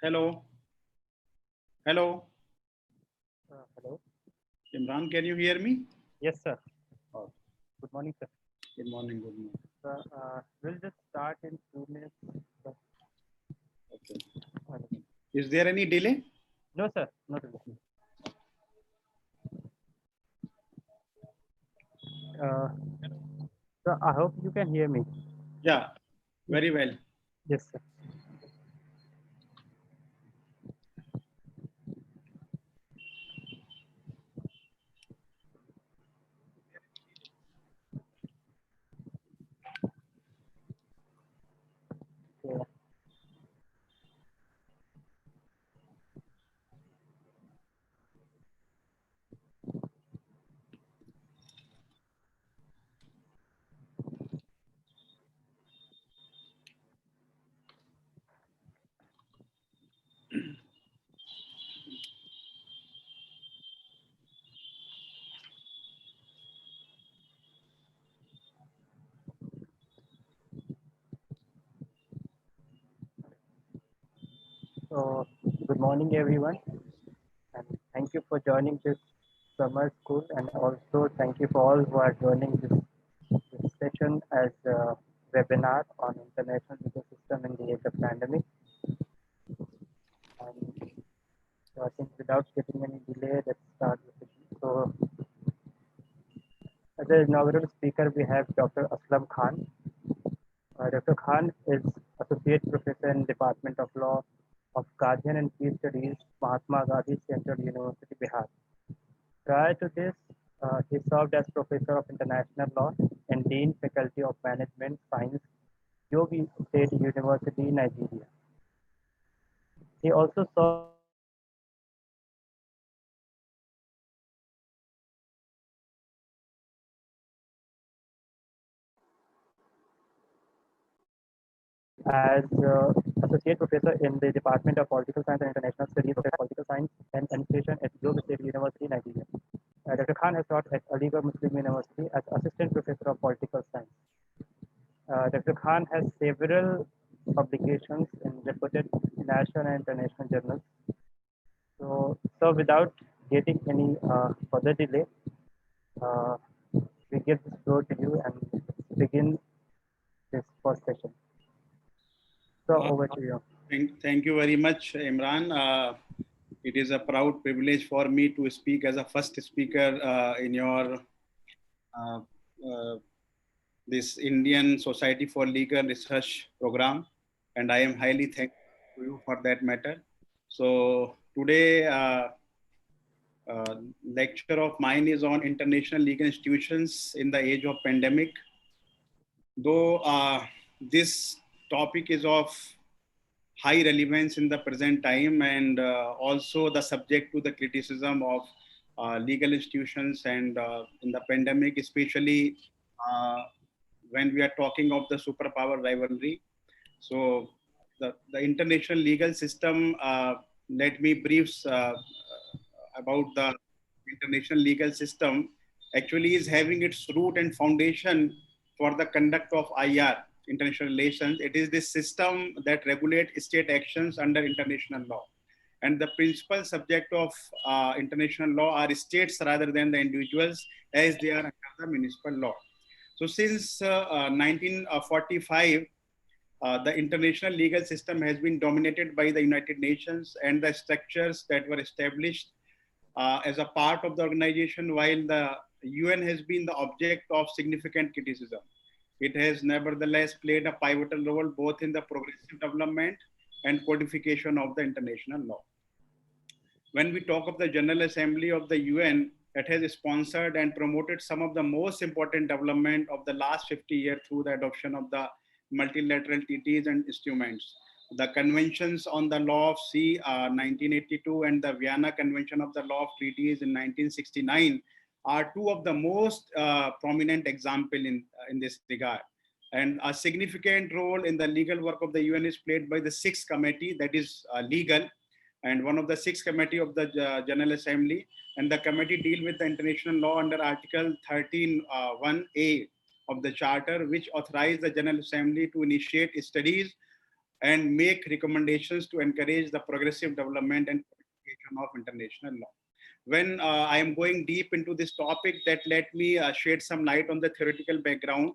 Hello. Hello. Hello. Imran, can you hear me? Yes, sir. Oh, Good morning, sir. good morning. Good morning. We'll just start in 2 minutes. Sir. Okay. Is there any delay? No, sir. Not really. Uh, so I hope you can hear me. Yeah, very well. Yes, sir. Okay. So, good morning, everyone, and thank you for joining this summer school, and also thank you for all who are joining this session as a webinar on international legal system in the age of pandemic. And so I think without getting any delay, let's start with it. So, as the inaugural speaker, we have Dr. Aslam Khan. Dr. Khan is Associate Professor in Department of Law of Gandhian and Peace Studies, Mahatma Gandhi Central University, Bihar. Prior to this, he served as Professor of International Law and Dean Faculty of Management Science, Yogi State University, Nigeria. He also served as Associate Professor in the Department of Political Science and International Studies of Political Science and Administration at Yogi State University, Nigeria. Dr. Khan has taught at Aligarh Muslim University as Assistant Professor of Political Science. Dr. Khan has several publications in reputed national and international journals. So without getting any further delay, uh, we give this floor to you and begin this first session. So over to you. Thank you very much, Imran. It is a proud privilege for me to speak as a first speaker in your this Indian Society for Legal Research program, and I am highly thankful to you for that matter. So today, lecture of mine is on international legal institutions in the age of pandemic. Though this topic is of high relevance in the present time and also the subject to the criticism of legal institutions and in the pandemic, especially when we are talking of the superpower rivalry. So the international legal system, let me brief about the international legal system, actually is having its root and foundation for the conduct of IR, international relations. It is this system that regulates state actions under international law. And the principal subject of international law are states rather than the individuals, as they are under the municipal law. So since 1945, the international legal system has been dominated by the United Nations and the structures that were established as a part of the organization, while the UN has been the object of significant criticism. It has nevertheless played a pivotal role both in the progressive development and codification of the international law. When we talk of the General Assembly of the UN, it has sponsored and promoted some of the most important development of the last 50 years through the adoption of the multilateral treaties and instruments. The Conventions on the Law of Sea, 1982, and the Vienna Convention of the Law of Treaties in 1969 are two of the most prominent example in this regard. And a significant role in the legal work of the UN is played by the sixth committee, that is legal, and one of the six committee of the General Assembly, and the committee deal with the international law under Article 13(1)(a) of the Charter, which authorized the General Assembly to initiate studies and make recommendations to encourage the progressive development and codification of international law. When I am going deep into this topic, that let me shed some light on the theoretical background.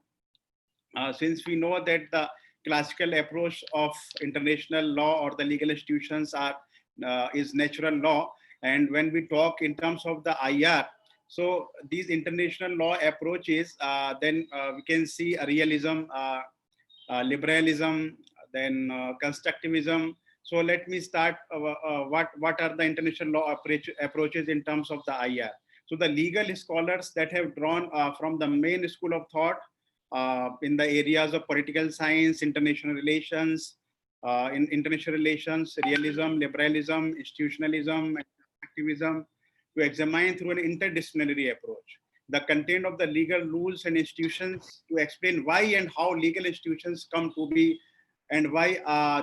Since we know that the classical approach of international law or the legal institutions is natural law, and when we talk in terms of the IR, so these international law approaches, then we can see realism, liberalism, then constructivism. So let me start. What are the international law approaches in terms of the IR? So the legal scholars that have drawn from the main school of thought in the areas of political science, international relations, realism, liberalism, institutionalism, and activism, to examine through an interdisciplinary approach the content of the legal rules and institutions, to explain why and how legal institutions come to be and why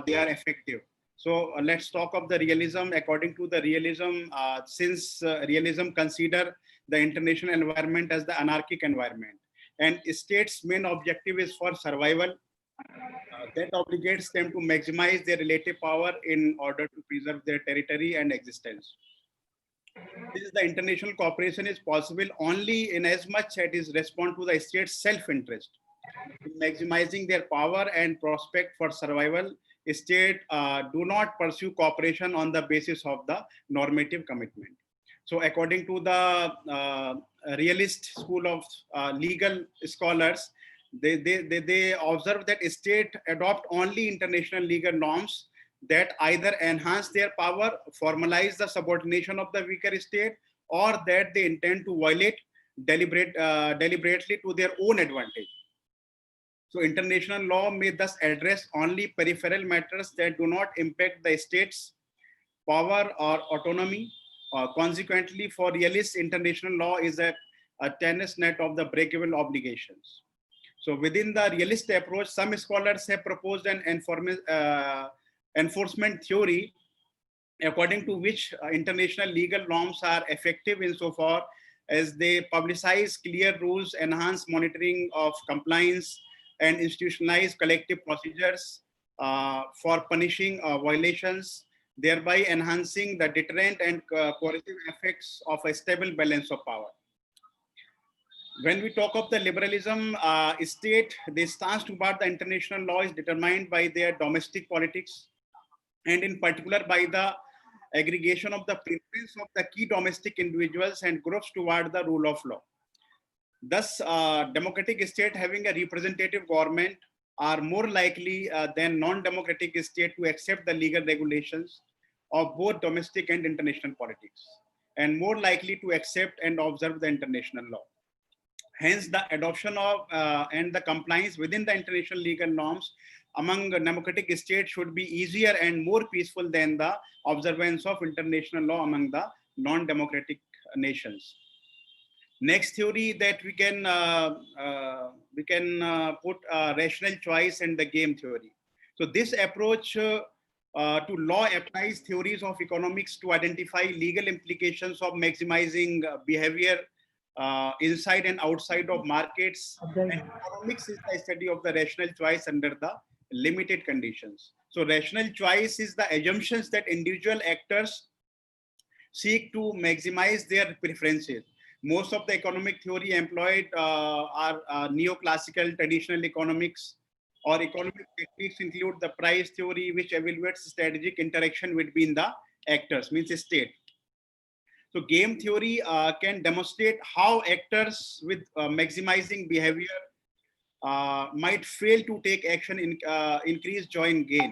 they are effective. So let's talk of the realism. According to the realism, since realism consider the international environment as the anarchic environment, and states' main objective is for survival, that obligates them to maximize their relative power in order to preserve their territory and existence. This is the international cooperation is possible only in as much as it is respond to the state's self-interest. In maximizing their power and prospect for survival, state do not pursue cooperation on the basis of the normative commitment. So according to the realist school of legal scholars, they observe that state adopt only international legal norms that either enhance their power, formalize the subordination of the weaker state, or that they intend to violate deliberately to their own advantage. So international law may thus address only peripheral matters that do not impact the state's power or autonomy. Consequently, for realists, international law is a tennis net of the breakable obligations. So within the realist approach, some scholars have proposed an enforcement theory according to which international legal norms are effective insofar as they publicize clear rules, enhance monitoring of compliance, and institutionalize collective procedures for punishing violations, thereby enhancing the deterrent and coercive effects of a stable balance of power. When we talk of the liberalism state, the stance toward the international law is determined by their domestic politics, and in particular by the aggregation of the preference of the key domestic individuals and groups toward the rule of law. Thus, democratic state having a representative government are more likely than non-democratic state to accept the legal regulations of both domestic and international politics, and more likely to accept and observe the international law. Hence, the adoption of and the compliance within the international legal norms among democratic states should be easier and more peaceful than the observance of international law among the non-democratic nations. Next theory that we can put rational choice and the game theory. So this approach to law applies theories of economics to identify legal implications of maximizing behavior inside and outside of markets. And economics is the study of the rational choice under the limited conditions. So rational choice is the assumptions that individual actors seek to maximize their preferences. Most of the economic theory employed are neoclassical traditional economics, or economic techniques include the price theory, which evaluates strategic interaction between the actors, means state. So game theory can demonstrate how actors with maximizing behavior might fail to take action in increase joint gain.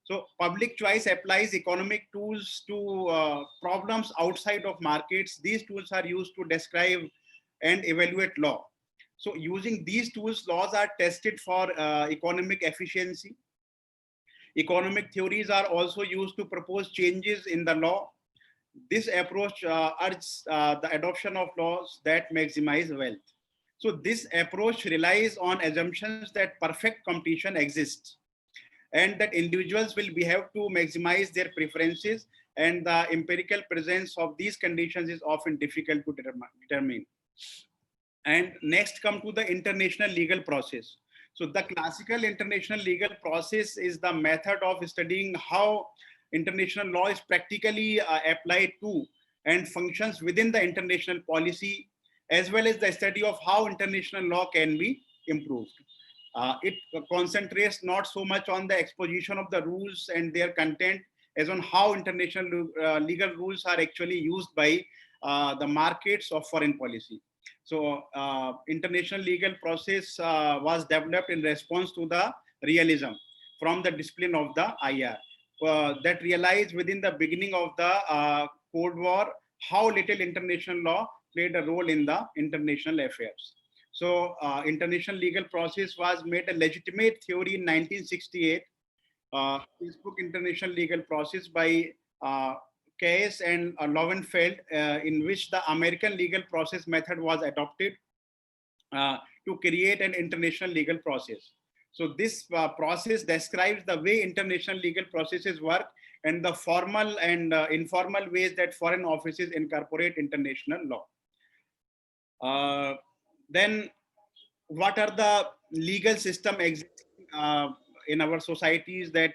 So public choice applies economic tools to problems outside of markets. These tools are used to describe and evaluate law. So using these tools, laws are tested for economic efficiency. Economic theories are also used to propose changes in the law. This approach urges the adoption of laws that maximize wealth. So this approach relies on assumptions that perfect competition exists and that individuals will behave to maximize their preferences, and the empirical presence of these conditions is often difficult to determine. And next come to the international legal process. So the classical international legal process is the method of studying how international law is practically applied to and functions within the international policy, as well as the study of how international law can be improved. It concentrates not so much on the exposition of the rules and their content as on how international legal rules are actually used by the markets of foreign policy. So international legal process was developed in response to the realism from the discipline of the IR that realized within the beginning of the Cold War how little international law played a role in the international affairs. So international legal process was made a legitimate theory in 1968. This book, International Legal Process by Case and Lowenfeld, in which the American legal process method was adopted to create an international legal process. So this process describes the way international legal processes work and the formal and informal ways that foreign offices incorporate international law. Then what are the legal system existing in our societies that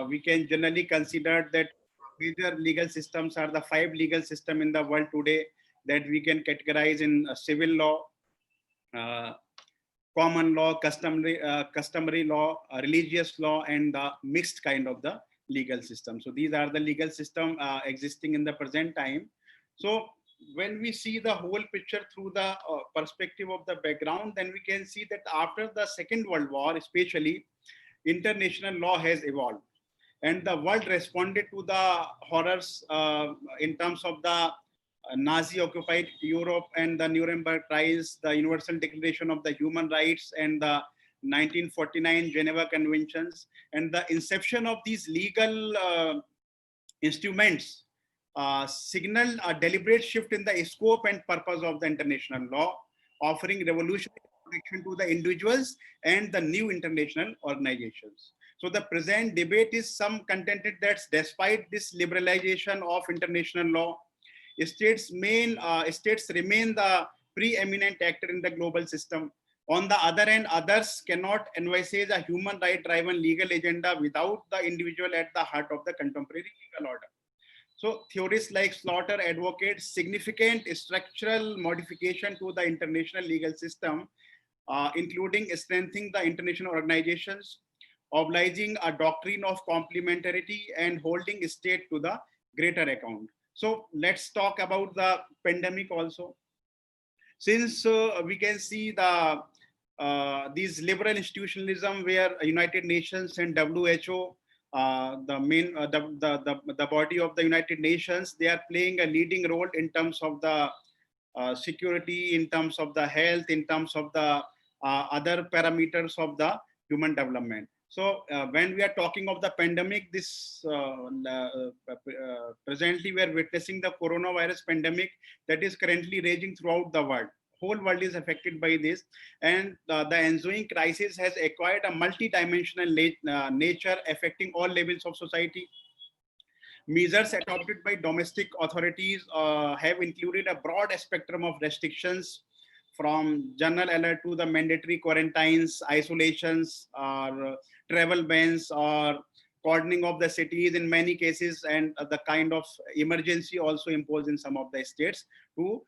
we can generally consider that major legal systems are the 5 legal system in the world today that we can categorize in civil law, common law, customary law, religious law, and the mixed kind of the legal system. So these are the legal system existing in the present time. So when we see the whole picture through the perspective of the background, then we can see that after the Second World War, especially, international law has evolved. And the world responded to the horrors in terms of the Nazi-occupied Europe and the Nuremberg trials, the Universal Declaration of the Human Rights, and the 1949 Geneva Conventions, and the inception of these legal instruments signaled a deliberate shift in the scope and purpose of the international law, offering revolutionary protection to the individuals and the new international organizations. So the present debate is some contented that despite this liberalization of international law, states remain the preeminent actor in the global system. On the other hand, others cannot envisage a human right-driven legal agenda without the individual at the heart of the contemporary legal order. So theorists like Slaughter advocate significant structural modification to the international legal system, including strengthening the international organizations, obliging a doctrine of complementarity, and holding state to the greater account. So let's talk about the pandemic also. Since we can see the these liberal institutionalism where United Nations and WHO, the body of the United Nations, they are playing a leading role in terms of the security, in terms of the health, in terms of the other parameters of the human development. So when we are talking of the pandemic, this presently we are witnessing the coronavirus pandemic that is currently raging throughout the world. Whole world is affected by this, and the ensuing crisis has acquired a multi-dimensional nature affecting all levels of society. Measures adopted by domestic authorities have included a broad spectrum of restrictions, from general alert to the mandatory quarantines, isolations, or travel bans, or cordoning of the cities in many cases, and the kind of emergency also imposed in some of the states to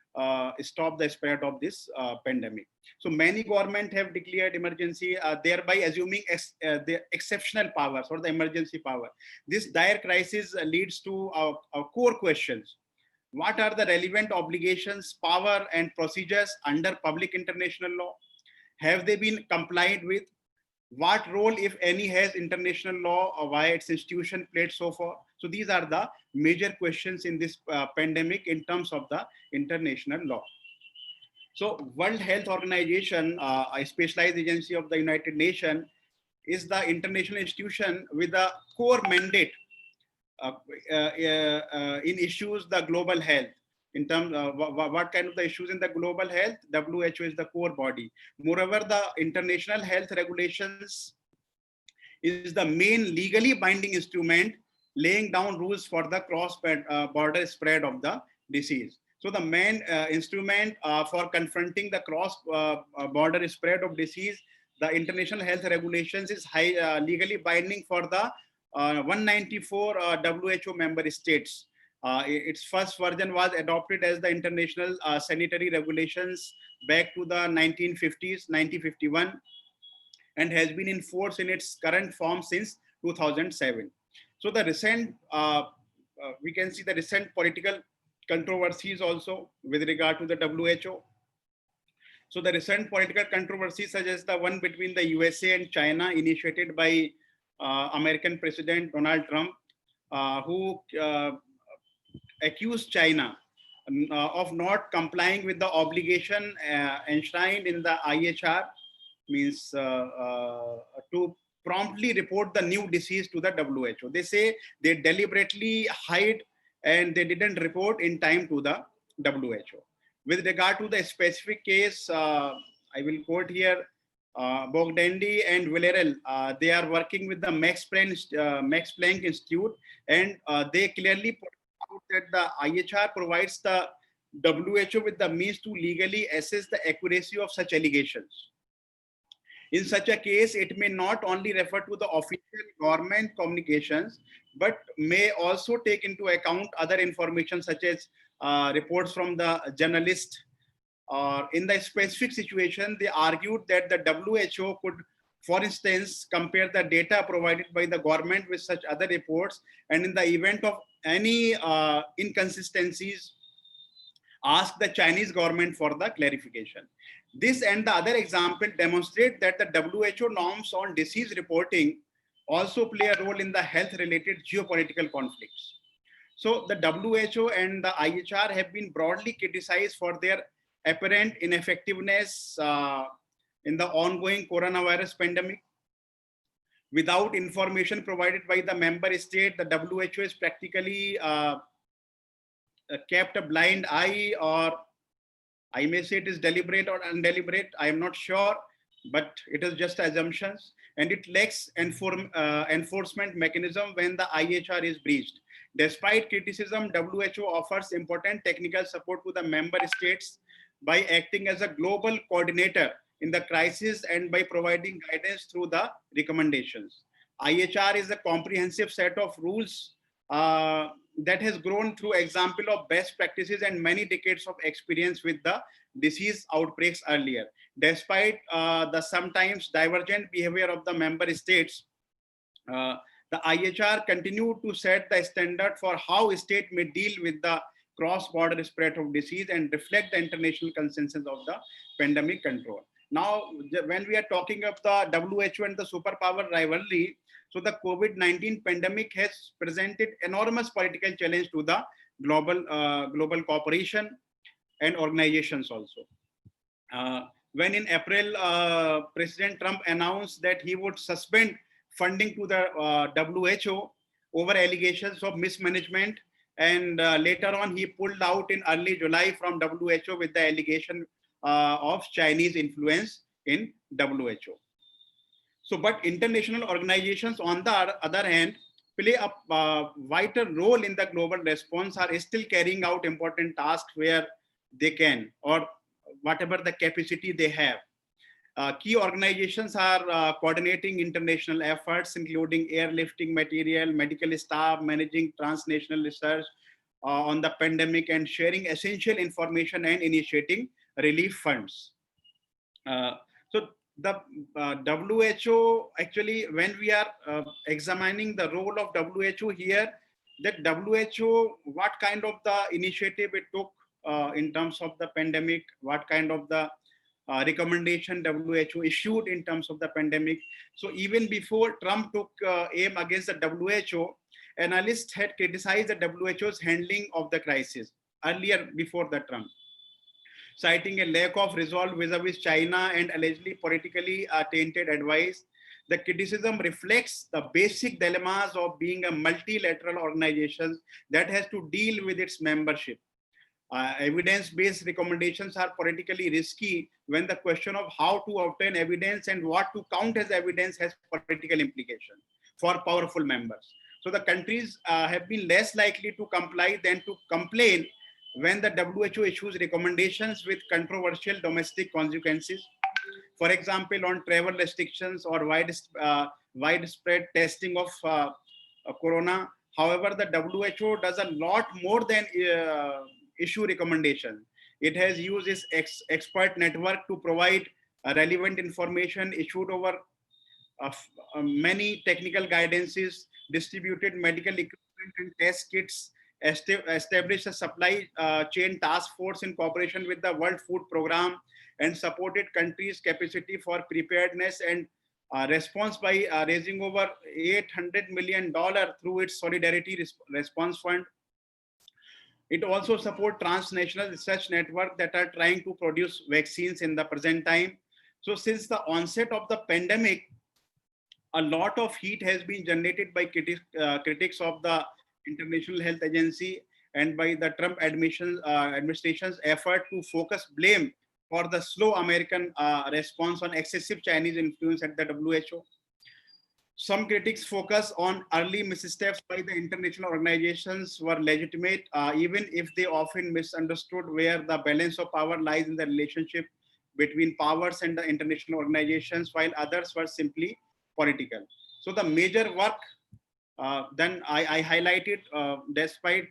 stop the spread of this pandemic. So many governments have declared emergency, thereby assuming the exceptional powers or the emergency power. This dire crisis leads to our core questions. What are the relevant obligations, power, and procedures under public international law? Have they been complied with? What role, if any, has international law or why its institution played so far? So these are the major questions in this pandemic in terms of the international law. So World Health Organization, a specialized agency of the United Nations, is the international institution with a core mandate in issues the global health. In terms of what kind of the issues in the global health, WHO is the core body. Moreover, the international health regulations is the main legally binding instrument laying down rules for the cross-border spread of the disease. So the main instrument for confronting the cross-border spread of disease the international health regulations is legally binding for the 194 WHO member states. Its first version was adopted as the International Sanitary Regulations back to the 1950s, 1951, and has been in force in its current form since 2007. So the recent, we can see the recent political controversies also with regard to the WHO. So the recent political controversies, such as the one between the USA and China, initiated by American President Donald Trump, who accused China of not complying with the obligation enshrined in the IHR, means to promptly report the new disease to the WHO. They say they deliberately hide and they didn't report in time to the WHO. With regard to the specific case, I will quote here, Bogdandy and Villarreal, they are working with the Max Planck Institute, and they clearly put out that the IHR provides the WHO with the means to legally assess the accuracy of such allegations. In such a case, it may not only refer to the official government communications, but may also take into account other information such as reports from the journalist. In the specific situation, they argued that the WHO could, for instance, compare the data provided by the government with such other reports, and in the event of any inconsistencies, ask the Chinese government for the clarification. This and the other example demonstrate that the WHO norms on disease reporting also play a role in the health-related geopolitical conflicts. So the WHO and the IHR have been broadly criticized for their apparent ineffectiveness in the ongoing coronavirus pandemic. Without information provided by the member state, the WHO is practically kept a blind eye, or I may say it is deliberate or undeliberate, I am not sure, but it is just assumptions, and it lacks enforcement mechanism when the IHR is breached. Despite criticism, WHO offers important technical support to the member states by acting as a global coordinator in the crisis and by providing guidance through the recommendations. IHR is a comprehensive set of rules that has grown through example of best practices and many decades of experience with the disease outbreaks earlier. Despite the sometimes divergent behavior of the member states, the IHR continued to set the standard for how a state may deal with the cross-border spread of disease and reflect the international consensus of the pandemic control. Now, when we are talking of the WHO and the superpower rivalry, so the COVID-19 pandemic has presented enormous political challenge to the global cooperation and organizations also. When in April, President Trump announced that he would suspend funding to the WHO over allegations of mismanagement, and later on he pulled out in early July from WHO with the allegation of Chinese influence in WHO. So, but international organizations, on the other hand, play a vital role in the global response, are still carrying out important tasks where they can, or whatever the capacity they have. Key organizations are coordinating international efforts, including airlifting material, medical staff, managing transnational research on the pandemic, and sharing essential information and initiating relief funds. So the WHO, actually, when we are examining the role of WHO here, that WHO, what kind of the initiative it took in terms of the pandemic, what kind of the recommendation WHO issued in terms of the pandemic. So even before Trump took aim against the WHO, analysts had criticized the WHO's handling of the crisis earlier before the Trump, citing a lack of resolve vis-a-vis China and allegedly politically tainted advice. The criticism reflects the basic dilemmas of being a multilateral organization that has to deal with its membership. Evidence-based recommendations are politically risky when the question of how to obtain evidence and what to count as evidence has political implications for powerful members. So the countries have been less likely to comply than to complain when the WHO issues recommendations with controversial domestic consequences. for example, on travel restrictions or widespread testing of corona. However, the WHO does a lot more than issue recommendations. It has used its expert network to provide relevant information, issued over many technical guidances, distributed medical equipment and test kits, established a supply chain task force in cooperation with the World Food Program, and supported countries' capacity for preparedness and response by raising over $800 million through its Solidarity Response Fund. It also supports transnational research networks that are trying to produce vaccines in the present time. So since the onset of the pandemic, a lot of heat has been generated by critics of the International Health Agency and by the Trump administration's effort to focus blame for the slow American response on excessive Chinese influence at the WHO. Some critics focus on early missteps by the international organizations were legitimate, even if they often misunderstood where the balance of power lies in the relationship between powers and the international organizations, while others were simply political. So the major work then I highlighted, despite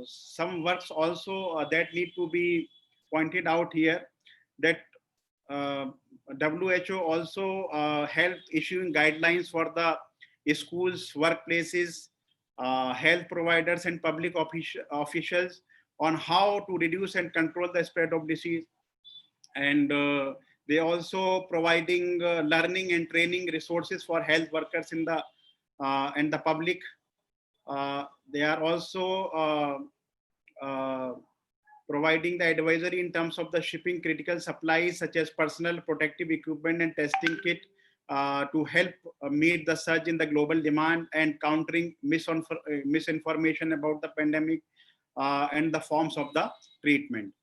some works also that need to be pointed out here, that WHO also helped issuing guidelines for the schools, workplaces, health providers and public officials on how to reduce and control the spread of disease. And they also providing learning and training resources for health workers in the and the public. They are also providing the advisory in terms of the shipping critical supplies such as personal protective equipment and testing kit to help meet the surge in the global demand and countering misinformation about the pandemic and the forms of the treatment.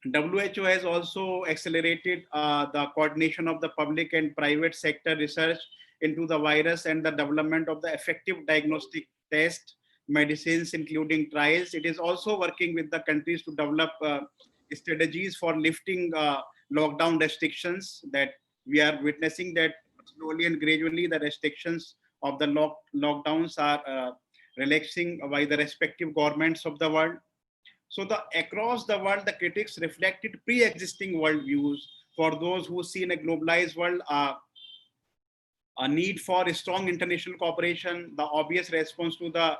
WHO has also accelerated the coordination of the public and private sector research into the virus and the development of the effective diagnostic test, medicines, including trials. It is also working with the countries to develop strategies for lifting lockdown restrictions that we are witnessing, that slowly and gradually the restrictions of the lockdowns are relaxing by the respective governments of the world. So across the world, the critics reflected pre-existing worldviews. For those who see in a globalized world a need for a strong international cooperation, the obvious response to the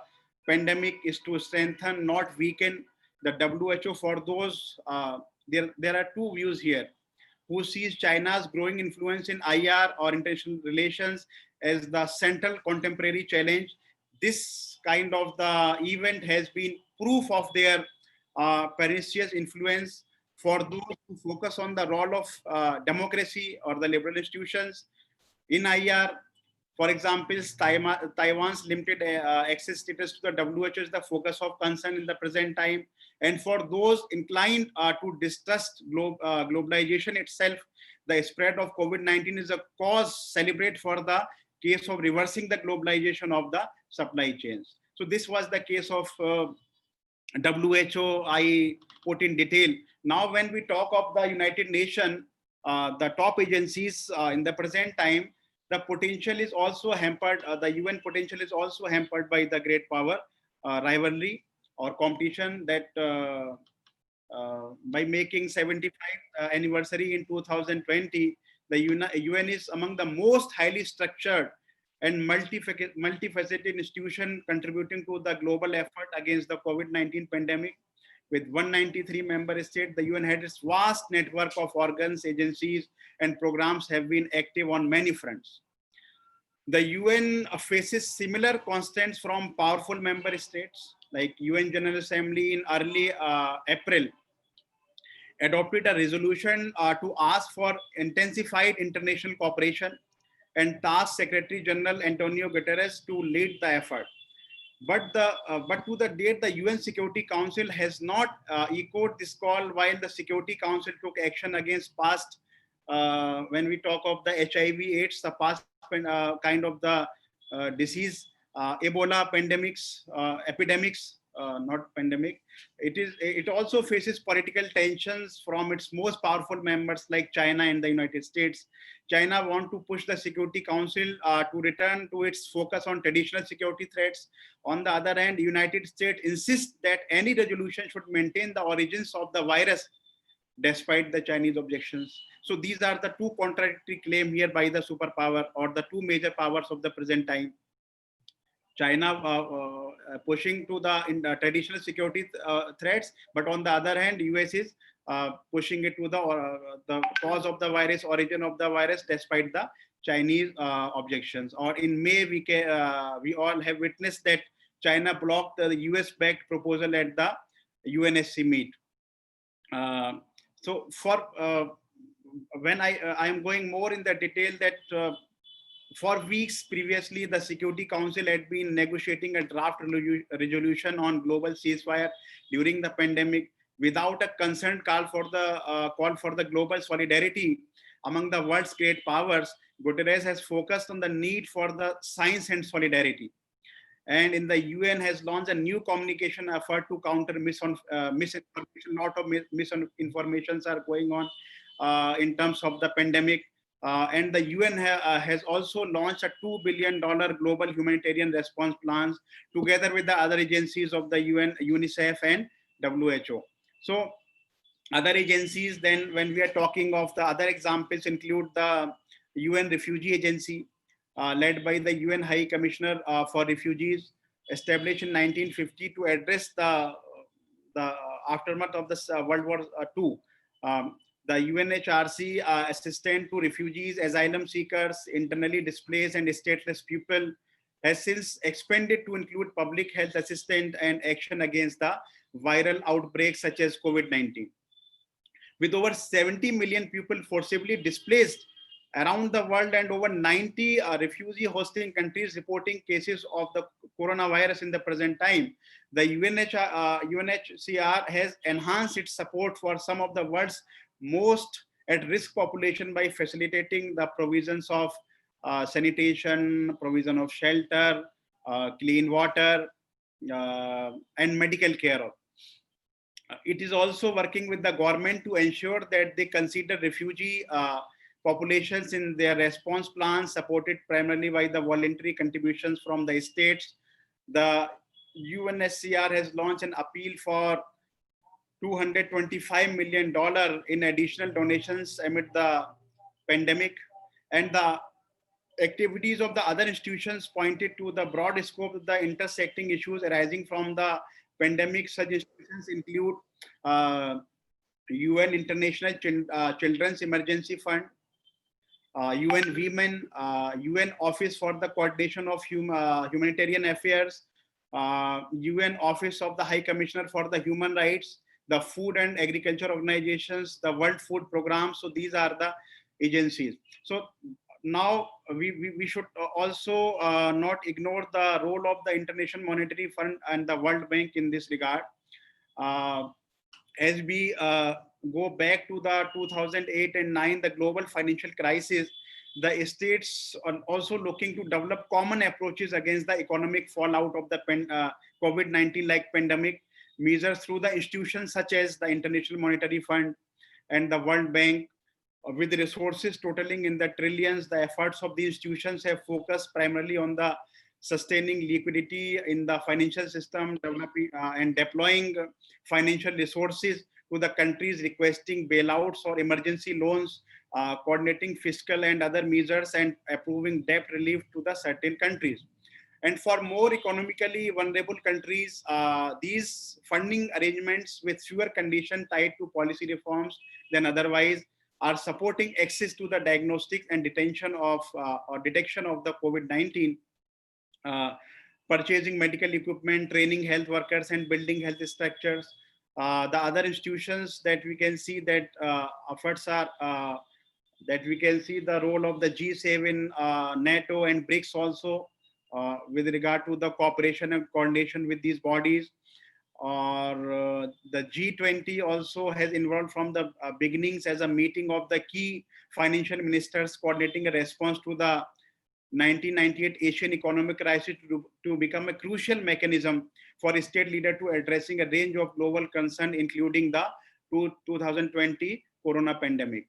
pandemic is to strengthen, not weaken the WHO. For those, there are two views here, who sees China's growing influence in IR or international relations as the central contemporary challenge. This kind of the event has been proof of their pernicious influence. For those who focus on the role of democracy or the liberal institutions in IR, for example, Taiwan's limited access status to the WHO is the focus of concern in the present time. And for those inclined to distrust globalization itself, the spread of COVID-19 is a cause celebrate for the case of reversing the globalization of the supply chains. So this was the case of WHO I put in detail. Now, when we talk of the United Nations, the top agencies in the present time, the potential is also hampered, the UN potential is also hampered by the great power rivalry or competition that by making 75th anniversary in 2020, the UN is among the most highly structured and multifaceted institution contributing to the global effort against the COVID-19 pandemic. With 193 member states, the UN had its vast network of organs, agencies, and programs have been active on many fronts. The UN faces similar constraints from powerful member states, like UN General Assembly in early April adopted a resolution to ask for intensified international cooperation and tasked Secretary General Antonio Guterres to lead the effort. But to the date, the UN Security Council has not echoed this call, while the Security Council took action against past, when we talk of the HIV/AIDS, the past kind of the disease, Ebola pandemics, epidemics, not pandemic. It also faces political tensions from its most powerful members like China and the United States. China want to push the Security Council to return to its focus on traditional security threats. On the other hand, United States insists that any resolution should maintain the origins of the virus despite the Chinese objections. So these are the two contradictory claims here by the superpower, or the two major powers of the present time. China pushing to the traditional security threats, but on the other hand, US is pushing it to the cause of the virus, origin of the virus, despite the Chinese objections. Or in May, we all have witnessed that China blocked the US-backed proposal at the UNSC meet. So for when I am going more in the detail that for weeks previously, the Security Council had been negotiating a draft resolution on global ceasefire during the pandemic without a concerned call for the global solidarity among the world's great powers. Guterres has focused on the need for the science and solidarity. And in the UN has launched a new communication effort to counter misinformation. A lot of misinformations are going on in terms of the pandemic. And the UN has also launched a $2 billion global humanitarian response plans together with the other agencies of the UN, UNICEF and WHO. So other agencies, then when we are talking of the other examples, include the UN Refugee Agency, led by the UN High Commissioner for Refugees, established in 1950 to address the aftermath of the World War II. The UNHCR assistant to refugees, asylum seekers, internally displaced and stateless people has since expanded to include public health assistance and action against the viral outbreaks such as COVID-19. With over 70 million people forcibly displaced around the world and over 90 refugee hosting countries reporting cases of the coronavirus in the present time, the UNHCR has enhanced its support for some of the world's most at-risk population by facilitating the provisions of sanitation, provision of shelter, clean water, and medical care. It is also working with the government to ensure that they consider refugee populations in their response plans, supported primarily by the voluntary contributions from the states. The UNHCR has launched an appeal for $225 million in additional donations amid the pandemic, and the activities of the other institutions pointed to the broad scope of the intersecting issues arising from the pandemic. Such institutions include UN International Children's Emergency Fund, UN Women, UN Office for the Coordination of Humanitarian Affairs, UN Office of the High Commissioner for the Human Rights, the Food and Agriculture Organizations, the World Food Program. So these are the agencies. So now we should also not ignore the role of the International Monetary Fund and the World Bank in this regard. As we go back to the 2008 and 9, the global financial crisis, the states are also looking to develop common approaches against the economic fallout of the COVID-19 like pandemic measures through the institutions such as the International Monetary Fund and the World Bank. With resources totaling in the trillions, the efforts of these institutions have focused primarily on the sustaining liquidity in the financial system, developing and deploying financial resources to the countries requesting bailouts or emergency loans, coordinating fiscal and other measures, and approving debt relief to the certain countries. And for more economically vulnerable countries, these funding arrangements with fewer conditions tied to policy reforms than otherwise are supporting access to the diagnostic and detection of or detection of the COVID-19, purchasing medical equipment, training health workers, and building health structures. The other institutions that we can see that efforts are that we can see the role of the G7, NATO, and BRICS also with regard to the cooperation and coordination with these bodies. Or the G20 also has involved from the beginnings as a meeting of the key financial ministers coordinating a response to the 1998 Asian economic crisis to become a crucial mechanism for a state leader to addressing a range of global concerns, including the 2020 corona pandemic.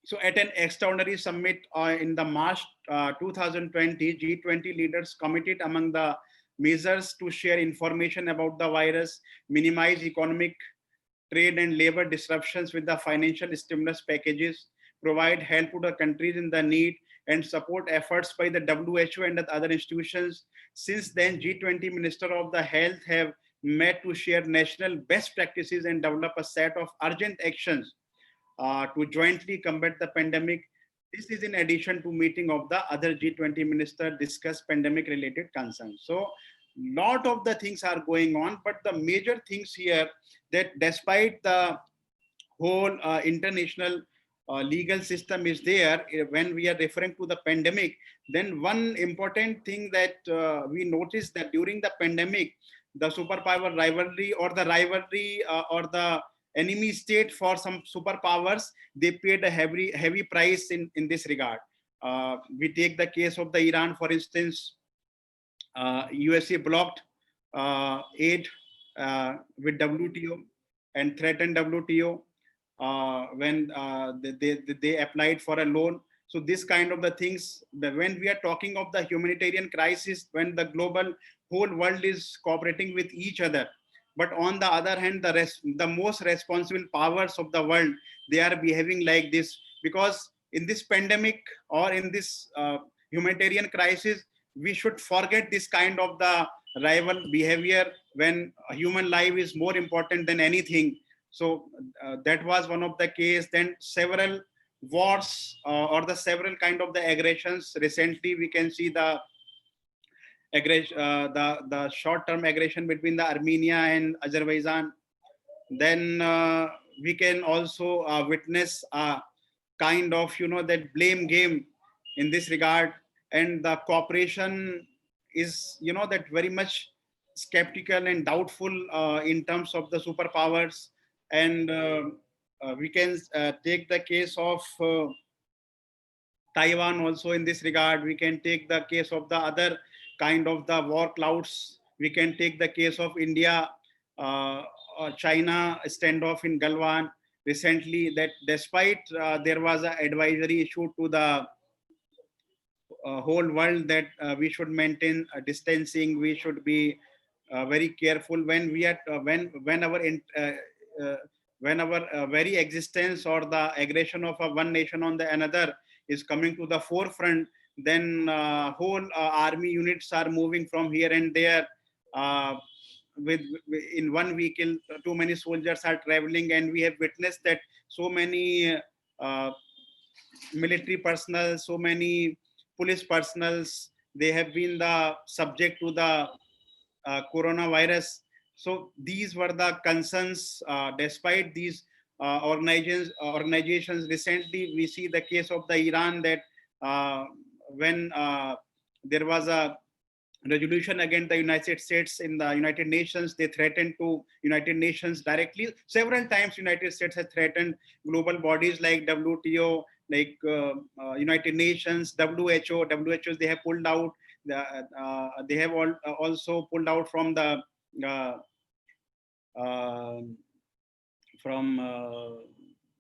So at an extraordinary summit in the March 2020, G20 leaders committed among the measures to share information about the virus, minimize economic, trade and labor disruptions with the financial stimulus packages, provide help to the countries in the need, and support efforts by the WHO and other institutions. Since then, G20 Minister of the Health have met to share national best practices and develop a set of urgent actions to jointly combat the pandemic. This is in addition to meeting of the other G20 ministers discuss pandemic related concerns. So lot of the things are going on, but the major things here that despite the whole international legal system is there, when we are referring to the pandemic, then one important thing that we noticed that during the pandemic, the superpower rivalry or the rivalry or the enemy state for some superpowers, they paid a heavy price in this regard. We take the case of the Iran, for instance. USA blocked aid with WTO and threatened WTO when they applied for a loan. So this kind of the things, when we are talking of the humanitarian crisis, when the global whole world is cooperating with each other, but on the other hand, the most responsible powers of the world, they are behaving like this, because in this pandemic or in this humanitarian crisis, we should forget this kind of the rival behavior when human life is more important than anything. So that was one of the case. Then several wars or the several kind of the aggressions. Recently, we can see the the short-term aggression between the Armenia and Azerbaijan. Then we can also witness a kind of that blame game in this regard, and the cooperation is that very much skeptical and doubtful in terms of the superpowers. And we can take the case of Taiwan also in this regard. We can take the case of the other kind of the war clouds. We can take the case of India, China standoff in Galwan recently, that despite there was an advisory issued to the whole world that we should maintain distancing, we should be very careful when we are when our very existence or the aggression of one nation on the another is coming to the forefront, then whole army units are moving from here and there with in one vehicle. Too many soldiers are traveling, and we have witnessed that so many military personnel, so many police personals, they have been the subject to the coronavirus. So these were the concerns. Despite these organizations, recently we see the case of the Iran, that when there was a resolution against the United States in the United Nations, they threatened to United Nations directly. Several times United States has threatened global bodies like WTO, like United Nations, WHO. They have pulled out. They have also pulled out from the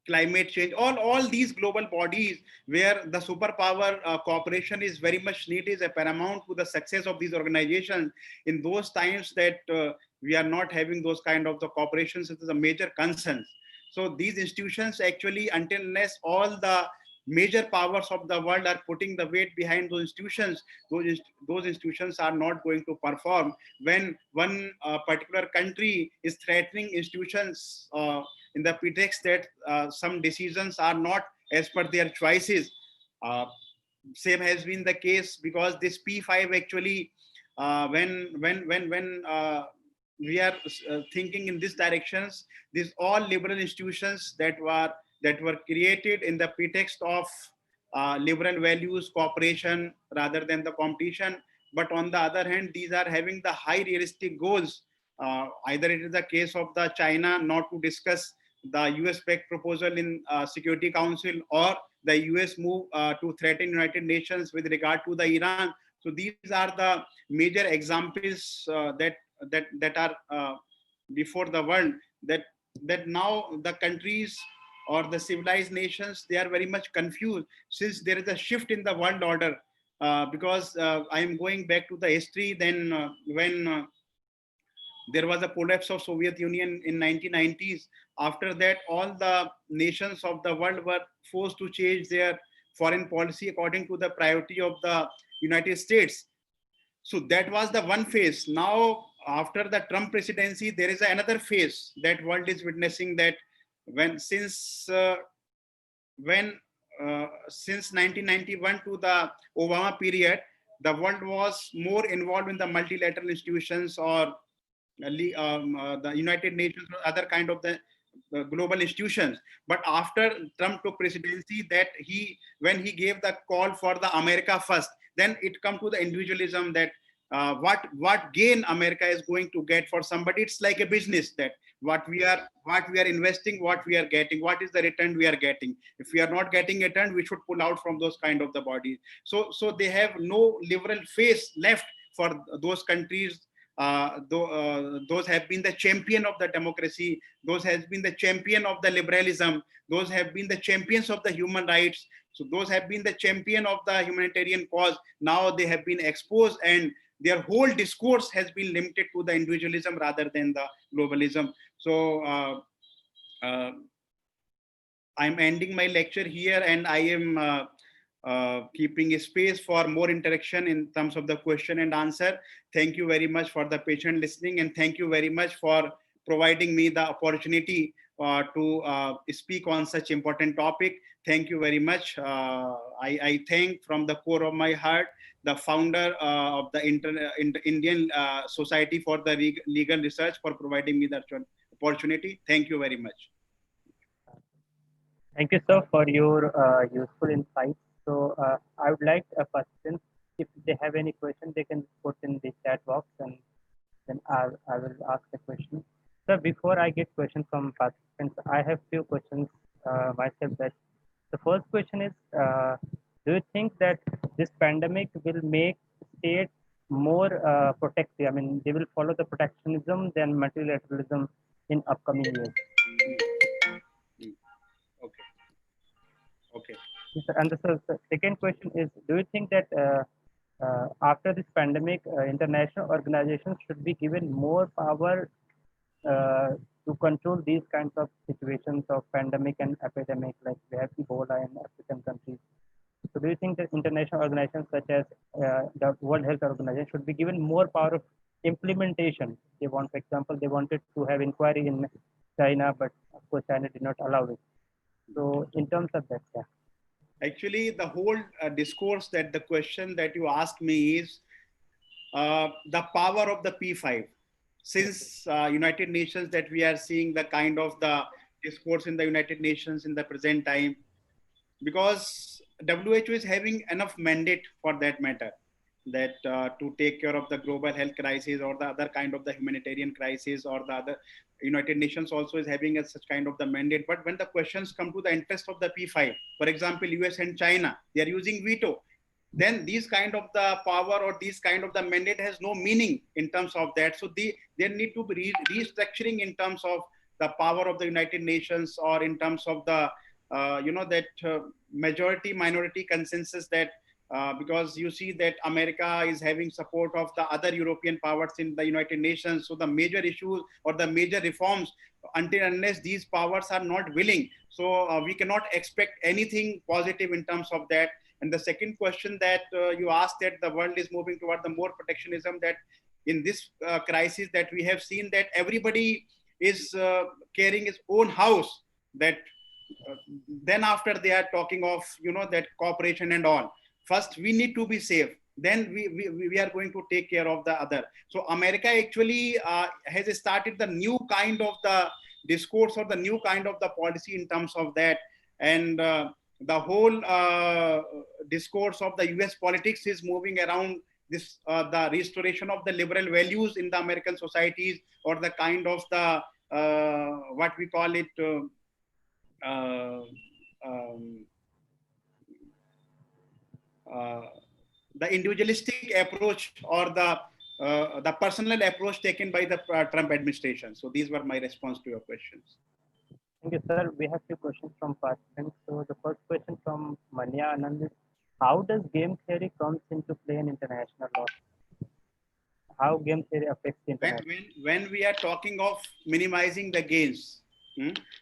climate change. All these global bodies where the superpower cooperation is very much needed, is a paramount to the success of these organizations. In those times that we are not having those kind of the cooperations, it is a major concern. So these institutions actually, until unless all the major powers of the world are putting the weight behind those institutions, those institutions are not going to perform. When one particular country is threatening institutions in the pretext that some decisions are not as per their choices, same has been the case, because this P5 actually, when we are thinking in these directions, these all liberal institutions that were created in the pretext of liberal values, cooperation rather than the competition. But on the other hand, these are having the high realistic goals. Either it is the case of the China not to discuss the US-backed proposal in Security Council, or the US move to threaten United Nations with regard to the Iran. So these are the major examples that are before the world, that now the countries or the civilized nations, they are very much confused, since there is a shift in the world order. Because I am going back to the history, then when there was a collapse of Soviet Union in 1990s. After that, all the nations of the world were forced to change their foreign policy according to the priority of the United States. So that was the one phase. Now, after the Trump presidency, there is another phase that world is witnessing, that when since 1991 to the Obama period, the world was more involved in the multilateral institutions, or the United Nations or other kind of the global institutions. But after Trump took presidency, when he gave the call for the America first, then it come to the individualism, that what gain America is going to get for somebody. It's like a business, that what we are investing, what we are getting, what is the return we are getting. If we are not getting a return, we should pull out from those kind of the bodies. So they have no liberal face left for those countries. Those have been the champion of the democracy, those has been the champion of the liberalism, those have been the champions of the human rights, so those have been the champion of the humanitarian cause. Now they have been exposed, and their whole discourse has been limited to the individualism rather than the globalism. So I'm ending my lecture here, and I am keeping a space for more interaction in terms of the question and answer. Thank you very much for the patient listening, and thank you very much for providing me the opportunity to speak on such important topic. Thank you very much. I thank from the core of my heart the founder of the Indian Society for the Legal Research for providing me the opportunity. Thank you very much. Thank you, sir, for your useful insights. So I would like participants, if they have any question, they can put in the chat box, and then I will ask the question. So before I get questions from participants, I have few questions myself. That the first question is, do you think that this pandemic will make states more protective? I mean, they will follow the protectionism than multilateralism in upcoming years. Okay. And the second question is, do you think that after this pandemic, international organizations should be given more power to control these kinds of situations of pandemic and epidemic, like we have Ebola in African countries? So do you think that international organizations such as the World Health Organization should be given more power of implementation? They want, for example, they wanted to have inquiry in China, but of course China did not allow it. So in terms of that, yeah. Actually, the whole discourse, that the question that you asked me is the power of the P5. Since United Nations, that we are seeing the kind of the discourse in the United Nations in the present time, because WHO is having enough mandate for that matter, that to take care of the global health crisis or the other kind of the humanitarian crisis, or the other United Nations also is having such kind of the mandate. But when the questions come to the interest of the P5, for example, US and China, they are using veto, then these kind of the power or these kind of the mandate has no meaning in terms of that. So there need to be restructuring in terms of the power of the United Nations, or in terms of the majority minority consensus, that because you see that America is having support of the other European powers in the United Nations. So the major issues or the major reforms, until unless these powers are not willing, so we cannot expect anything positive in terms of that. And the second question that you asked, that the world is moving toward the more protectionism, that in this crisis that we have seen that everybody is carrying his own house, that then after they are talking of, that cooperation and all. First, we need to be safe. Then we are going to take care of the other. So America actually has started the new kind of the discourse or the new kind of the policy in terms of that. And the whole discourse of the US politics is moving around this, the restoration of the liberal values in the American societies, or the kind of the, what we call it, the individualistic approach or the personal approach taken by the Trump administration. So these were my response to your questions. Thank you, sir. We have few questions from participants. So the first question from Manya Anand is, how does game theory comes into play in international law? How game theory affects the international? When we are talking of minimizing the gains,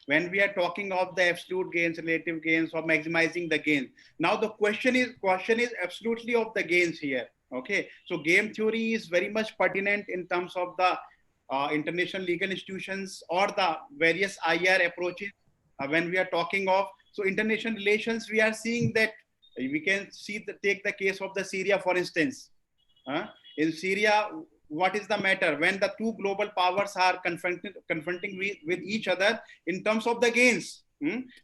when we are talking of the absolute gains, relative gains, or maximizing the gains, now the question is absolutely of the gains here. Okay, so game theory is very much pertinent in terms of the international legal institutions or the various IR approaches when we are talking of. So international relations, we are seeing that we can see take the case of the Syria, for instance. In Syria, what is the matter when the two global powers are confronting with each other in terms of the gains?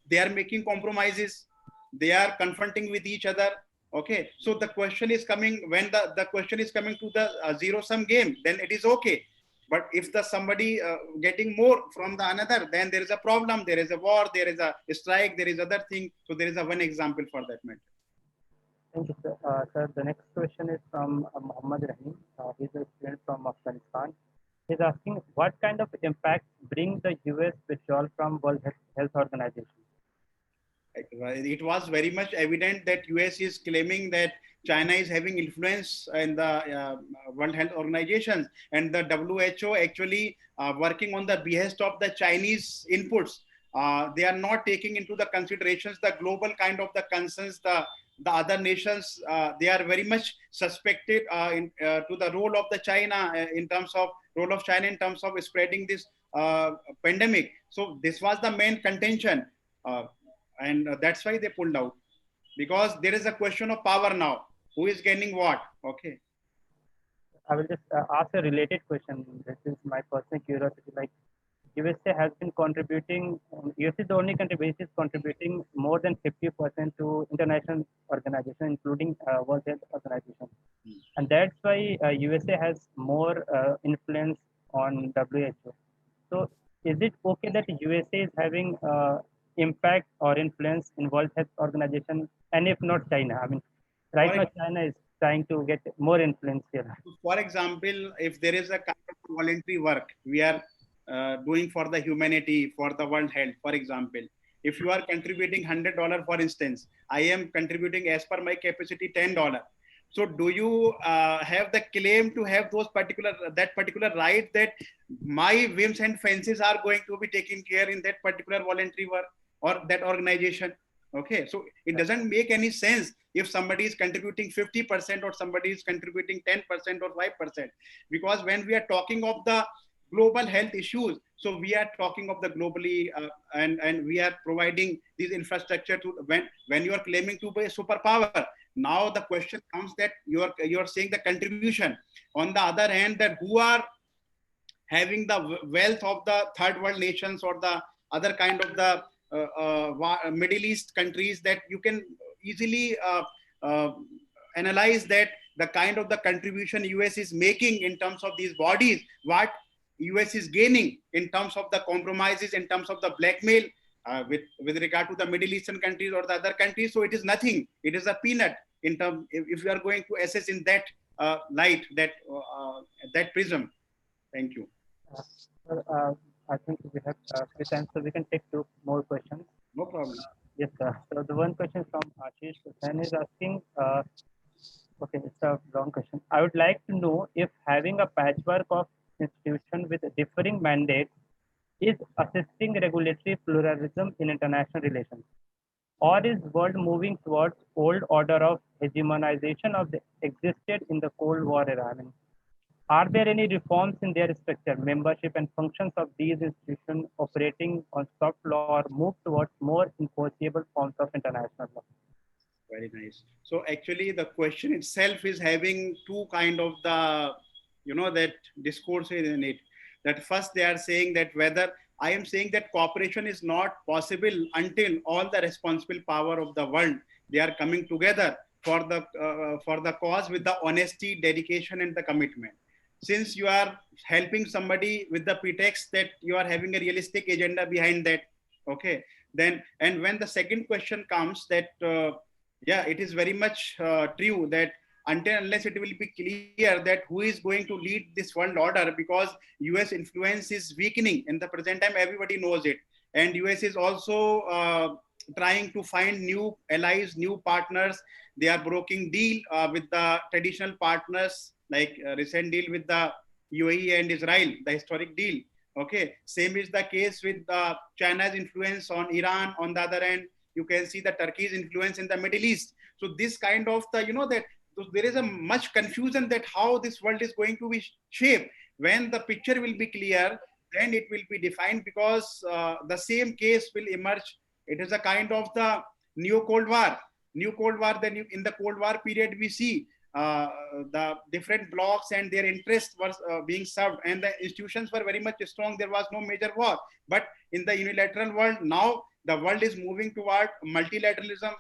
They are making compromises. They are confronting with each other. Okay, so the question is coming when the question is coming to the zero-sum game, then it is okay. But if the somebody getting more from the another, then there is a problem. There is a war. There is a strike. There is other thing. So there is a one example for that matter. Thank you, sir. Sir, the next question is from Mohammed Rahim. He's a student from Afghanistan. He's asking, what kind of impact bring the US withdrawal from World Health Organization? It was very much evident that US is claiming that China is having influence in the World Health Organization, and the WHO actually working on the behest of the Chinese inputs. They are not taking into the considerations the global kind of the concerns, the other nations. They are very much suspected to the role of the China in terms of spreading this pandemic. So this was the main contention. And that's why they pulled out, because there is a question of power now. Who is gaining what? Okay. I will just ask a related question. This is my personal curiosity. Like, USA has been contributing, USA is the only country which is contributing more than 50% to international organizations, including World Health Organization. And that's why USA has more influence on WHO. So is it okay that USA is having impact or influence in World Health Organization, and if not China? I mean, right now China is trying to get more influence here. For example, if there is a kind of voluntary work we are doing for the humanity, for the world health, for example, if you are contributing $100, for instance, I am contributing as per my capacity $10. So do you have the claim to have that particular right that my whims and fancies are going to be taken care in that particular voluntary work or that organization? Okay, so it doesn't make any sense if somebody is contributing 50% or somebody is contributing 10% or 5%, because when we are talking of the global health issues, so we are talking of the globally and we are providing this infrastructure to when you are claiming to be a superpower. Now the question comes that you are saying the contribution. On the other hand, that who are having the wealth of the third world nations or the other kind of the Middle East countries, that you can easily analyze that the kind of the contribution US is making in terms of these bodies, what US is gaining in terms of the compromises, in terms of the blackmail with regard to the Middle Eastern countries or the other countries. So it is nothing. It is a peanut in terms, if you are going to assess in that light, that prism. Thank you. I think we have free time, so we can take two more questions. No problem. Yes, sir. So the one question from Ashish Hussain is asking, okay, it's a long question. I would like to know if having a patchwork of institutions with differing mandates is assisting regulatory pluralism in international relations, or is world moving towards old order of hegemonization of the existed in the Cold War era? I mean, are there any reforms in their structure, membership, and functions of these institutions operating on soft law, or move towards more enforceable forms of international law? Very nice. So actually the question itself is having two kind of the, that discourse in it. That first they are saying that whether I am saying that cooperation is not possible until all the responsible power of the world, they are coming together for the cause with the honesty, dedication, and the commitment. Since you are helping somebody with the pretext that you are having a realistic agenda behind that, okay, then, and when the second question comes that Yeah, it is very much true that until unless it will be clear that who is going to lead this world order, because US influence is weakening in the present time, everybody knows it. And US is also trying to find new allies, new partners. They are broking deal with the traditional partners, like recent deal with the UAE and Israel, the historic deal. Okay, same is the case with China's influence on Iran. On the other end, you can see the Turkey's influence in the Middle East. So this kind of the, that there is a much confusion that how this world is going to be shaped. When the picture will be clear, then it will be defined, because the same case will emerge. It is a kind of the new Cold War. New Cold War, then in the Cold War period, we see the different blocks and their interests were being served, and the institutions were very much strong. There was no major war. But in the unilateral world, now the world is moving toward multilateralism,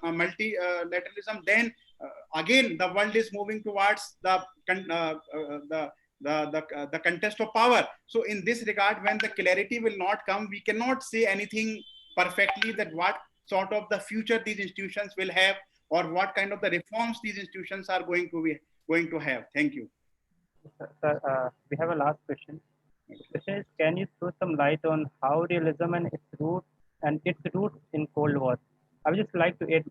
then again the world is moving towards the contest of power. So in this regard, when the clarity will not come, we cannot say anything perfectly that what sort of the future these institutions will have, or what kind of the reforms these institutions are going to have. Thank you. Sir, we have a last question. The question is, can you throw some light on how realism and its roots in Cold War? I would just like to add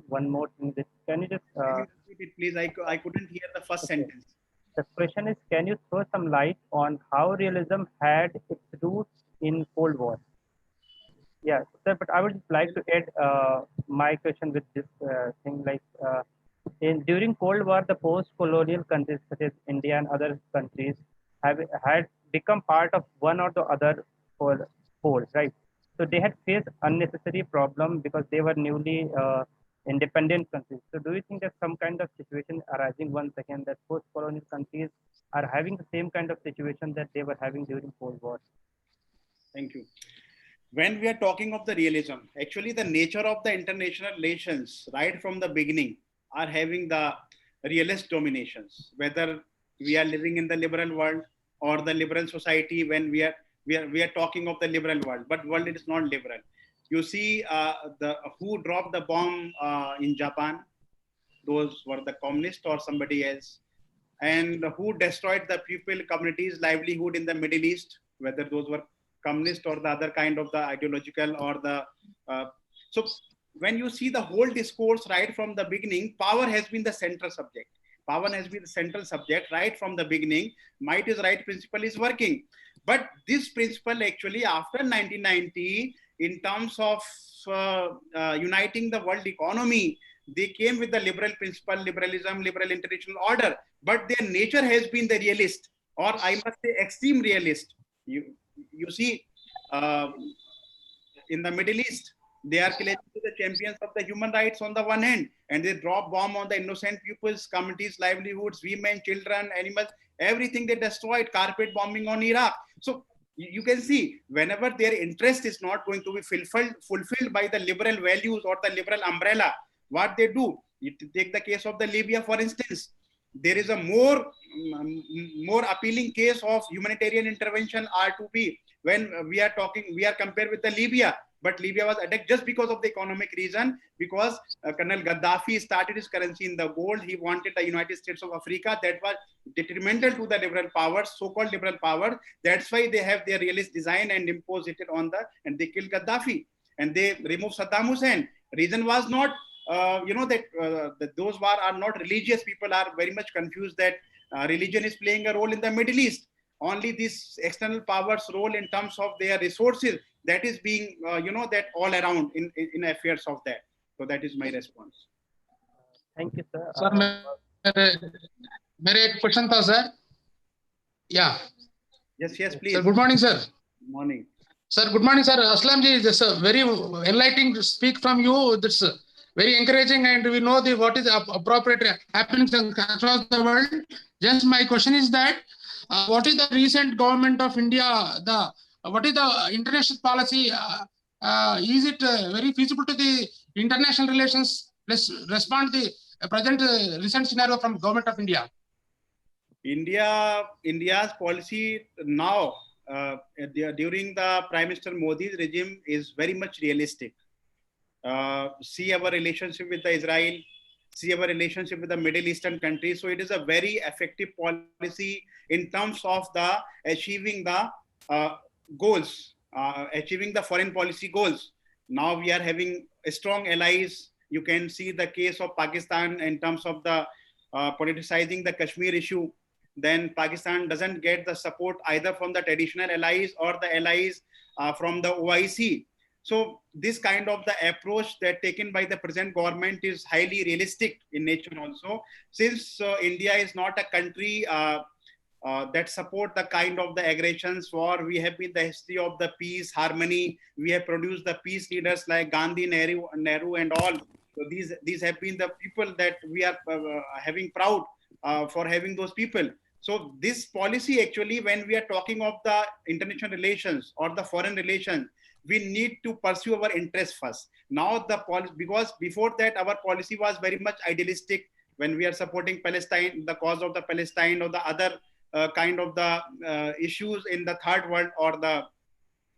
one more thing. Can you just repeat it, please? I couldn't hear the first sentence. The question is, can you throw some light on how realism had its roots in Cold War? Yeah, sir, but I would just like to add my question with this thing, like during Cold War, the post-colonial countries such as India and other countries had become part of one or the other pole, right? So they had faced unnecessary problem because they were newly independent countries. So do you think that some kind of situation arising once again, that post-colonial countries are having the same kind of situation that they were having during Cold War? Thank you. When we are talking of the realism, actually the nature of the international relations right from the beginning are having the realist dominations, whether we are living in the liberal world or the liberal society. When we are talking of the liberal world, but world is not liberal. You see who dropped the bomb in Japan, those were the communists or somebody else. And who destroyed the people communities livelihood in the Middle East, whether those were communist or the other kind of the ideological or the so when you see the whole discourse right from the beginning, power has been the central subject. Power has been the central subject right from the beginning. Might is right principle is working. But this principle actually after 1990, in terms of uniting the world economy, they came with the liberal principle, liberalism, liberal international order. But their nature has been the realist, or I must say extreme realist. You see, in the Middle East, they are claiming to the champions of the human rights on the one hand, and they drop bomb on the innocent people's communities, livelihoods, women, children, animals, everything they destroyed, carpet bombing on Iraq. So you can see whenever their interest is not going to be fulfilled by the liberal values or the liberal umbrella, what they do, you take the case of the Libya, for instance. There is a more appealing case of humanitarian intervention R2P when we are compared with the Libya. But Libya was attacked just because of the economic reason, because Colonel Gaddafi started his currency in the gold. He wanted the United States of Africa. That was detrimental to the liberal powers, so-called liberal power. That's why they have their realist design and impose it on and they killed Gaddafi and they removed Saddam Hussein. Reason was not that those who are not religious. People are very much confused that religion is playing a role in the Middle East. Only this external powers role in terms of their resources, that is being, that all around in affairs of that. So that is my response. Thank you, sir. Sir, मेरे एक question था sir. Yeah. Yes, please. Sir, good morning, sir. Good morning. Sir, good morning, sir. Aslam ji, this very enlightening to speak from you. That's very encouraging, and we know what is appropriate happening across the world. Just my question is that, what is the recent government of India, what is the international policy? Is it very feasible to the international relations? Let's respond to the present recent scenario from government of India. India's policy now during the Prime Minister Modi's regime is very much realistic. see our relationship with the Israel, see our relationship with the Middle Eastern countries. So it is a very effective policy in terms of the achieving the goals, achieving the foreign policy goals. Now we are having strong allies. You can see the case of Pakistan in terms of the politicizing the Kashmir issue. Then Pakistan doesn't get the support either from the traditional allies or the allies from the OIC. So this kind of the approach that taken by the present government is highly realistic in nature also, since India is not a country that support the kind of the aggressions war. We have been the history of the peace, harmony. We have produced the peace leaders like Gandhi, Nehru and all. So these have been the people that we are having proud for having those people. So this policy actually, when we are talking of the international relations or the foreign relations, we need to pursue our interests first. Now the policy, because before that our policy was very much idealistic when we are supporting Palestine, the cause of the Palestine or the other kind of the issues in the third world or the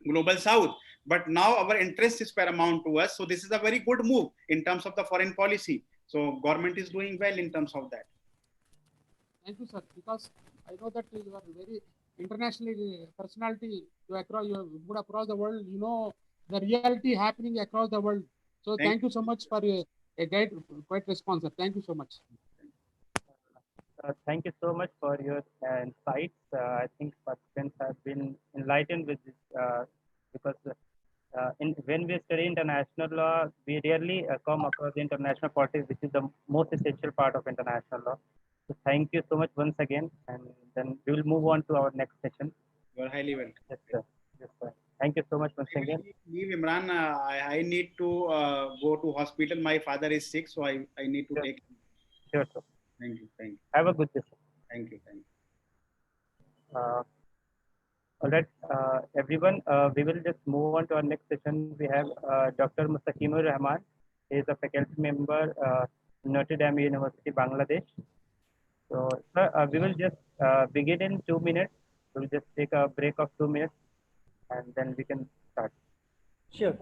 global south. But now our interest is paramount to us. So this is a very good move in terms of the foreign policy. So government is doing well in terms of that. Thank you, sir. Because I know that you are very internationally personality. You are good across the world. You know the reality happening across the world. So thank you so much for a great response, sir. Thank you so much. Thank you so much for your insights. I think participants have been enlightened with this because when we study international law, we rarely come across international politics, which is the most essential part of international law. So thank you so much once again, and then we will move on to our next session. You are highly welcome. Yes, sir. Yes, sir. Thank you so much once again. Leave Imran. I need to go to hospital. My father is sick, so I need to take him. Sure, sir. Thank you. Thank you. Have a good day, sir. Thank you. Thank you. All right, everyone, we will just move on to our next session. We have Dr. Mustakimur Rahman. He is a faculty member, Notre University, Bangladesh. So, sir, we will just begin in 2 minutes. We'll just take a break of 2 minutes, and then we can start. Sure.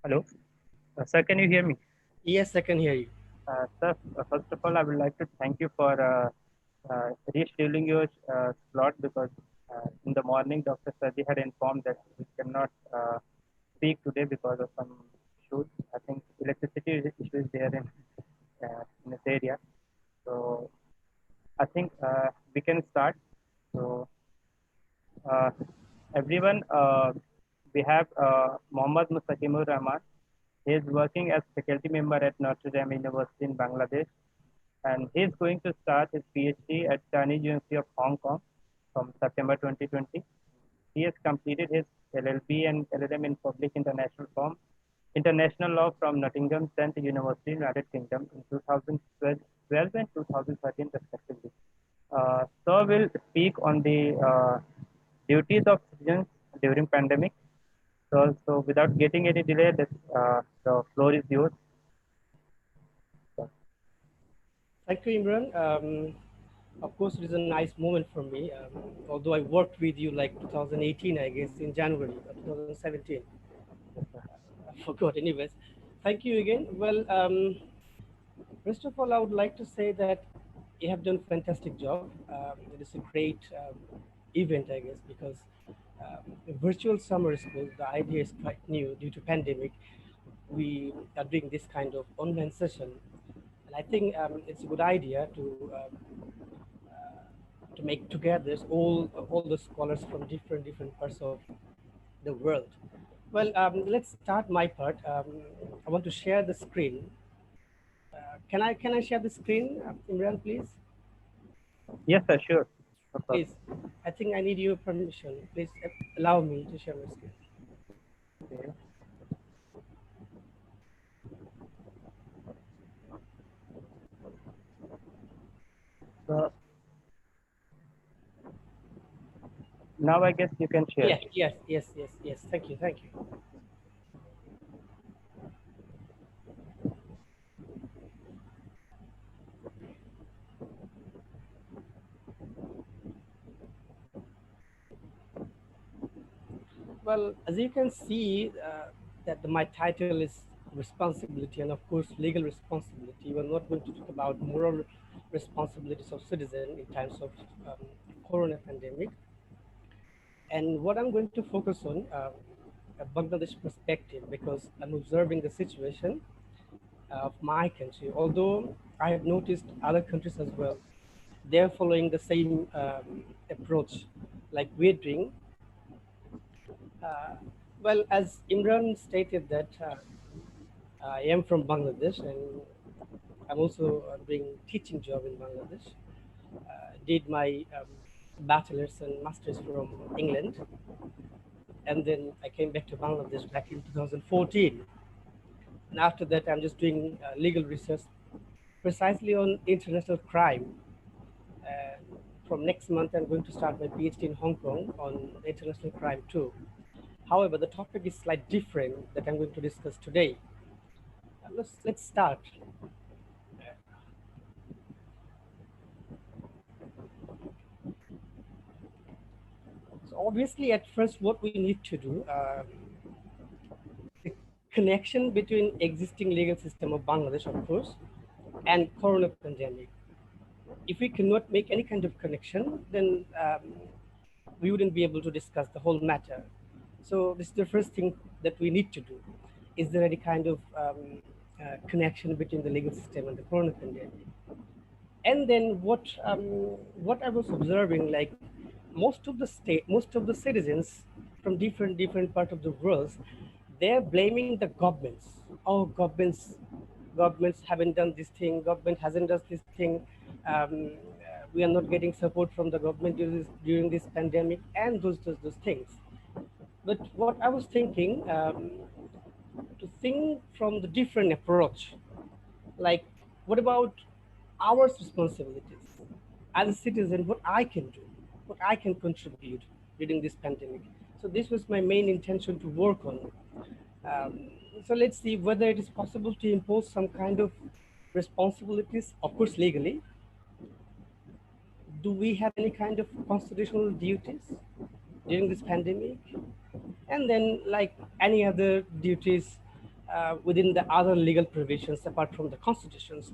Hello, sir, can you hear me? Yes, I can hear you. Sir, first of all, I would like to thank you for rescheduling your slot, because in the morning, Dr. Sadi had informed that we cannot speak today because of some issues. I think electricity issue is there in this area. So I think we can start. So everyone, we have Mohammed Musahim Rahman. He is working as faculty member at Notre University in Bangladesh, and he is going to start his PhD at Chinese University of Hong Kong from September 2020. He has completed his LLB and LL.M in Public International Law from Nottingham Trent University, United Kingdom in 2012 and 2013 respectively. Sir will speak on the duties of citizens during pandemic. So without getting any delay, the floor is yours. Thank you, Imran. Of course, it is a nice moment for me. Although I worked with you like 2018, I guess, in January of 2017. I forgot, anyways. Thank you again. Well, first of all, I would like to say that you have done a fantastic job. It is a great event, I guess, because virtual summer school, the idea is quite new due to pandemic. We are doing this kind of online session, and I think it's a good idea to make together all the scholars from different parts of the world. Well, let's start my part. I want to share the screen. Can I share the screen, Imran, please? Yes, sir, sure. No problem. Please, I think I need your permission. Please allow me to share my screen. Okay. So now I guess you can share. Yes. Thank you. Well, as you can see, that my title is responsibility and of course legal responsibility. We're not going to talk about moral responsibilities of citizen in times of corona pandemic. And what I'm going to focus on a Bangladesh perspective, because I'm observing the situation of my country. Although I have noticed other countries as well, they're following the same approach like we're doing. Well, as Imran stated that I am from Bangladesh and I'm also doing teaching job in Bangladesh. Did my bachelor's and master's from England, and then I came back to Bangladesh back in 2014. And after that, I'm just doing legal research precisely on international crime. From next month, I'm going to start my PhD in Hong Kong on international crime too. However, the topic is slightly different that I'm going to discuss today. Let's start. So obviously, at first, what we need to do, the connection between existing legal system of Bangladesh, of course, and corona pandemic. If we cannot make any kind of connection, then we wouldn't be able to discuss the whole matter. So this is the first thing that we need to do. Is there any kind of connection between the legal system and the corona pandemic? And then what I was observing, like most of the citizens from different parts of the world, they're blaming the governments. Oh, governments haven't done this thing. Government hasn't done this thing. We are not getting support from the government during this pandemic, and those things. But what I was thinking, to think from the different approach, like what about our responsibilities as a citizen, what I can do, what I can contribute during this pandemic. So this was my main intention to work on. So let's see whether it is possible to impose some kind of responsibilities, of course legally. Do we have any kind of constitutional duties during this pandemic? And then like any other duties within the other legal provisions apart from the constitutions.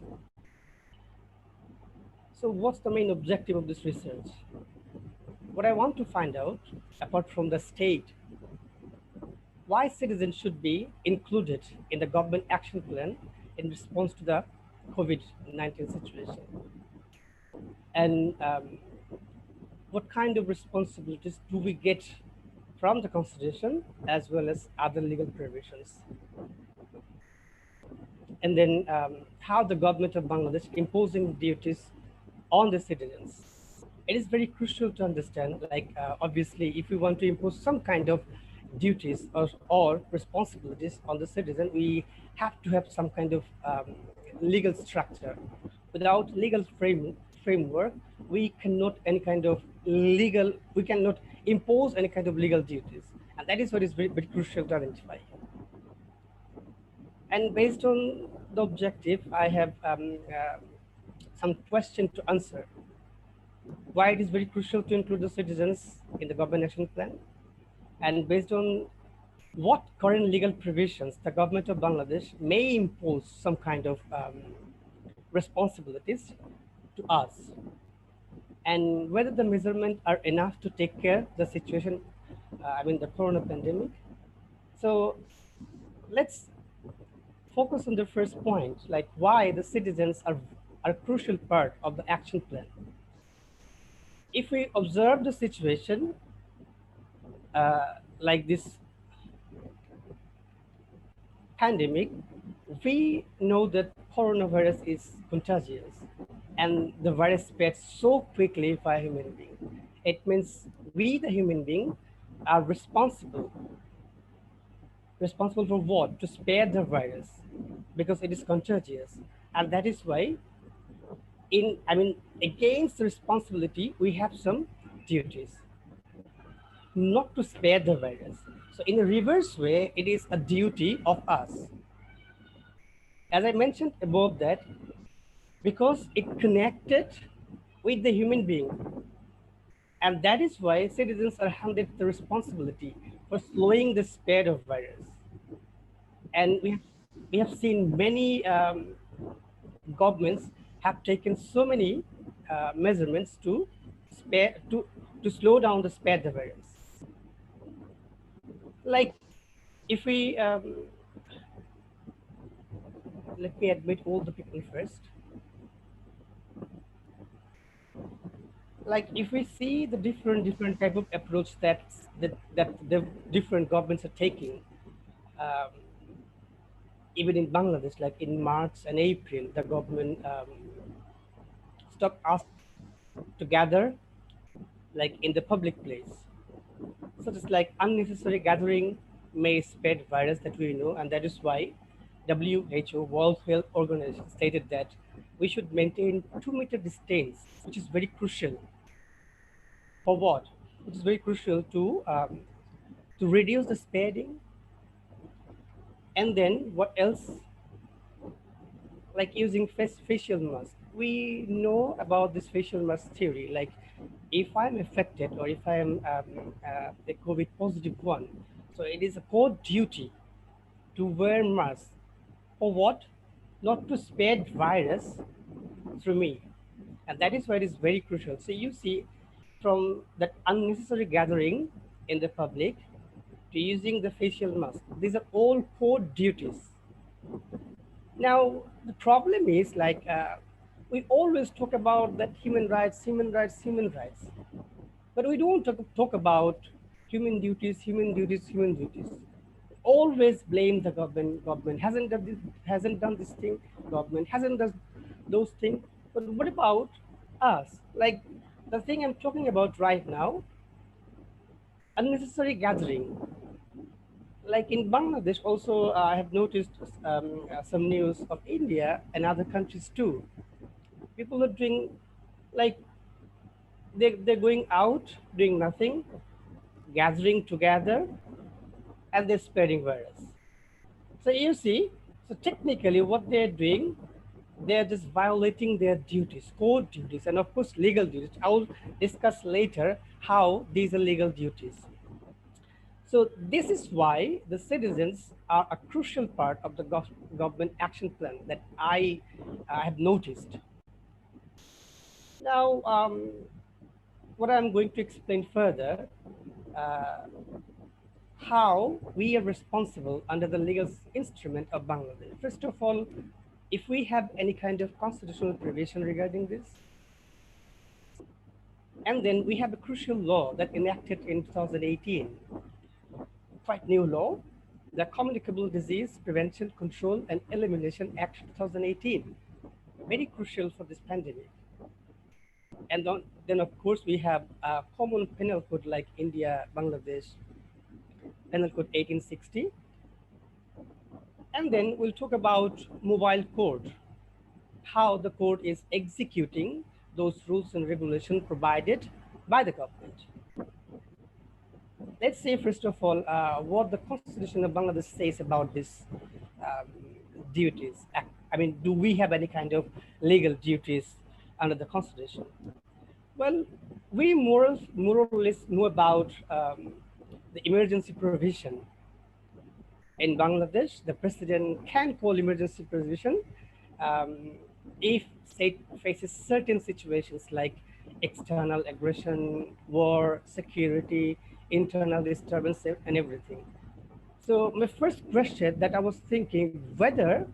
So what's the main objective of this research? What I want to find out, apart from the state, why citizens should be included in the government action plan in response to the COVID-19 situation. And what kind of responsibilities do we get from the Constitution as well as other legal provisions? And then how the government of Bangladesh imposing duties on the citizens. It is very crucial to understand, like obviously, if we want to impose some kind of duties or responsibilities on the citizen, we have to have some kind of legal structure. Without legal framework, we cannot we cannot impose any kind of legal duties. And that is what is very, very crucial to identify. And based on the objective, I have some question to answer. Why it is very crucial to include the citizens in the government action plan, and based on what current legal provisions the government of Bangladesh may impose some kind of responsibilities to us, and whether the measurements are enough to take care of the situation, the corona pandemic. So let's focus on the first point, like why the citizens are a crucial part of the action plan. If we observe the situation like this pandemic, we know that coronavirus is contagious and the virus spreads so quickly by human being. It means we, the human being, are responsible for what? To spare the virus, because it is contagious. And that is why against the responsibility, we have some duties not to spare the virus. So in a reverse way, it is a duty of us. As I mentioned above that, because it connected with the human being. And that is why citizens are handed the responsibility for slowing the spread of virus. And we have seen many governments have taken so many measurements to slow down the spread of the virus. Like if we let me admit all the people first. Like if we see the different type of approach that the different governments are taking, even in Bangladesh, like in March and April, the government stopped us to gather like in the public place. So it's like unnecessary gathering may spread virus that we know, and that is why WHO, World Health Organization, stated that we should maintain 2-meter distance, which is very crucial. For what? Which is very crucial to reduce the spreading. And then what else? Like using facial mask. We know about this facial mask theory. Like if I'm affected or if I am a COVID positive one, so it is a core duty to wear mask. For what? Not to spread virus through me. And that is why it is very crucial. So you see, from that unnecessary gathering in the public to using the facial mask, these are all core duties. Now, the problem is like, we always talk about that human rights, but we don't talk about human duties. Always blame the government hasn't done this thing, government hasn't done those things. But what about us? Like the thing I'm talking about right now, unnecessary gathering. Like in Bangladesh also, I have noticed some news of India and other countries too. People are doing like, they're going out doing nothing, gathering together, and they're spreading virus. So you see, so technically what they're doing, they're just violating their duties, core duties, and of course legal duties. I will discuss later how these are legal duties. So this is why the citizens are a crucial part of the government action plan that I have noticed. Now, what I'm going to explain further, how we are responsible under the legal instrument of Bangladesh. First of all, if we have any kind of constitutional provision regarding this, and then we have a crucial law that enacted in 2018, quite new law, the Communicable Disease Prevention, Control and Elimination Act 2018, very crucial for this pandemic. And then of course we have a common penal code like India, Bangladesh, Penal Code 1860. And then we'll talk about mobile court, how the court is executing those rules and regulations provided by the government. Let's say, first of all, what the Constitution of Bangladesh says about this duties. I mean, do we have any kind of legal duties under the Constitution? Well, we more or less know about the emergency provision. In Bangladesh, the president can call emergency provision if state faces certain situations like external aggression, war, security, internal disturbance, and everything. So my first question that I was thinking whether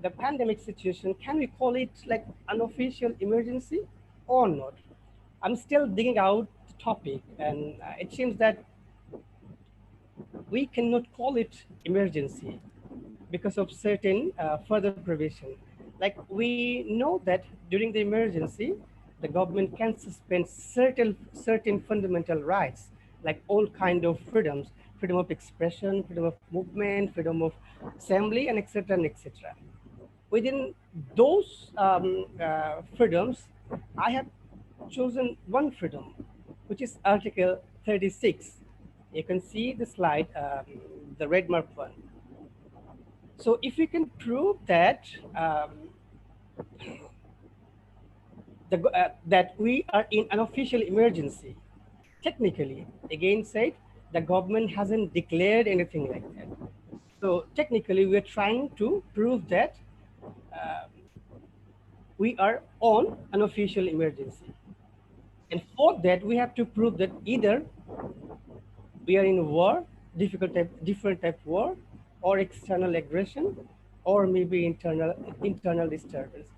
the pandemic situation, can we call it like an official emergency or not? I'm still digging out the topic, and it seems that we cannot call it emergency because of certain further provision. Like we know that during the emergency, the government can suspend certain fundamental rights, like all kind of freedoms, freedom of expression, freedom of movement, freedom of assembly, and etc. and etc. Within those freedoms, I have chosen one freedom, which is Article 36. You can see the slide, the red mark one. So if we can prove that that we are in an official emergency, technically, again said, the government hasn't declared anything like that. So technically, we're trying to prove that we are on an official emergency. And for that, we have to prove that either we are in a war, different type of war, or external aggression, or maybe internal disturbance.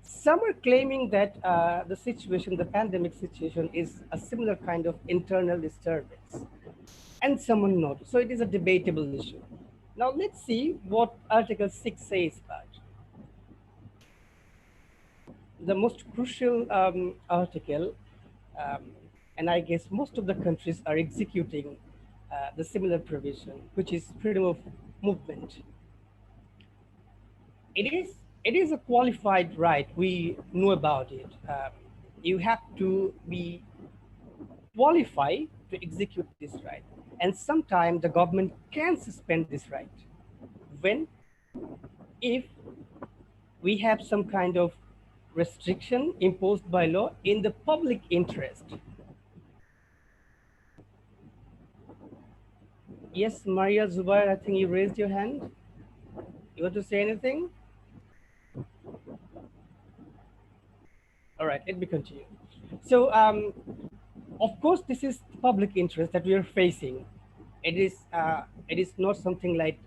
Some are claiming that the situation, the pandemic situation, is a similar kind of internal disturbance, and some are not. So it is a debatable issue. Now let's see what Article 6 says about it. The most crucial article, and I guess most of the countries are executing the similar provision, which is freedom of movement. It is a qualified right. We know about it. You have to be qualified to execute this right. And sometimes the government can suspend this right if we have some kind of restriction imposed by law in the public interest. Yes, Maria Zubair, I think you raised your hand. You want to say anything? All right, let me continue. So, of course, this is the public interest that we are facing. It is not something like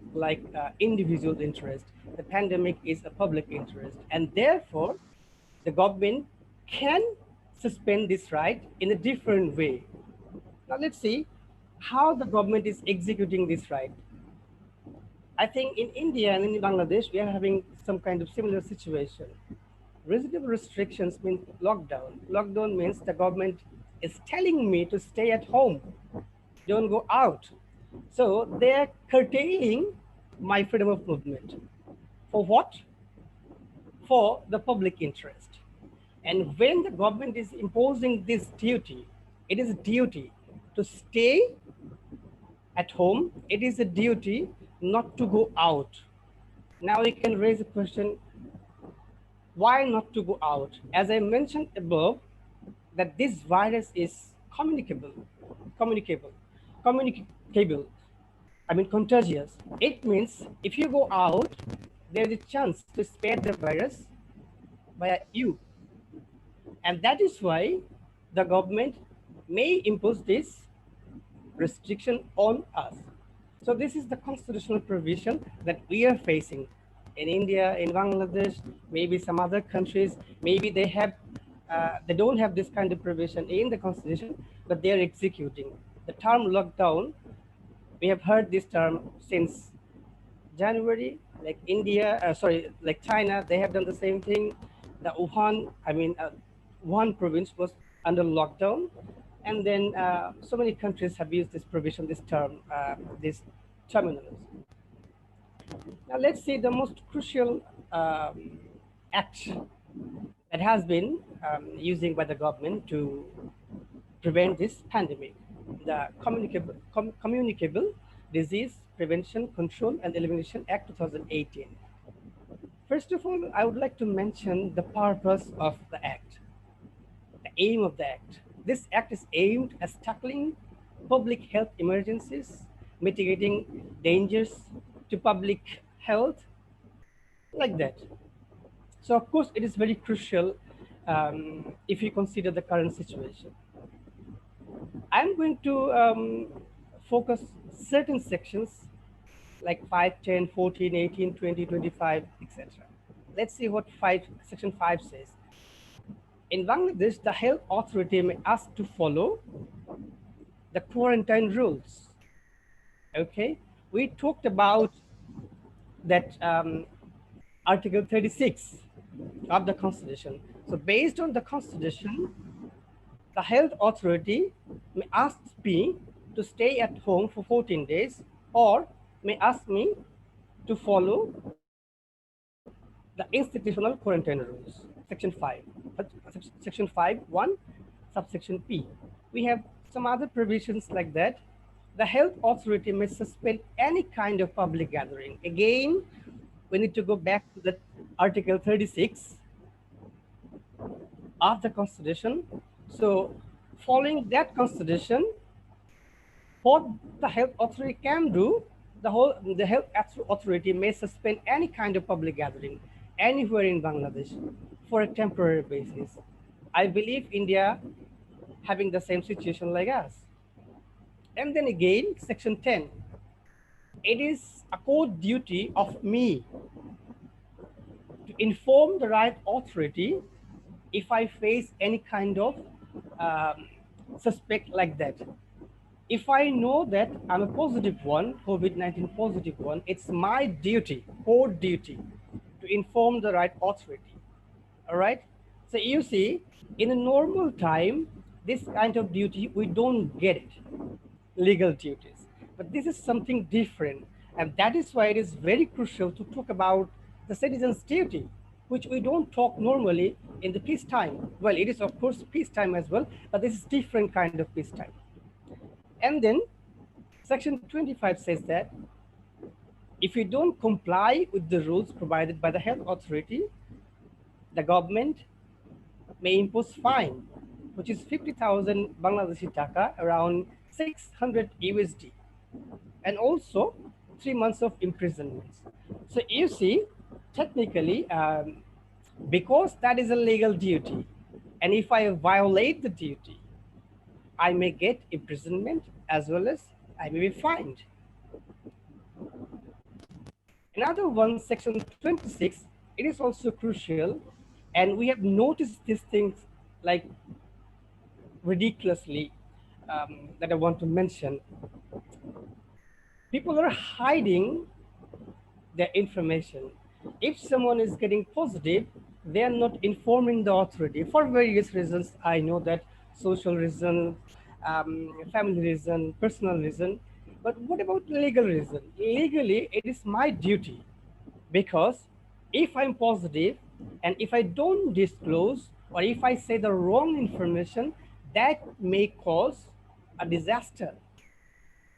individual interest. The pandemic is a public interest, and therefore, the government can suspend this right in a different way. Now, let's see how the government is executing this right. I think in India and in Bangladesh, we are having some kind of similar situation. Reasonable restrictions mean lockdown. Lockdown means the government is telling me to stay at home, don't go out. So they're curtailing my freedom of movement. For what? For the public interest. And when the government is imposing this duty, it is a duty to stay at home. It is a duty not to go out. Now you can raise a question, why not to go out? As I mentioned above, that this virus is communicable, I mean contagious. It means if you go out, there is a chance to spread the virus by you. And that is why the government may impose this restriction on us. So this is the constitutional provision that we are facing in India, in Bangladesh, maybe some other countries. Maybe they don't have this kind of provision in the constitution, but they are executing. The term lockdown, we have heard this term since January, like like China, they have done the same thing. The Wuhan province was under lockdown. And then so many countries have used this provision, this term, this terminology. Now let's see the most crucial act that has been using by the government to prevent this pandemic, the Communicable Disease Prevention, Control and Elimination Act 2018. First of all, I would like to mention the purpose of the act, the aim of the act. This act is aimed at tackling public health emergencies, mitigating dangers to public health, like that. So of course, it is very crucial if you consider the current situation. I'm going to focus certain sections like 5, 10, 14, 18, 20, 25, etc. Let's see what section 5 says. In Bangladesh, the health authority may ask to follow the quarantine rules. Okay, we talked about that Article 36 of the Constitution. So based on the Constitution, the health authority may ask me to stay at home for 14 days or may ask me to follow the institutional quarantine rules, section 5, section 5(1), subsection P. We have some other provisions like that. The health authority may suspend any kind of public gathering. Again, we need to go back to the Article 36 of the Constitution. So following that Constitution, what the health authority can do, the health authority may suspend any kind of public gathering anywhere in Bangladesh for a temporary basis. I believe India having the same situation like us. And then again, section 10, it is a core duty of me to inform the right authority if I face any kind of suspect like that. If I know that I'm a positive one, COVID-19 positive one, it's my duty, core duty, to inform the right authority. All right. So you see, in a normal time, this kind of duty, we don't get it, legal duties. But this is something different. And that is why it is very crucial to talk about the citizen's duty, which we don't talk normally in the peacetime. Well, it is of course peacetime as well, but this is different kind of peacetime. And then section 25 says that if you don't comply with the rules provided by the health authority, the government may impose fine, which is 50,000 Bangladeshi taka, around 600 USD, and also 3 months of imprisonment. So you see, technically, because that is a legal duty, and if I violate the duty, I may get imprisonment as well as I may be fined. Another one, section 26, it is also crucial, and we have noticed these things like ridiculously that I want to mention. People are hiding their information. If someone is getting positive, they are not informing the authority for various reasons. I know that social reason, family reason, personal reason. But what about legal reason? Legally, it is my duty, because if I'm positive and if I don't disclose or if I say the wrong information, that may cause a disaster.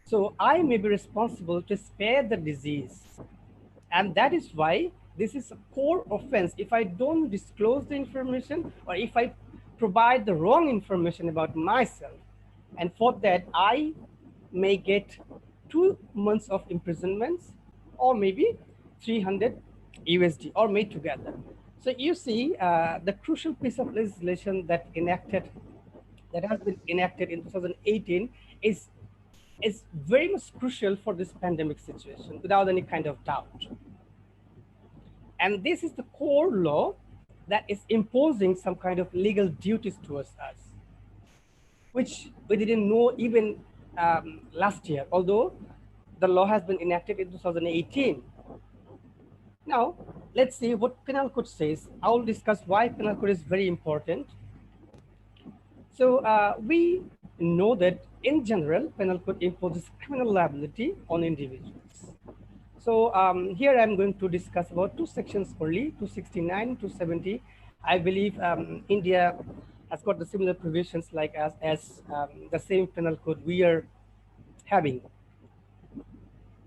So I may be responsible to spare the disease. And that is why this is a core offense. If I don't disclose the information or if I provide the wrong information about myself, and for that I may get 2 months of imprisonment or maybe 300 USD or made together. So you see, the crucial piece of legislation that has been enacted in 2018 is very much crucial for this pandemic situation, without any kind of doubt. And this is the core law that is imposing some kind of legal duties towards us, which we didn't know even last year, although the law has been enacted in 2018. Now, let's see what penal code says. I will discuss why penal code is very important. So we know that in general, penal code imposes criminal liability on individuals. So here I'm going to discuss about 2 sections only, 269, 270, I believe India has got the similar provisions like as the same penal code we are having.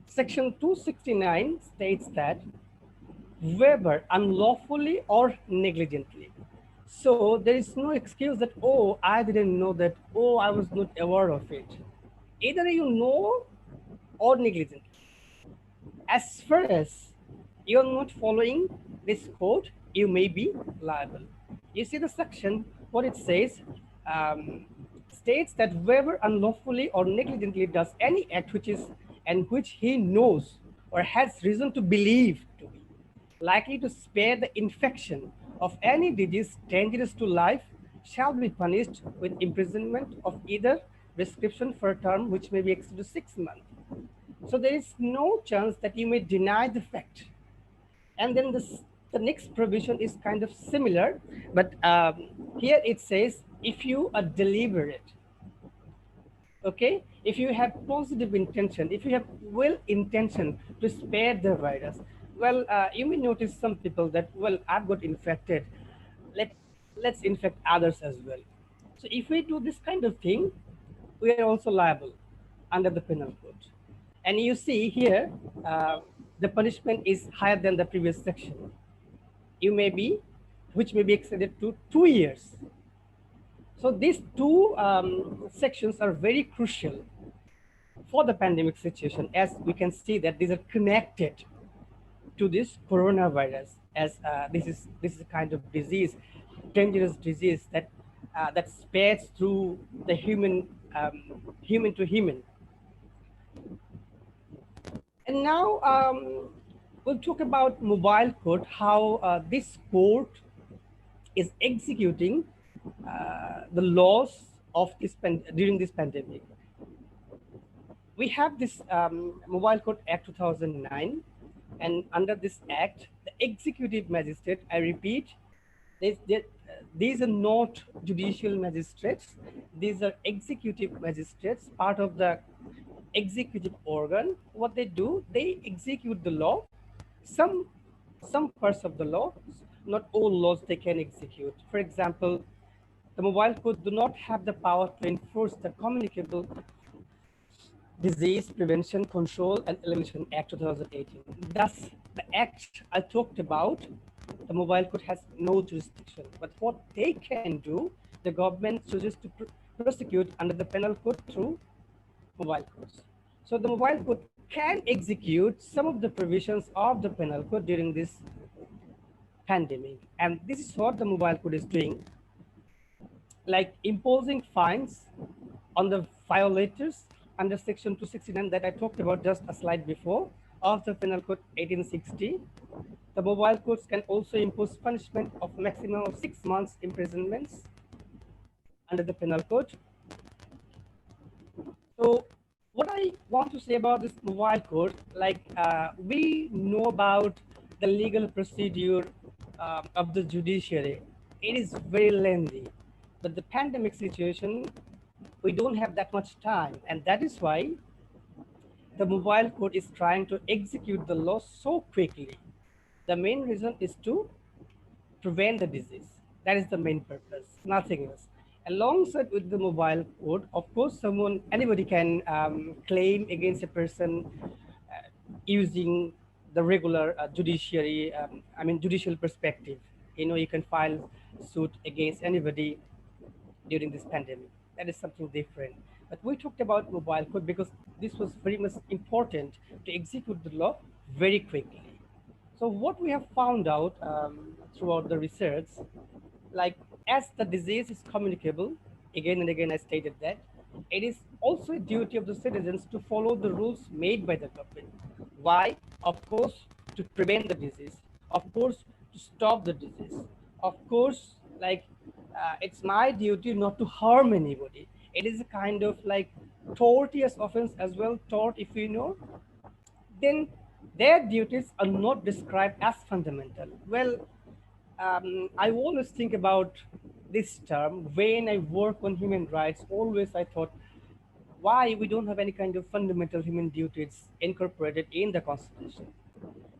Section 269 states that whoever unlawfully or negligently. So there is no excuse that, oh, I didn't know that, oh, I was not aware of it. Either you know or negligent. As far as you're not following this code, you may be liable. You see the section, what it says, states that whoever unlawfully or negligently does any act which is and which he knows or has reason to believe to be likely to spare the infection of any disease dangerous to life shall be punished with imprisonment of either prescription for a term which may be extended to 6 months. So there is no chance that you may deny the fact. And then the next provision is kind of similar, but here it says, if you are deliberate, okay, if you have positive intention, if you have will intention to spare the virus, well, you may notice some people that, well, I've got infected, let's infect others as well. So if we do this kind of thing, we are also liable under the penal code. And you see here, the punishment is higher than the previous section. You may be, which may be extended to 2 years. So these two sections are very crucial for the pandemic situation, as we can see that these are connected to this coronavirus, as this is a kind of disease, dangerous disease that that spreads through the human to human. And now we'll talk about mobile court, how this court is executing the laws of this during this pandemic. We have this Mobile Court Act 2009, and under this act, the executive magistrate, I repeat, these are not judicial magistrates, these are executive magistrates, part of the executive organ. What they do, they execute the law. Some parts of the law, not all laws they can execute. For example, the Mobile Code do not have the power to enforce the Communicable Disease Prevention, Control and Elimination Act 2018. Thus, the act I talked about, the Mobile Code has no jurisdiction. But what they can do, the government chooses to prosecute under the penal code through mobile codes. So the Mobile Code can execute some of the provisions of the penal code during this pandemic. And this is what the Mobile Code is doing, like imposing fines on the violators under section 269 that I talked about just a slide before of the Penal Code 1860. The mobile courts can also impose punishment of maximum of 6 months imprisonments under the Penal Code. So what I want to say about this mobile court, like we know about the legal procedure of the judiciary. It is very lengthy, but the pandemic situation, we don't have that much time, and that is why the mobile court is trying to execute the law so quickly. The main reason is to prevent the disease. That is the main purpose, nothing else. Alongside with the mobile code, of course, anybody can claim against a person using the regular judiciary, judicial perspective. You know, you can file suit against anybody during this pandemic. That is something different. But we talked about mobile code because this was very much important to execute the law very quickly. So what we have found out throughout the research, like as the disease is communicable, again and again I stated that, it is also a duty of the citizens to follow the rules made by the government. Why? Of course, to prevent the disease. Of course, to stop the disease. Of course, like it's my duty not to harm anybody. It is a kind of like tortious offense as well, tort if you know. Then their duties are not described as fundamental. Well, I always think about this term when I work on human rights. Always I thought, why we don't have any kind of fundamental human duties incorporated in the Constitution.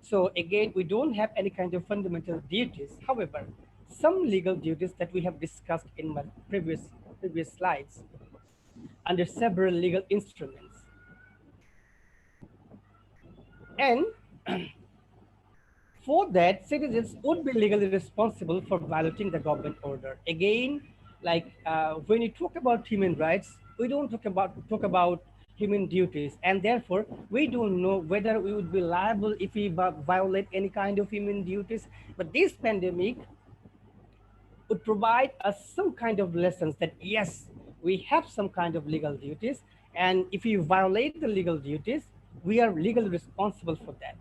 So again, we don't have any kind of fundamental duties. However, some legal duties that we have discussed in my previous slides under several legal instruments. And for that, citizens would be legally responsible for violating the government order. Again, like when you talk about human rights, we don't talk about human duties, and therefore we don't know whether we would be liable if we violate any kind of human duties. But this pandemic would provide us some kind of lessons that yes, we have some kind of legal duties, and if you violate the legal duties, we are legally responsible for that.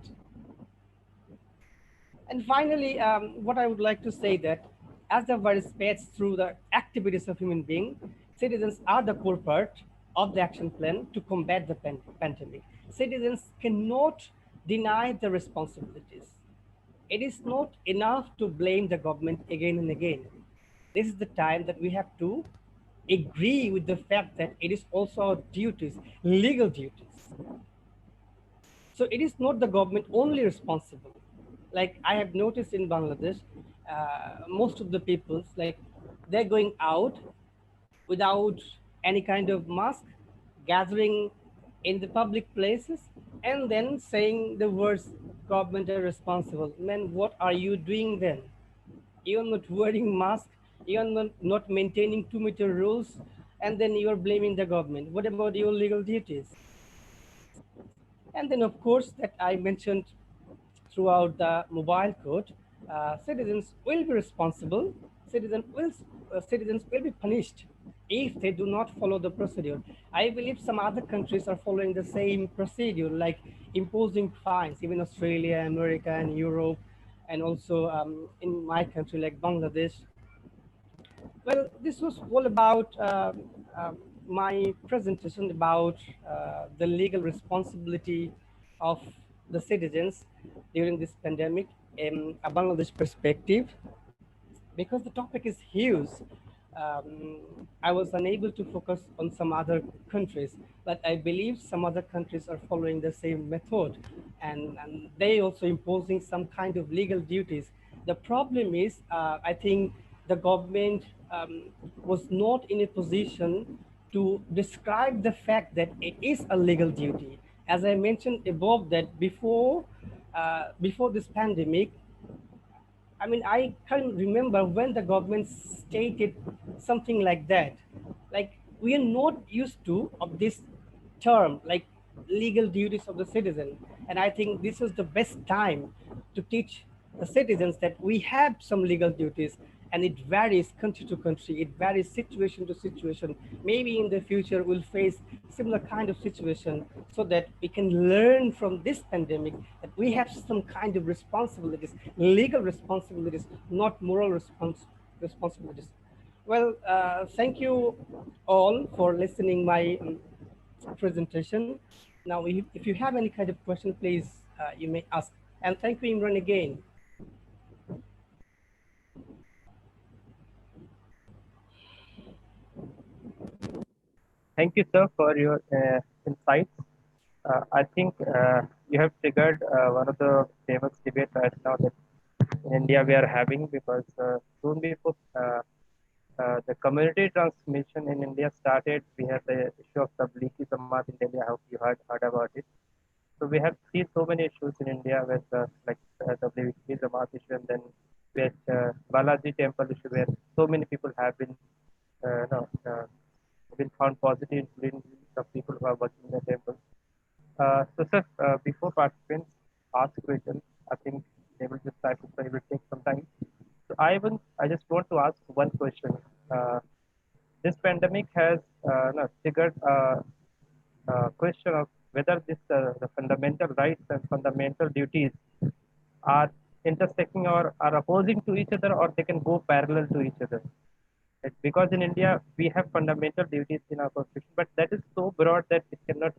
And finally, what I would like to say that as the virus spreads through the activities of human beings, citizens are the core part of the action plan to combat the pandemic. Citizens cannot deny the responsibilities. It is not enough to blame the government again and again. This is the time that we have to agree with the fact that it is also our duties, legal duties. So it is not the government only responsible. Like I have noticed in Bangladesh, most of the peoples, like they're going out without any kind of mask, gathering in the public places, and then saying the words, government are responsible. Man, what are you doing then? You're not wearing mask, you're not maintaining 2-meter rules, and then you're blaming the government. What about your legal duties? And then of course that I mentioned throughout the mobile code, citizens will be responsible, citizens will be punished if they do not follow the procedure. I believe some other countries are following the same procedure, like imposing fines, even Australia, America, and Europe, and also in my country like Bangladesh. Well, this was all about my presentation about the legal responsibility of the citizens during this pandemic in a Bangladesh perspective. Because the topic is huge, I was unable to focus on some other countries, but I believe some other countries are following the same method, and they also imposing some kind of legal duties. The problem is, I think the government was not in a position to describe the fact that it is a legal duty. As I mentioned above, that before this pandemic, I mean, I can't remember when the government stated something like that. Like, we are not used to of this term, like legal duties of the citizen. And I think this is the best time to teach the citizens that we have some legal duties, and it varies country to country. It varies situation to situation. Maybe in the future we'll face similar kind of situation, so that we can learn from this pandemic that we have some kind of responsibilities, legal responsibilities, not moral responsibilities. Well, thank you all for listening my presentation. Now, if you have any kind of question, please, you may ask. And thank you, Imran, again. Thank you, sir, for your insights. I think you have triggered one of the famous debates right now that in India we are having, because soon before the community transmission in India started, we had the issue of Tablighi Jamaat in India. I hope you heard about it. So we have seen so many issues in India with like Tablighi Jamaat issue, and then with Balaji temple issue, where so many people have been been found positive, including the people who are working in the temple. So, sir, before participants ask questions, I think they will just type it, so it will take some time. So, I just want to ask one question. This pandemic has triggered a question of whether the fundamental rights and fundamental duties are intersecting or are opposing to each other, or they can go parallel to each other. Because in India we have fundamental duties in our constitution, but that is so broad that it cannot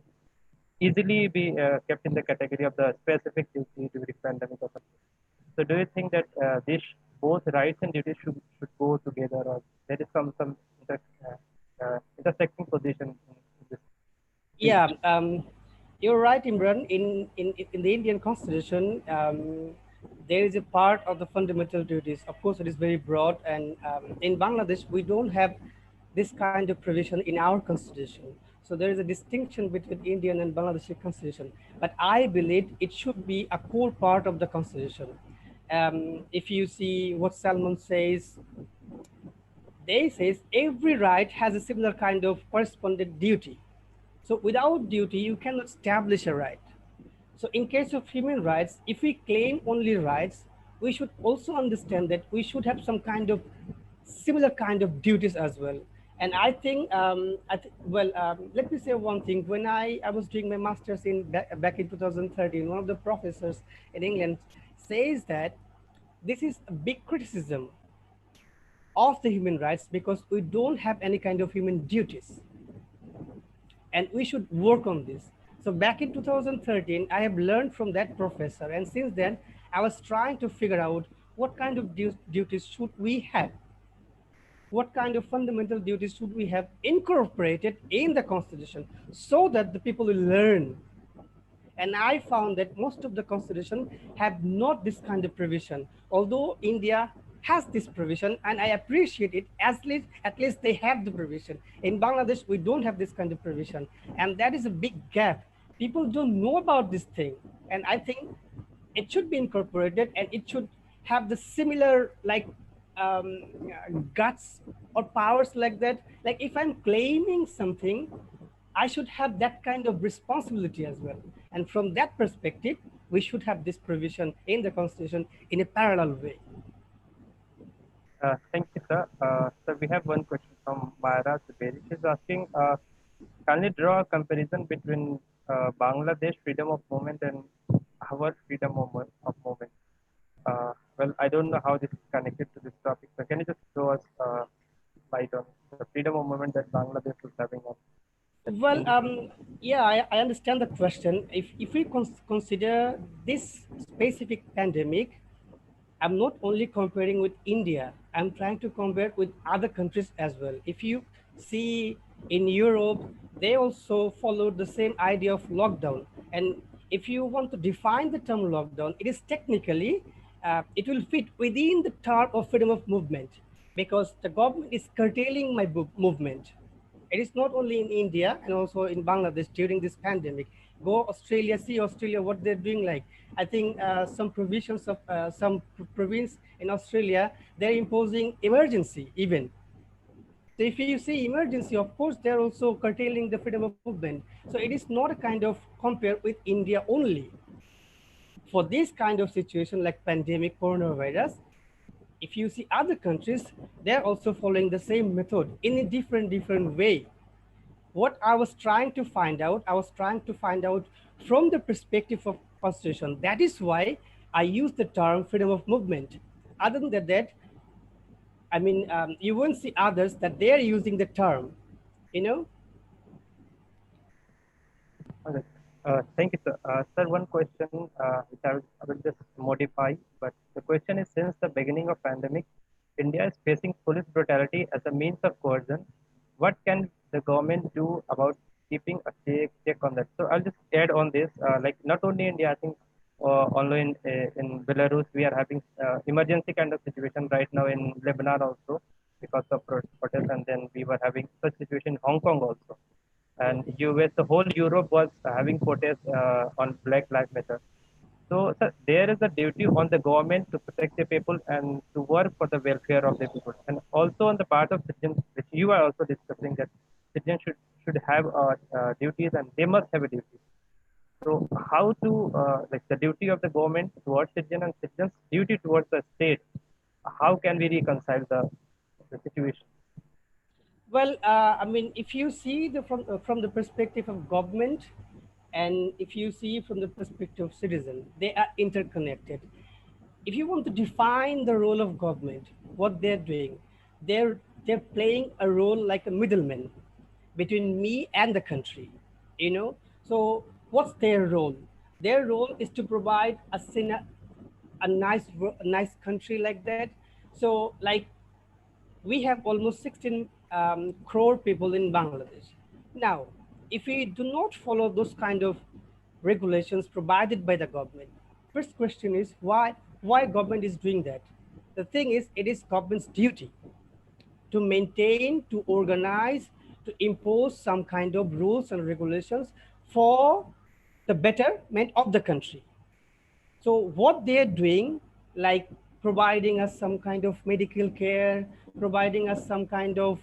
easily be kept in the category of the specific duty during pandemic or something. So, do you think that both rights and duties should go together, or there is some intersecting position in this? Yeah, you're right, Imran. In the Indian Constitution, there is a part of the fundamental duties. Of course, it is very broad, and in Bangladesh, we don't have this kind of provision in our constitution. So there is a distinction between Indian and Bangladeshi constitution. But I believe it should be a core part of the constitution. If you see what Salman says, they says every right has a similar kind of correspondent duty. So without duty, you cannot establish a right. So in case of human rights, if we claim only rights, we should also understand that we should have some kind of similar kind of duties as well. And I think, let me say one thing. When I was doing my master's back in 2013, one of the professors in England says that this is a big criticism of the human rights because we don't have any kind of human duties. And we should work on this. So back in 2013, I have learned from that professor. And since then, I was trying to figure out what kind of duties should we have? What kind of fundamental duties should we have incorporated in the constitution so that the people will learn? And I found that most of the constitution have not this kind of provision, although India has this provision, and I appreciate it. At least they have the provision. In Bangladesh, we don't have this kind of provision, and that is a big gap. People don't know about this thing, and I think it should be incorporated, and it should have the similar guts or powers like that. Like if I'm claiming something, I should have that kind of responsibility as well. And from that perspective, we should have this provision in the constitution in a parallel way. Thank you, sir. So we have one question from Myra Suberi. She's asking, can you draw a comparison between Bangladesh freedom of movement and our freedom of movement? Well, I don't know how this is connected to this topic, but can you just throw us light on the freedom of movement that Bangladesh is having? Well, yeah, I understand the question. If we consider this specific pandemic, I'm not only comparing with India, I'm trying to compare with other countries as well. If you see in Europe, they also followed the same idea of lockdown. And if you want to define the term lockdown, it is technically, it will fit within the term of freedom of movement because the government is curtailing my movement. It is not only in India and also in Bangladesh during this pandemic. Go Australia, see Australia, what they're doing like. I think some provisions of some province in Australia, they're imposing emergency even. So if you see emergency, of course, they're also curtailing the freedom of movement. So it is not a kind of compare with India only. For this kind of situation like pandemic coronavirus, if you see other countries, they're also following the same method in a different way. What I was trying to find out, from the perspective of constitution. That is why I use the term freedom of movement. Other than that, I mean, you won't see others that they are using the term, you know? Okay. Thank you, sir. Sir, one question which I will just modify, but the question is, since the beginning of pandemic, India is facing police brutality as a means of coercion. What can the government do about keeping a check on that? So I'll just add on this, like not only India, I think although in Belarus, we are having emergency kind of situation right now in Lebanon also because of protests, and then we were having such situation in Hong Kong also. And US, the whole Europe was having protests on Black Lives Matter. So, sir, there is a duty on the government to protect the people and to work for the welfare of the people. And also on the part of citizens, which you are also discussing, that citizens should have duties and they must have a duty. So, how to, like the duty of the government towards citizens and citizens' duty towards the state, how can we reconcile the situation? Well, I mean, if you see from the perspective of government, and if you see from the perspective of citizen, they are interconnected. If you want to define the role of government, what they're doing, they're playing a role like a middleman between me and the country, you know? So what's their role? Their role is to provide a nice country like that. So like we have almost 16 crore people in Bangladesh. Now, if we do not follow those kind of regulations provided by the government, first question is why why government is doing that. The thing is, it is government's duty to maintain, to organize, to impose some kind of rules and regulations for the betterment of the country. So what they're doing, like providing us some kind of medical care, providing us some kind of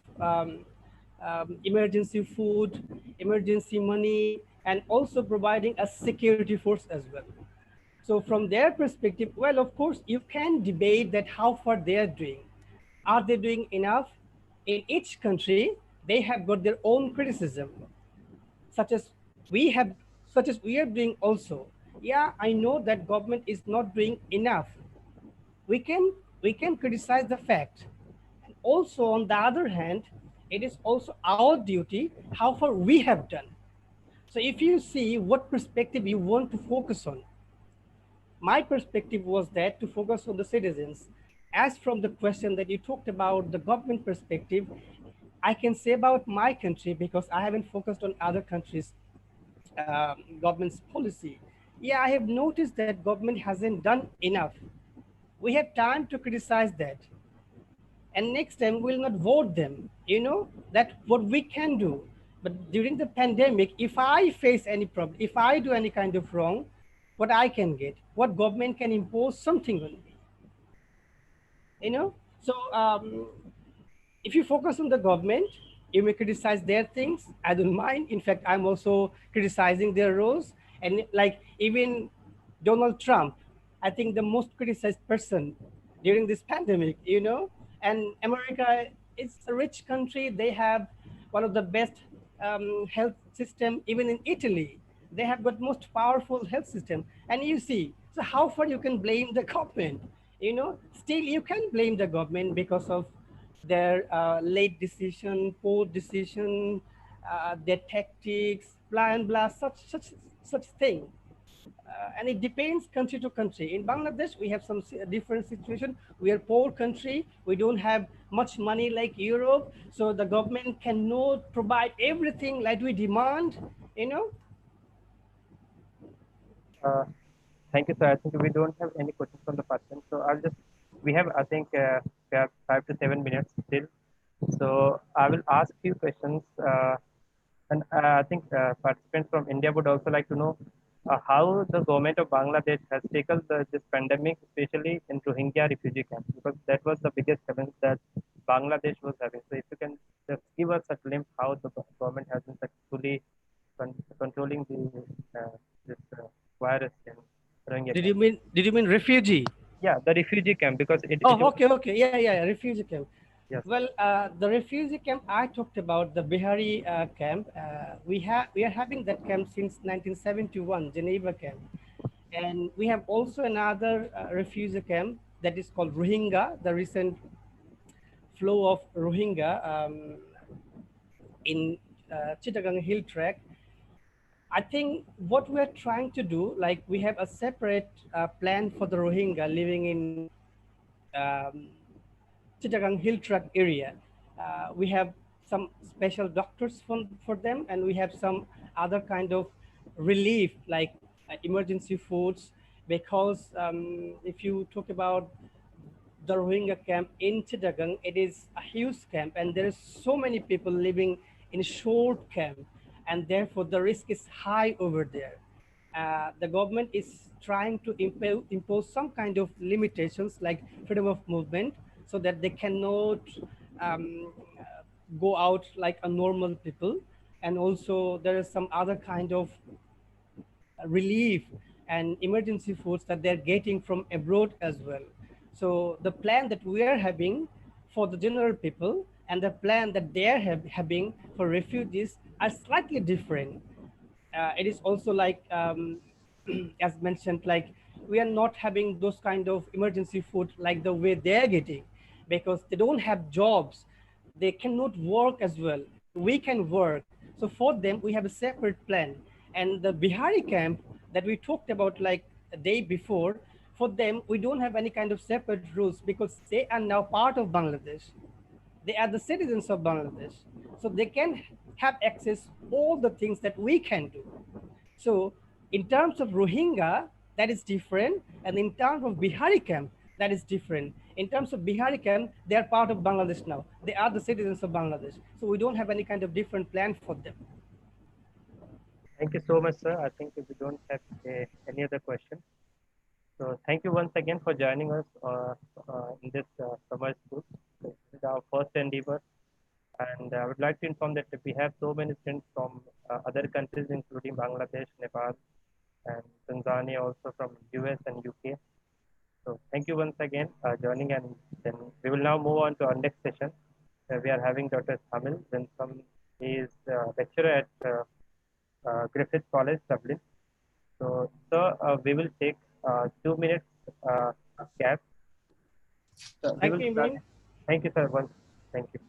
emergency food, emergency money, and also providing a security force as well. So from their perspective, well, of course, you can debate that how far they are doing. Are they doing enough? In each country, they have got their own criticism, such as we have, such as we are doing also. Yeah, I know that government is not doing enough. We can criticize the fact. And also, on the other hand, it is also our duty how far we have done. So if you see what perspective you want to focus on, my perspective was that to focus on the citizens. As from the question that you talked about the government perspective, I can say about my country, because I haven't focused on other countries' government's policy. Yeah, I have noticed that government hasn't done enough. We have time to criticize that. And next time we'll not vote them. That what we can do. But during the pandemic, if I face any problem, if I do any kind of wrong, what I can get, what government can impose something on me. So if you focus on the government, you may criticize their things. I don't mind. In fact, I'm also criticizing their roles. And like even Donald Trump, I think the most criticized person during this pandemic, and America is a rich country. They have one of the best health system, even in Italy. They have got most powerful health system. And you see, so how far you can blame the government? Still you can blame the government because of their late decision, poor decision, their tactics, blah and blah, such thing. And it depends country to country. In Bangladesh, we have some different situation. We are poor country. We don't have much money like Europe. So the government cannot provide everything like we demand. Thank you, sir. I think we don't have any questions from the participants. So we have, I think, we have 5 to 7 minutes still. So I will ask few questions. And I think participants from India would also like to know how the government of Bangladesh has tackled this pandemic, especially in Rohingya refugee camps, because that was the biggest challenge that Bangladesh was having. So if you can just give us a glimpse how the government has been successfully controlling this virus in Rohingya Did camp. you mean refugee? Yeah, the refugee camp, because Okay. Yeah, refugee camp. Yes. Well, the refugee camp I talked about, the Bihari camp, we are having that camp since 1971, Geneva camp. And we have also another refugee camp that is called Rohingya, the recent flow of Rohingya in Chittagong Hill Track. I think what we're trying to do, like we have a separate plan for the Rohingya living in Chittagong Hill Track area. We have some special doctors for them, and we have some other kind of relief like emergency foods, because if you talk about the Rohingya camp in Chittagong, it is a huge camp, and there is so many people living in short camp, and therefore the risk is high over there. The government is trying to impose some kind of limitations like freedom of movement, so that they cannot go out like a normal people. And also there is some other kind of relief and emergency foods that they're getting from abroad as well. So the plan that we are having for the general people and the plan that they are having for refugees are slightly different. It is also like, as mentioned, like we are not having those kind of emergency food like the way they're getting, because they don't have jobs. They cannot work as well, and we can work. So for them, we have a separate plan. And the Bihari camp that we talked about like a day before, for them, we don't have any kind of separate rules, because they are now part of Bangladesh. They are the citizens of Bangladesh. So they can have access all the things that we can do. So in terms of Rohingya, that is different. And in terms of Bihari camp, that is different. In terms of Bihari camp, they are part of Bangladesh now. They are the citizens of Bangladesh. So we don't have any kind of different plan for them. Thank you so much, sir. I think we don't have any other question. So thank you once again for joining us in this summer school. This is our first endeavor. And I would like to inform that we have so many friends from other countries, including Bangladesh, Nepal, and Tanzania, also from US and UK. So thank you once again joining, and then we will now move on to our next session. We are having Dr. Thamil. Venthan is lecturer at Griffith College, Dublin. So, sir, we will take 2 minutes gap. So Thank you, Imran. Thank you, sir. Once, thank you.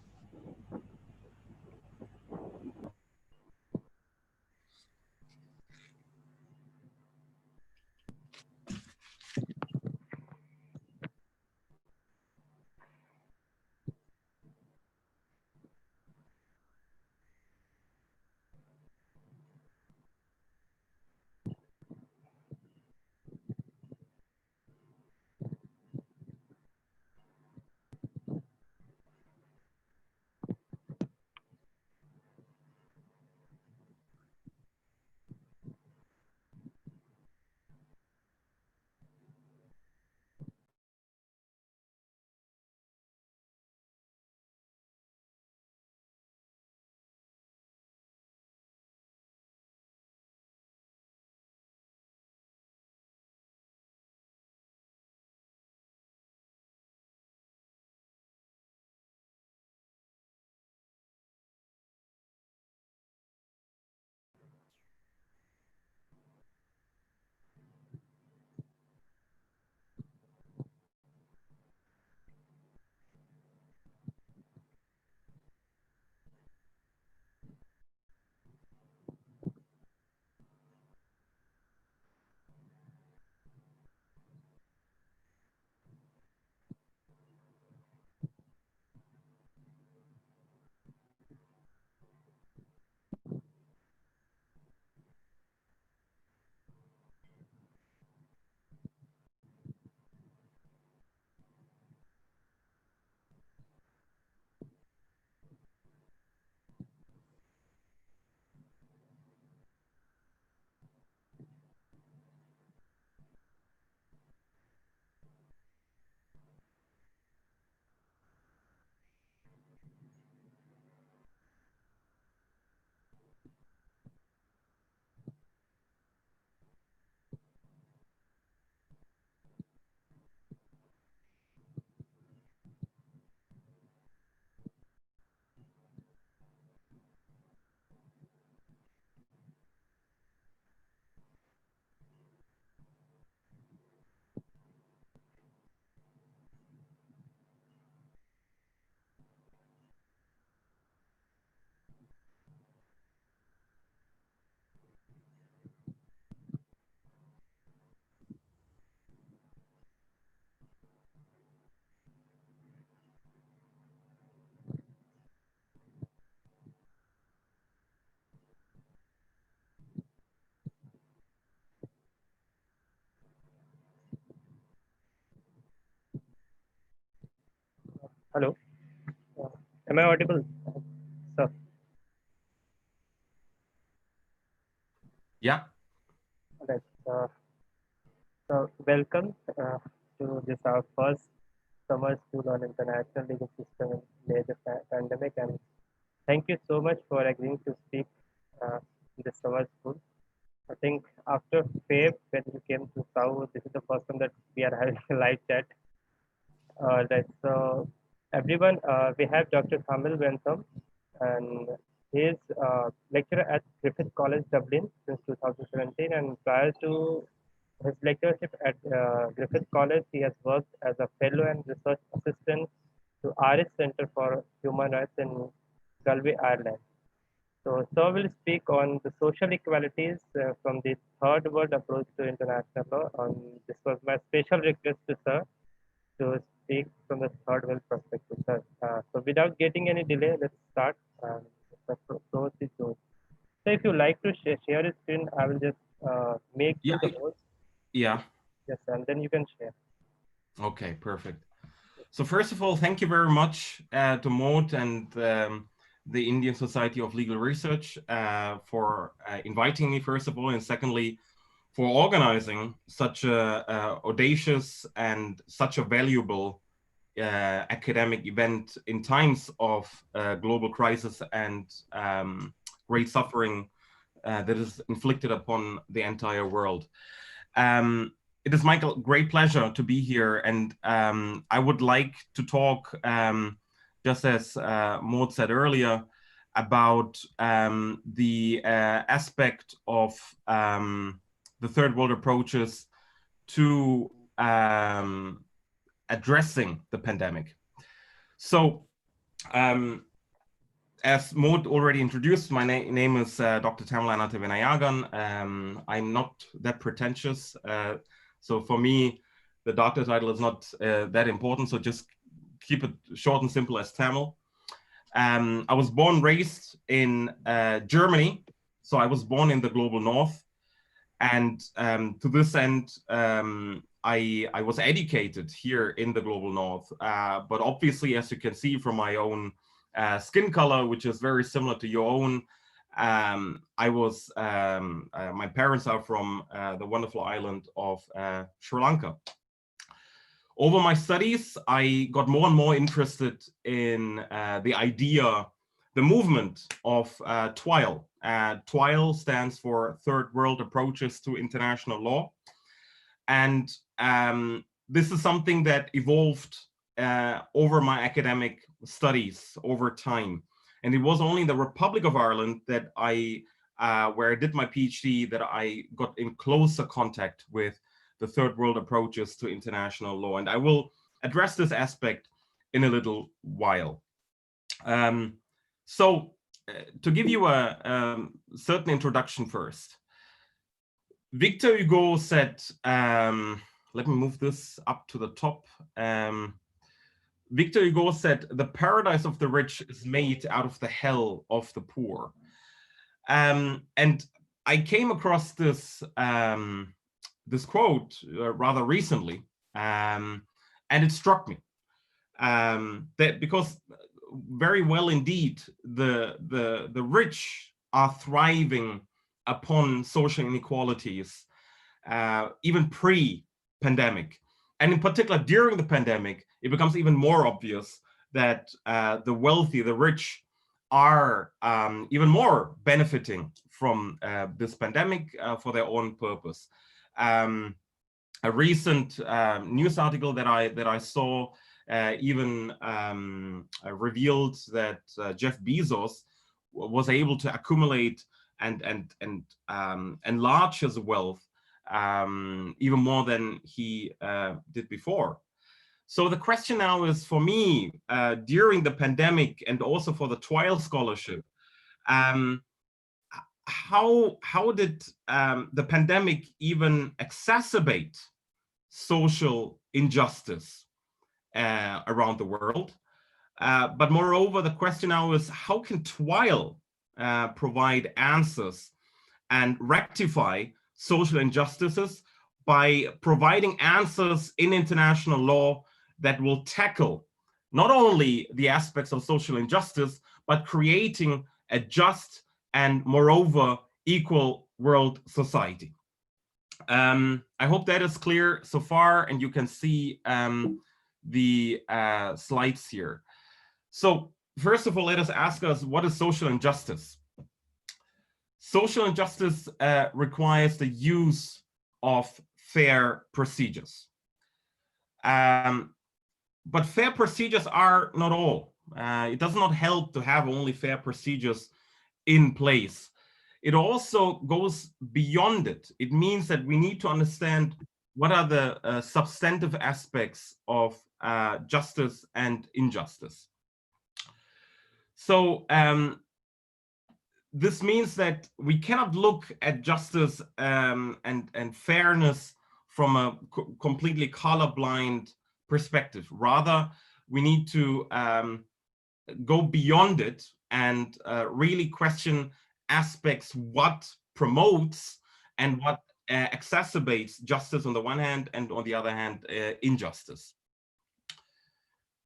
Hello. Am I audible, sir? Yeah. Right. So welcome to this our first summer school on international legal system in the age of pandemic, and thank you so much for agreeing to speak in this summer school. I think after Feb, when you came to South, this is the first time that we are having a live chat. Right. So everyone, we have Dr. Thamil Venthan, and he is lecturer at Griffith College, Dublin since 2017. And prior to his lectureship at Griffith College, he has worked as a fellow and research assistant to RS Center for Human Rights in Galway, Ireland. So, Sir will speak on the social equalities from the third world approach to international law. This was my special request to Sir to speak from the third world perspective, sir. So, without getting any delay, let's start. The floor is yours. So, if you like to share your screen, I will just make you the host. Yeah. Yes, and then you can share. Okay, perfect. So first of all, thank you very much to Mohd and the Indian Society of Legal Research for inviting me, first of all, and secondly, for organizing such a audacious and such a valuable academic event in times of global crisis and great suffering that is inflicted upon the entire world. It is my great pleasure to be here, and I would like to talk, just as Mohd said earlier, about the aspect of the third world approaches to addressing the pandemic. So, as Mohd already introduced, my name is Dr. Thamil Ananthavinayagan. I'm not that pretentious. So for me, the doctor title is not that important. So just keep it short and simple as Thamil. I was born and raised in Germany. So I was born in the global north. And to this end, I was educated here in the global north. But obviously, as you can see from my own skin color, which is very similar to your own, my parents are from the wonderful island of Sri Lanka. Over my studies, I got more and more interested in the idea, the movement of TWILE. TWILE stands for Third World Approaches to International Law. And this is something that evolved over my academic studies over time. And it was only in the Republic of Ireland that where I did my PhD, that I got in closer contact with the third world approaches to international law. And I will address this aspect in a little while. So to give you a certain introduction first, Victor Hugo said, let me move this up to the top. Victor Hugo said, "The paradise of the rich is made out of the hell of the poor." And I came across this this quote rather recently, and it struck me that because very well indeed the rich are thriving upon social inequalities, even pre-pandemic. And in particular, during the pandemic, it becomes even more obvious that the wealthy, the rich, are even more benefiting from this pandemic for their own purpose. A recent news article that I saw even revealed that Jeff Bezos was able to accumulate and enlarge his wealth even more than he did before. So the question now is, for me, during the pandemic and also for the TWILE scholarship, how did the pandemic even exacerbate social injustice around the world? But moreover, the question now is, how can TWILE provide answers and rectify social injustices by providing answers in international law that will tackle not only the aspects of social injustice, but creating a just and moreover equal world society. I hope that is clear so far, and you can see the slides here. So first of all, let us ask us, what is social injustice? Social injustice requires the use of fair procedures. But fair procedures are not all. It does not help to have only fair procedures in place. It also goes beyond it. It means that we need to understand what are the substantive aspects of justice and injustice. So this means that we cannot look at justice and fairness from a completely colorblind perspective. Rather, we need to go beyond it and really question aspects, what promotes and what exacerbates justice on the one hand, and on the other hand, injustice.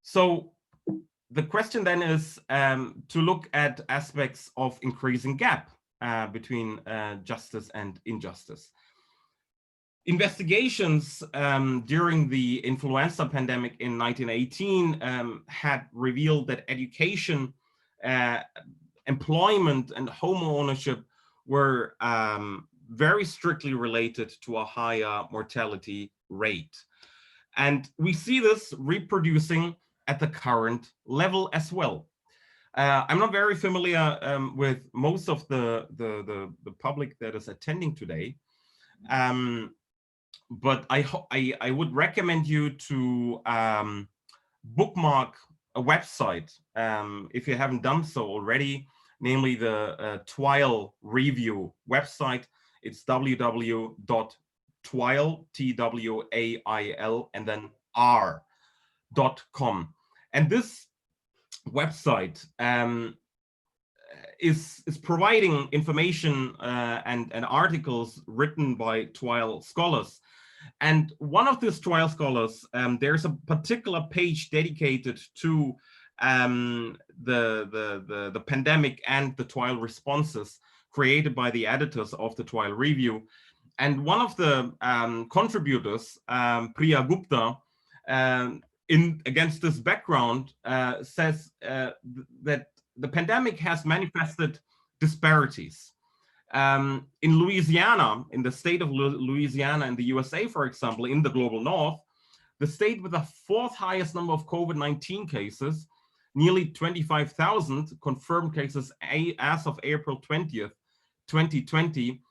So the question then is to look at aspects of increasing gap between justice and injustice. Investigations during the influenza pandemic in 1918 had revealed that education, employment, and home ownership were very strictly related to a higher mortality rate. And we see this reproducing at the current level as well. I'm not very familiar with most of the public that is attending today, but I would recommend you to bookmark a website if you haven't done so already, namely the TWILE review website. It's www.twile, TWAIL, and then r.com. And this website is providing information and articles written by TWILE scholars. And one of these TWILE scholars, there's a particular page dedicated to the pandemic and the TWILE responses created by the editors of the TWILE review. And one of the contributors, Priya Gupta, against this background, says that the pandemic has manifested disparities. In Louisiana, in the state of Louisiana in the USA, for example, in the global north, the state with the fourth highest number of COVID-19 cases, nearly 25,000 confirmed cases as of April 20th, 2020,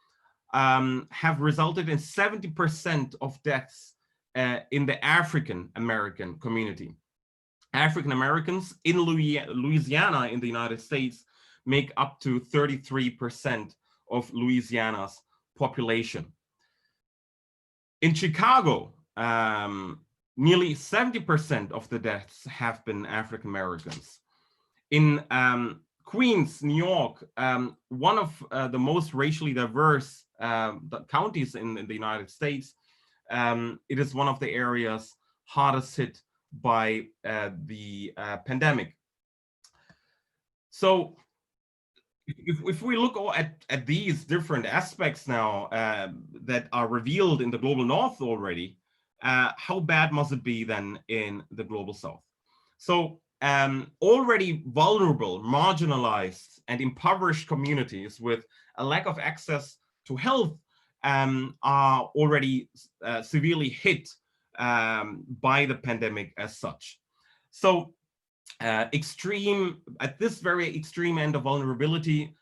have resulted in 70% of deaths in the African American community. African Americans in Louisiana in the United States make up to 33% of Louisiana's population. In Chicago, nearly 70% of the deaths have been African Americans. In Queens, New York, one of the most racially diverse counties in the United States, it is one of the areas hardest hit by the pandemic. So if we look at these different aspects now that are revealed in the global north already, how bad must it be then in the global south? So already vulnerable, marginalized, and impoverished communities with a lack of access to health are already severely hit by the pandemic as such. So at this very extreme end of vulnerability,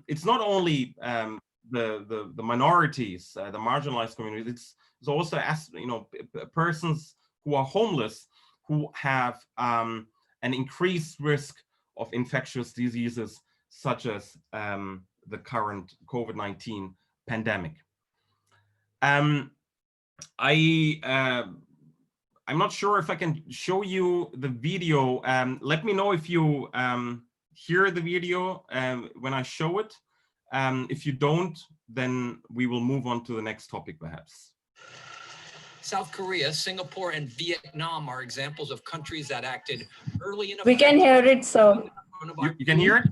it's not only the minorities, the marginalized communities, it's also persons who are homeless, who have an increased risk of infectious diseases such as the current COVID-19 pandemic. I'm not sure if I can show you the video. Let me know if you hear the video when I show it. If you don't, then we will move on to the next topic perhaps. South Korea, Singapore, and Vietnam are examples of countries that acted early enough. We can hear it, sir. You can hear it?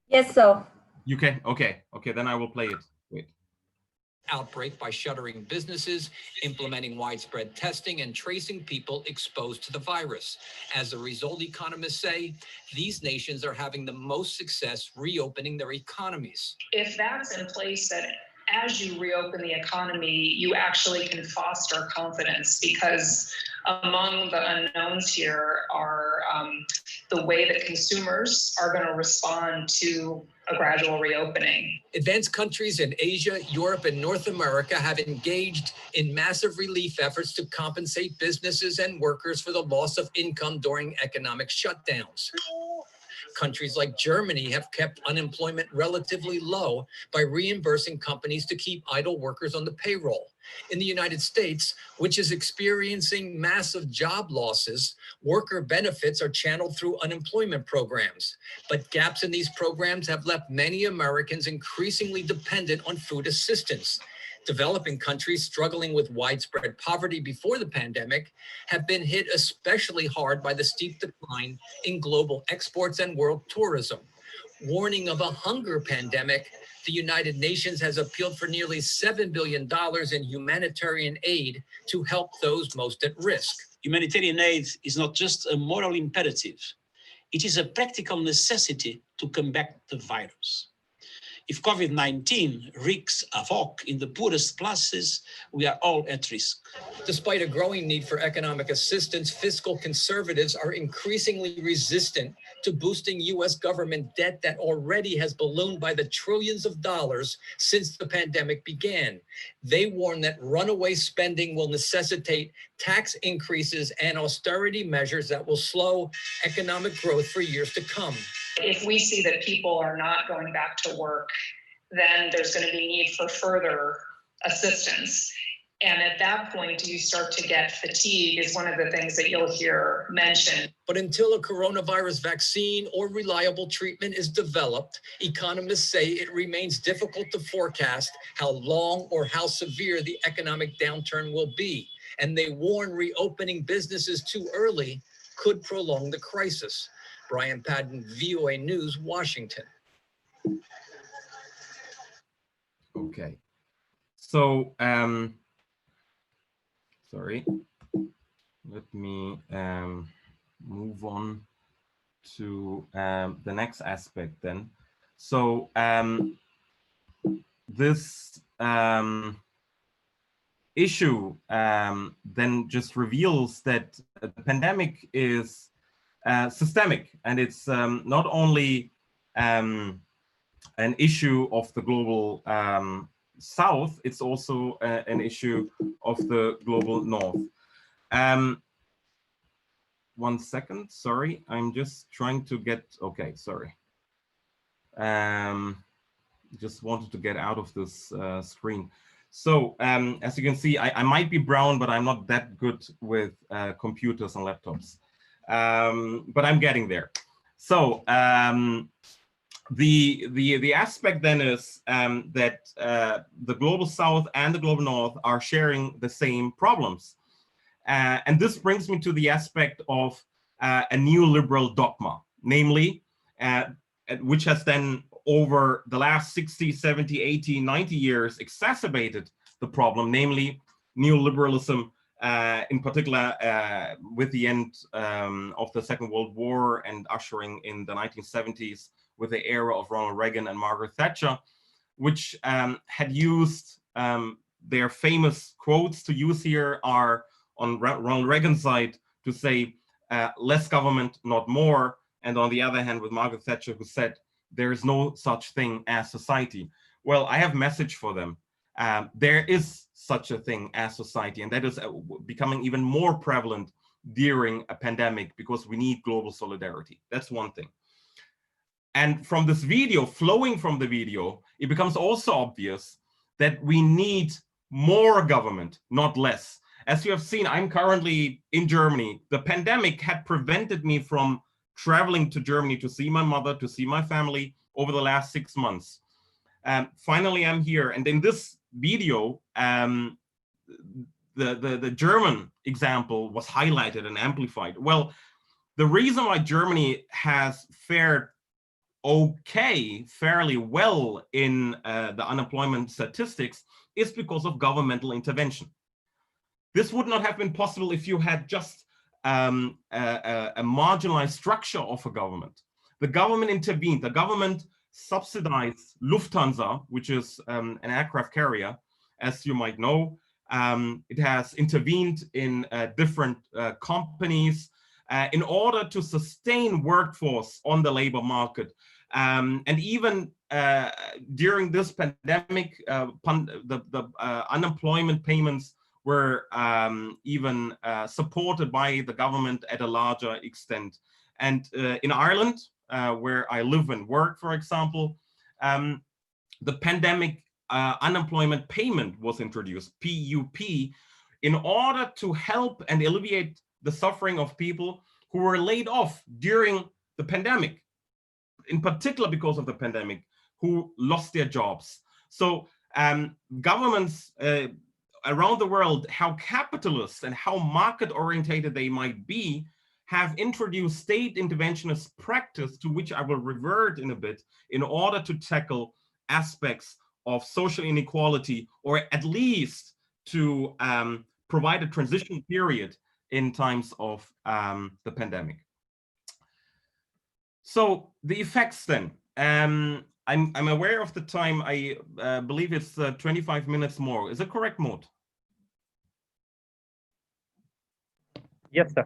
Yes, sir. You can? Okay, then I will play it. Wait. Outbreak by shuttering businesses, implementing widespread testing, and tracing people exposed to the virus. As a result, economists say these nations are having the most success reopening their economies. If that's in place, that as you reopen the economy, you actually can foster confidence, because among the unknowns here are the way that consumers are going to respond to a gradual reopening. Advanced countries in Asia, Europe, and North America have engaged in massive relief efforts to compensate businesses and workers for the loss of income during economic shutdowns. Countries like Germany have kept unemployment relatively low by reimbursing companies to keep idle workers on the payroll. In the United States, which is experiencing massive job losses, worker benefits are channeled through unemployment programs. But gaps in these programs have left many Americans increasingly dependent on food assistance. Developing countries struggling with widespread poverty before the pandemic have been hit especially hard by the steep decline in global exports and world tourism. Warning of a hunger pandemic, the United Nations has appealed for nearly $7 billion in humanitarian aid to help those most at risk. Humanitarian aid is not just a moral imperative. It is a practical necessity to combat the virus. If COVID-19 wreaks havoc in the poorest classes, we are all at risk. Despite a growing need for economic assistance, fiscal conservatives are increasingly resistant to boosting U.S. government debt that already has ballooned by the trillions of dollars since the pandemic began. They warn that runaway spending will necessitate tax increases and austerity measures that will slow economic growth for years to come. If we see that people are not going back to work, then there's going to be need for further assistance. And at that point, you start to get fatigue is one of the things that you'll hear mentioned. But until a coronavirus vaccine or reliable treatment is developed, economists say it remains difficult to forecast how long or how severe the economic downturn will be. And they warn reopening businesses too early could prolong the crisis. Brian Padden, VOA News, Washington. Okay. So, sorry. Let me move on to the next aspect then. So, this issue then just reveals that the pandemic is systemic, and it's not only an issue of the global South, it's also an issue of the global North. 1 second, sorry, I'm just trying to get, okay, sorry. Just wanted to get out of this screen. So as you can see, I might be brown, but I'm not that good with computers and laptops. But I'm getting there. So the aspect then is that the global South and the global North are sharing the same problems. And this brings me to the aspect of a neoliberal dogma, namely, which has then over the last 60, 70, 80, 90 years exacerbated the problem, namely neoliberalism, in particular with the end of the Second World War and ushering in the 1970s with the era of Ronald Reagan and Margaret Thatcher, which had used their famous quotes to use here are on Ronald Reagan's side to say less government, not more. And on the other hand, with Margaret Thatcher, who said there is no such thing as society. Well, I have a message for them. There is such a thing as society, and that is becoming even more prevalent during a pandemic because we need global solidarity. That's one thing. And from this video, flowing from the video, it becomes also obvious that we need more government, not less. As you have seen, I'm currently in Germany. The pandemic had prevented me from traveling to Germany to see my mother, to see my family over the last 6 months. Finally, I'm here. And in this video, the German example was highlighted and amplified. Well, the reason why Germany has fared okay, fairly well in the unemployment statistics is because of governmental intervention. This would not have been possible if you had just a marginalized structure of a government. The government intervened. The government subsidized Lufthansa, which is an aircraft carrier, as you might know. It has intervened in different companies in order to sustain workforce on the labor market. And even during this pandemic, the unemployment payments were even supported by the government at a larger extent. And in Ireland, where I live and work, for example, the pandemic unemployment payment was introduced, PUP, in order to help and alleviate the suffering of people who were laid off during the pandemic, in particular because of the pandemic, who lost their jobs. So governments around the world, how capitalist and how market orientated they might be, have introduced state interventionist practice, to which I will revert in a bit, in order to tackle aspects of social inequality, or at least to provide a transition period in times of the pandemic. So the effects then, I'm aware of the time. I believe it's 25 minutes more. Is it correct, Mohd? Yes, sir.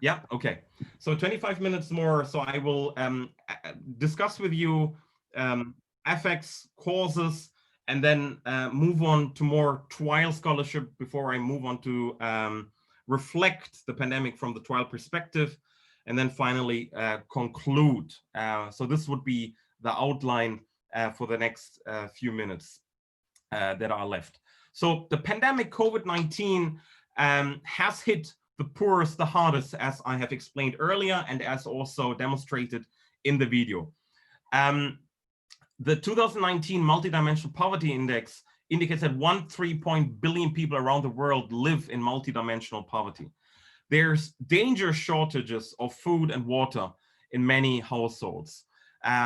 Yeah, okay. So 25 minutes more. So I will discuss with you effects, causes, and then move on to more trial scholarship before I move on to reflect the pandemic from the trial perspective, and then finally conclude. So this would be the outline for the next few minutes that are left. So the pandemic COVID-19 has hit the poorest the hardest, as I have explained earlier, and as also demonstrated in the video. The 2019 Multidimensional Poverty Index indicates that 1.3 billion people around the world live in multidimensional poverty. There's dangerous shortages of food and water in many households.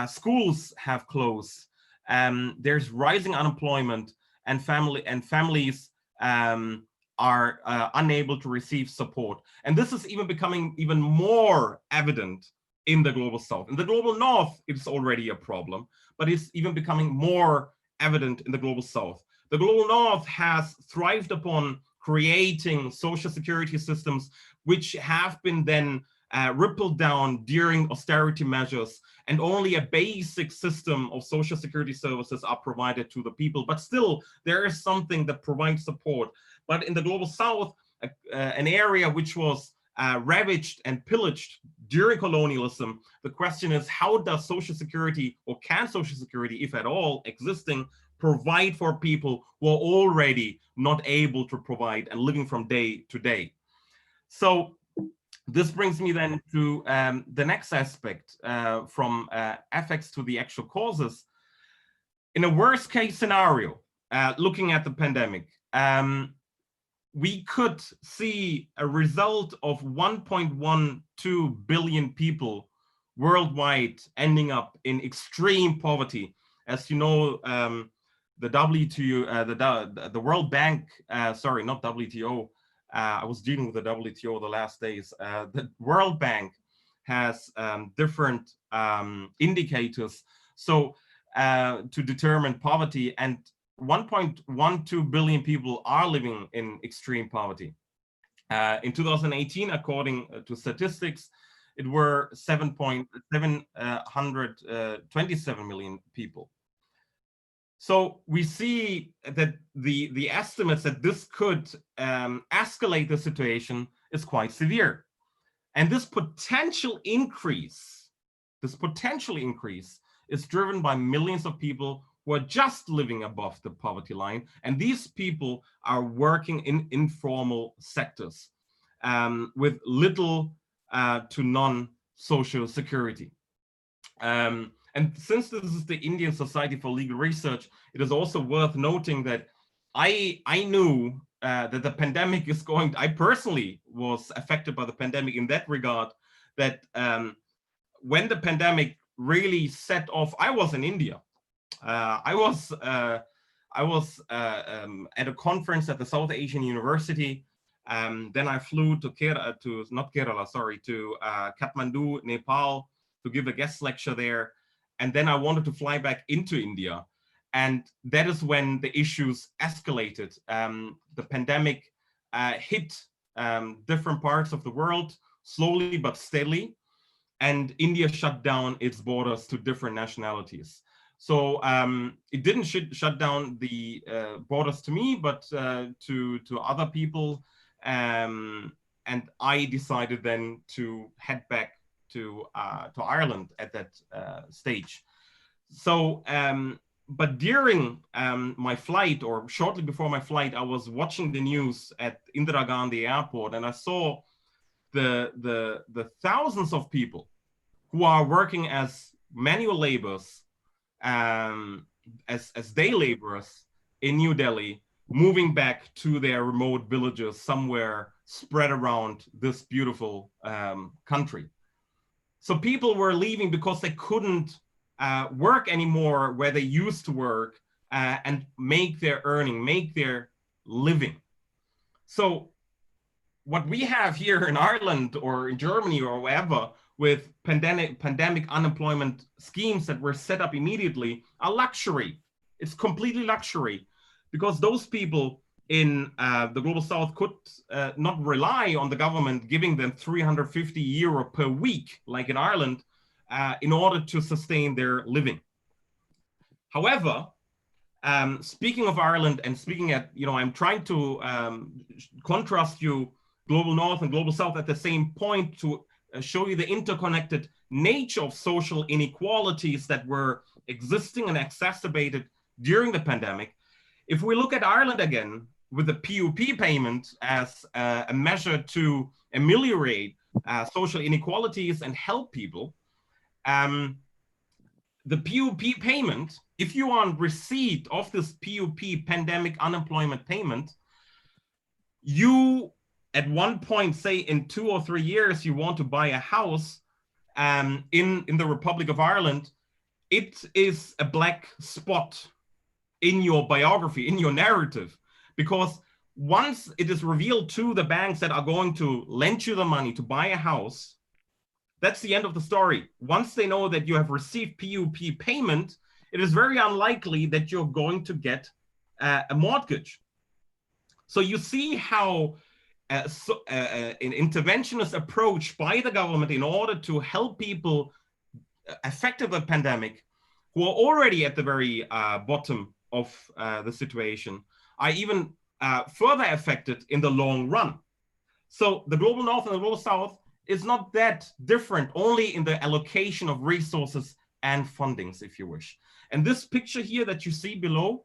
Schools have closed. There's rising unemployment, and families are unable to receive support. And this is even becoming even more evident in the global south. In the global north, it's already a problem, but it's even becoming more evident in the global south. The global north has thrived upon creating social security systems which have been then rippled down during austerity measures, and only a basic system of social security services are provided to the people. But still, there is something that provides support. But in the global south, an area which was ravaged and pillaged during colonialism, the question is, how does social security, or can social security, if at all existing, provide for people who are already not able to provide and living from day to day? So this brings me then to the next aspect, from effects to the actual causes. In a worst case scenario, looking at the pandemic, we could see a result of 1.12 billion people worldwide ending up in extreme poverty. As you know, the WTO, the World Bank, sorry, not WTO, I was dealing with the WTO the last days. The World Bank has different indicators to determine poverty, and 1.12 billion people are living in extreme poverty. In 2018, according to statistics, it were 727 million people. So we see that the estimates that this could escalate the situation is quite severe. And this potential increase is driven by millions of people who are just living above the poverty line. And these people are working in informal sectors with little to none social security. And since this is the Indian Society for Legal Research, it is also worth noting that I knew that the pandemic is going, I personally was affected by the pandemic in that regard, that when the pandemic really set off, I was in India. I was at a conference at the South Asian University. Then I flew to Kathmandu, Nepal, to give a guest lecture there. And then I wanted to fly back into India. And that is when the issues escalated. The pandemic hit different parts of the world slowly but steadily. And India shut down its borders to different nationalities. So it didn't shut down the borders to me, but to other people. And I decided then to head back to Ireland at that stage. So, but during my flight, or shortly before my flight, I was watching the news at Indira Gandhi Airport, and I saw the thousands of people who are working as manual laborers, as day laborers in New Delhi, moving back to their remote villages somewhere spread around this beautiful country. So people were leaving because they couldn't work anymore where they used to work and make their earning, make their living. So what we have here in Ireland or in Germany or wherever with pandemic unemployment schemes that were set up immediately are luxury. It's completely luxury, because those people in the Global South could not rely on the government giving them €350 per week, like in Ireland, in order to sustain their living. However, speaking of Ireland and speaking at, I'm trying to contrast you Global North and Global South at the same point to show you the interconnected nature of social inequalities that were existing and exacerbated during the pandemic. If we look at Ireland again, with the PUP payment as a measure to ameliorate social inequalities and help people, the PUP payment, if you are on receipt of this PUP pandemic unemployment payment, you at one point, say in 2 or 3 years, you want to buy a house in the Republic of Ireland, it is a black spot in your biography, in your narrative, because once it is revealed to the banks that are going to lend you the money to buy a house, that's the end of the story. Once they know that you have received PUP payment, it is very unlikely that you're going to get a mortgage. So you see how an interventionist approach by the government in order to help people affected by the pandemic, who are already at the very bottom of the situation, are even further affected in the long run. So the Global North and the Global South is not that different, only in the allocation of resources and fundings, if you wish. And this picture here that you see below,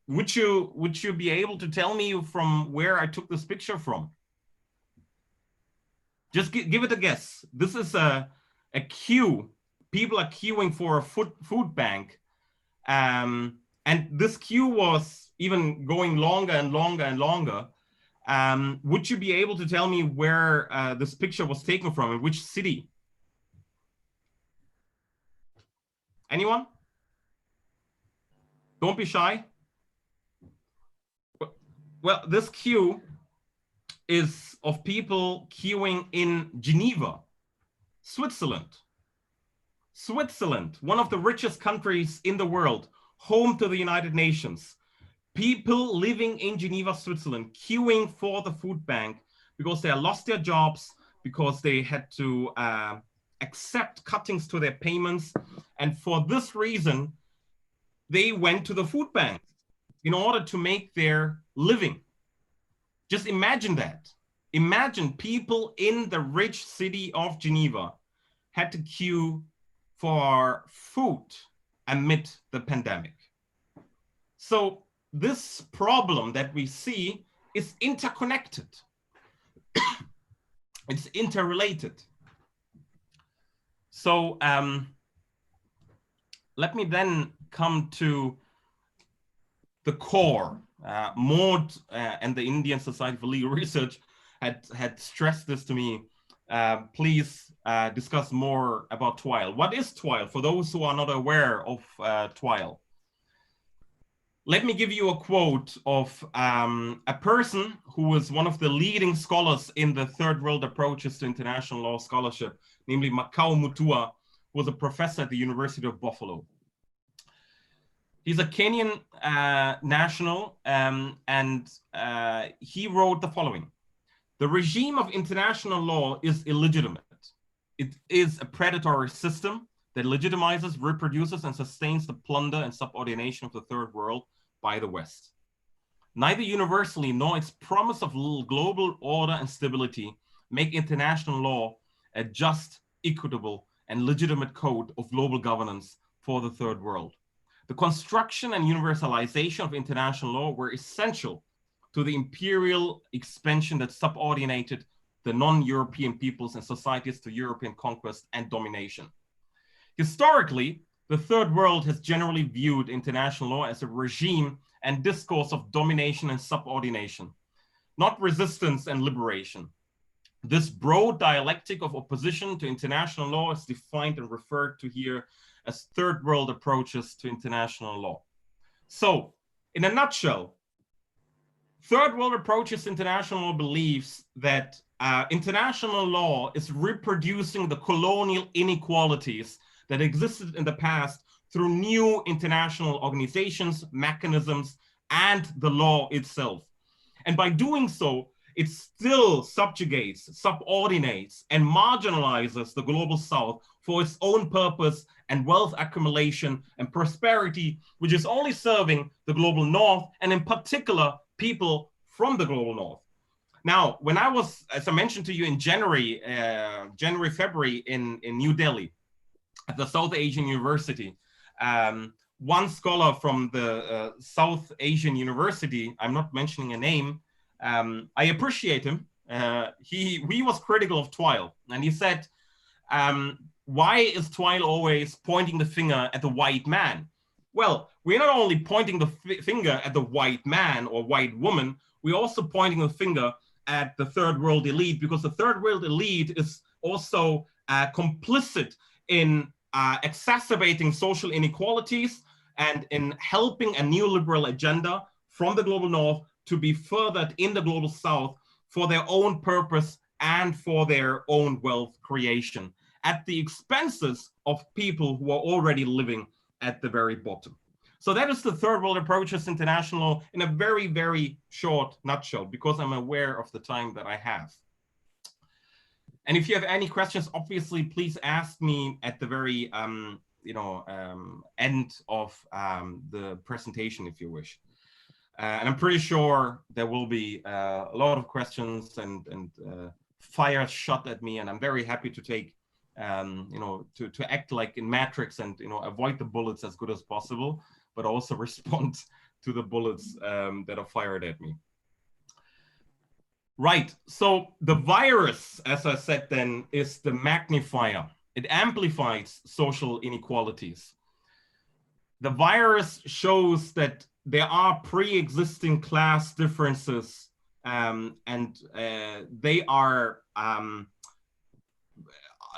would you be able to tell me from where I took this picture from? Just give it a guess. This is a queue. People are queuing for a food bank. And this queue was even going longer and longer and longer. Would you be able to tell me where this picture was taken from, in which city? Anyone? Don't be shy. Well, this queue is of people queuing in Geneva, Switzerland. Switzerland, one of the richest countries in the world, home to the United Nations. People living in Geneva, Switzerland, queuing for the food bank because they lost their jobs, because they had to accept cuttings to their payments. And for this reason, they went to the food bank in order to make their living. Just imagine that. Imagine people in the rich city of Geneva had to queue for food amid the pandemic. So this problem that we see is interconnected. It's interrelated. So let me then come to the core. Mohd and the Indian Society for Legal Research had stressed this to me. Please discuss more about TWILE. What is TWILE for those who are not aware of TWILE? Let me give you a quote of a person who was one of the leading scholars in the third world approaches to international law scholarship, namely Makau Mutua, who was a professor at the University of Buffalo. He's a Kenyan national, and he wrote the following: "The regime of international law is illegitimate. It is a predatory system that legitimizes, reproduces, and sustains the plunder and subordination of the third world by the West. Neither universally nor its promise of global order and stability make international law a just equitable, and legitimate code of global governance for the third world. The construction and universalization of international law were essential to the imperial expansion that subordinated the non-European peoples and societies to European conquest and domination. Historically, the third world has generally viewed international law as a regime and discourse of domination and subordination, not resistance and liberation. This broad dialectic of opposition to international law is defined and referred to here as third world approaches to international law. So, in a nutshell, third world approaches to international law believes that international law is reproducing the colonial inequalities that existed in the past through new international organizations, mechanisms, and the law itself. And by doing so, it still subjugates, subordinates, and marginalizes the global South for its own purpose and wealth accumulation and prosperity, which is only serving the global North, and in particular, people from the global North. Now, when I was, as I mentioned to you in January, February in New Delhi, at the South Asian University, one scholar from the South Asian University, I'm not mentioning a name, I appreciate him. He was critical of Twile, and he said, why is Twile always pointing the finger at the white man? Well, we're not only pointing the finger at the white man or white woman, we're also pointing the finger at the third world elite, because the third world elite is also complicit in exacerbating social inequalities and in helping a neoliberal agenda from the global North to be furthered in the global South for their own purpose and for their own wealth creation at the expenses of people who are already living at the very bottom. So that is the third world approaches international law in a very, very short nutshell, because I'm aware of the time that I have. And if you have any questions, obviously, please ask me at the very end of the presentation, if you wish. And I'm pretty sure there will be a lot of questions and fire shot at me, and I'm very happy to take, to act like in Matrix and avoid the bullets as good as possible, but also respond to the bullets that are fired at me. Right, so the virus, as I said then, is the magnifier. It amplifies social inequalities. The virus shows that there are pre-existing class differences, and they are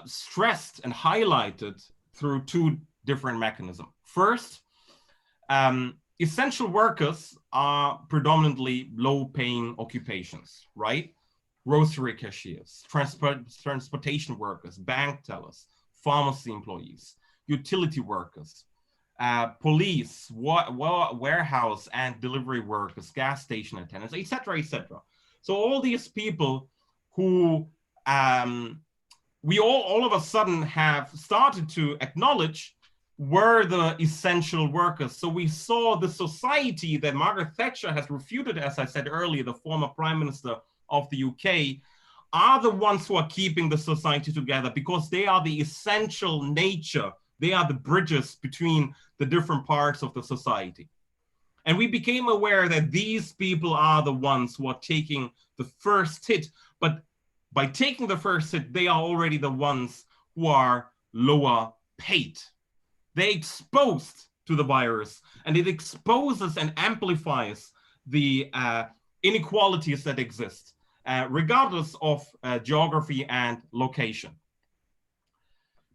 stressed and highlighted through two different mechanisms. First, essential workers are predominantly low-paying occupations, right? Grocery cashiers, transportation workers, bank tellers, pharmacy employees, utility workers, police, warehouse and delivery workers, gas station attendants, etc., etc. So all these people who we all of a sudden have started to acknowledge were the essential workers. So we saw the society that Margaret Thatcher has refuted, as I said earlier, the former Prime Minister of the UK, are the ones who are keeping the society together, because they are the essential nature. They are the bridges between the different parts of the society. And we became aware that these people are the ones who are taking the first hit. But by taking the first hit, they are already the ones who are lower paid. They're exposed to the virus, and it exposes and amplifies the inequalities that exist, regardless of geography and location.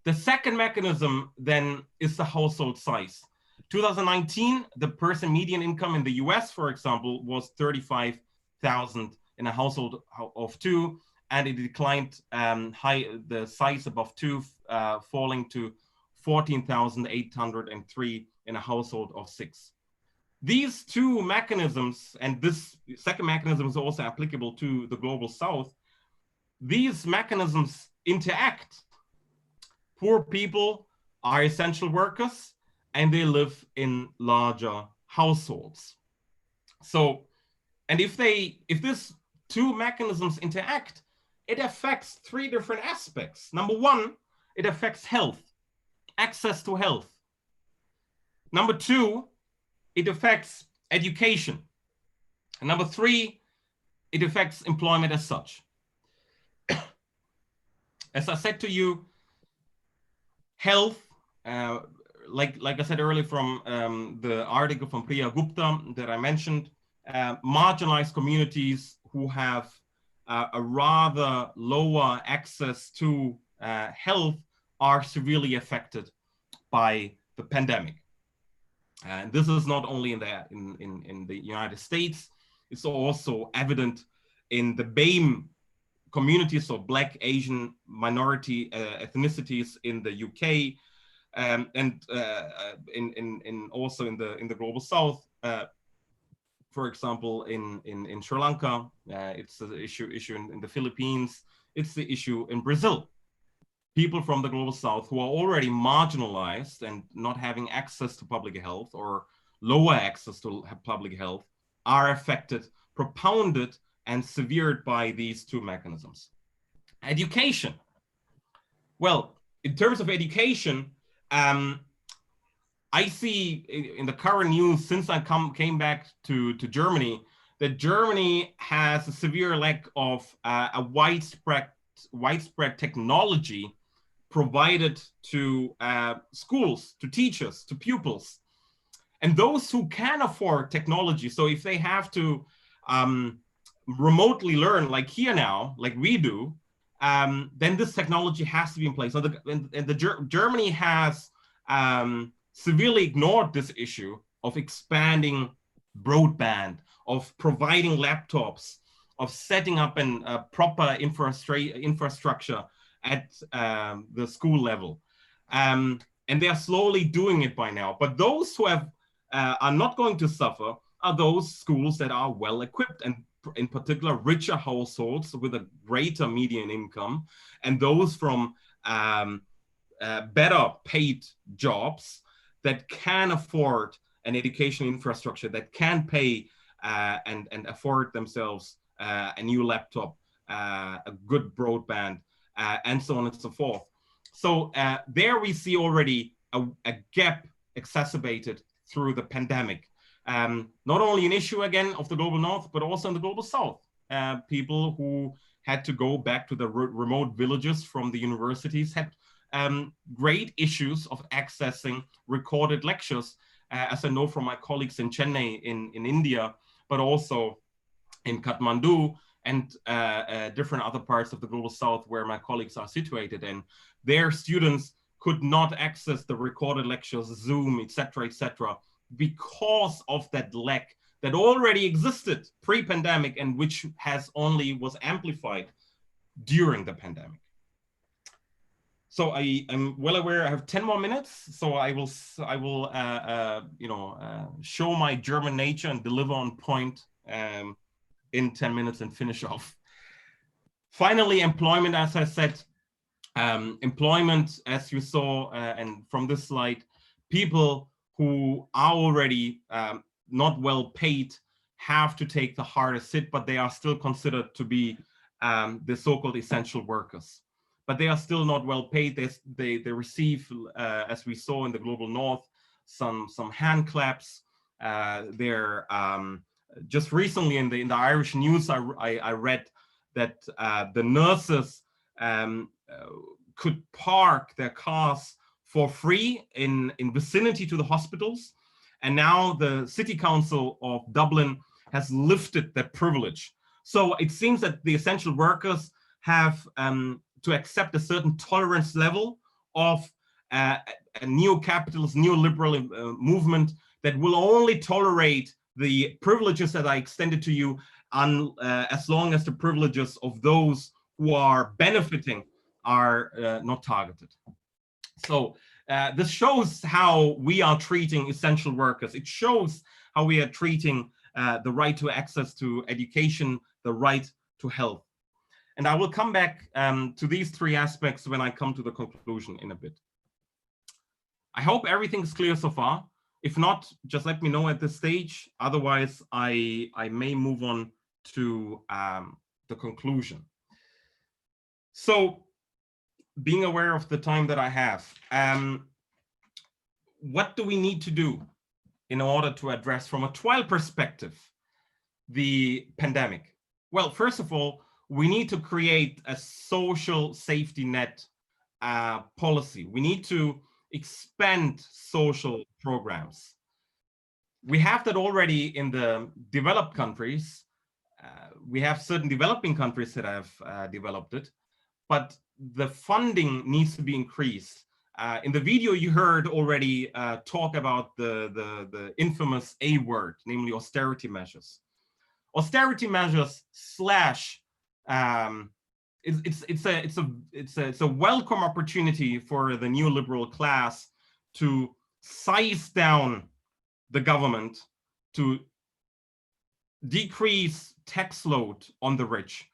The second mechanism then is the household size. 2019, the person median income in the US, for example, was 35,000 in a household of two, and it declined the size above two, falling to 14,803 in a household of six. These two mechanisms, and this second mechanism is also applicable to the global South, these mechanisms interact. Poor people are essential workers, and they live in larger households. So, and if these two mechanisms interact, it affects three different aspects. Number one, it affects health, access to health. Number two, it affects education. And number three, it affects employment as such. As I said to you, health, like I said earlier from the article from Priya Gupta that I mentioned, marginalized communities who have a rather lower access to health are severely affected by the pandemic. And this is not only in the United States, it's also evident in the BAME communities, so Black, Asian, minority ethnicities in the UK, and also in the global South. For example, in Sri Lanka, it's the issue in the Philippines, it's the issue in Brazil. People from the global South who are already marginalized and not having access to public health or lower access to public health are affected, propounded, and severed by these two mechanisms. Education. Well, in terms of education, I see in the current news since I came back to Germany, that Germany has a severe lack of a widespread technology provided to schools, to teachers, to pupils. And those who can afford technology, so if they have to remotely learn like here now, like we do, then this technology has to be in place. So Germany has severely ignored this issue of expanding broadband, of providing laptops, of setting up a proper infrastructure at the school level. And they are slowly doing it by now. But those who are not going to suffer are those schools that are well equipped, and in particular richer households with a greater median income, and those from better paid jobs that can afford an education infrastructure, that can pay and afford themselves a new laptop, a good broadband, and so on and so forth. So there we see already a gap exacerbated through the pandemic. Not only an issue again of the global North, but also in the global South. People who had to go back to the remote villages from the universities had great issues of accessing recorded lectures, as I know from my colleagues in Chennai in India, but also in Kathmandu and different other parts of the global South where my colleagues are situated in. Their students could not access the recorded lectures, Zoom, etc., because of that lack that already existed pre-pandemic and which was amplified during the pandemic. So I'm well aware I have 10 more minutes, so I will show my German nature and deliver on point in 10 minutes and finish off. Finally, employment, as I said, employment, as you saw, and from this slide, people who are already not well paid have to take the hardest hit, but they are still considered to be the so-called essential workers. But they are still not well paid. They receive, as we saw in the global North, some hand claps. They're just recently in the Irish news, I read that the nurses could park their cars for free in vicinity to the hospitals. And now the City Council of Dublin has lifted that privilege. So it seems that the essential workers have to accept a certain tolerance level of a neo-capitalist, neoliberal movement that will only tolerate the privileges that are extended to you as long as the privileges of those who are benefiting are not targeted. So this shows how we are treating essential workers. It shows how we are treating the right to access to education, the right to health. And I will come back to these three aspects when I come to the conclusion in a bit. I hope everything's clear so far. If not, just let me know at this stage. Otherwise, I may move on to the conclusion. So being aware of the time that I have, what do we need to do in order to address, from a trial perspective, the pandemic? Well, first of all, we need to create a social safety net policy. We need to expand social programs. We have that already in the developed countries. We have certain developing countries that have developed it, but the funding needs to be increased. In the video, you heard already talk about the infamous A word, namely austerity measures. Austerity measures slash it's a welcome opportunity for the neoliberal class to size down the government, to decrease tax load on the rich,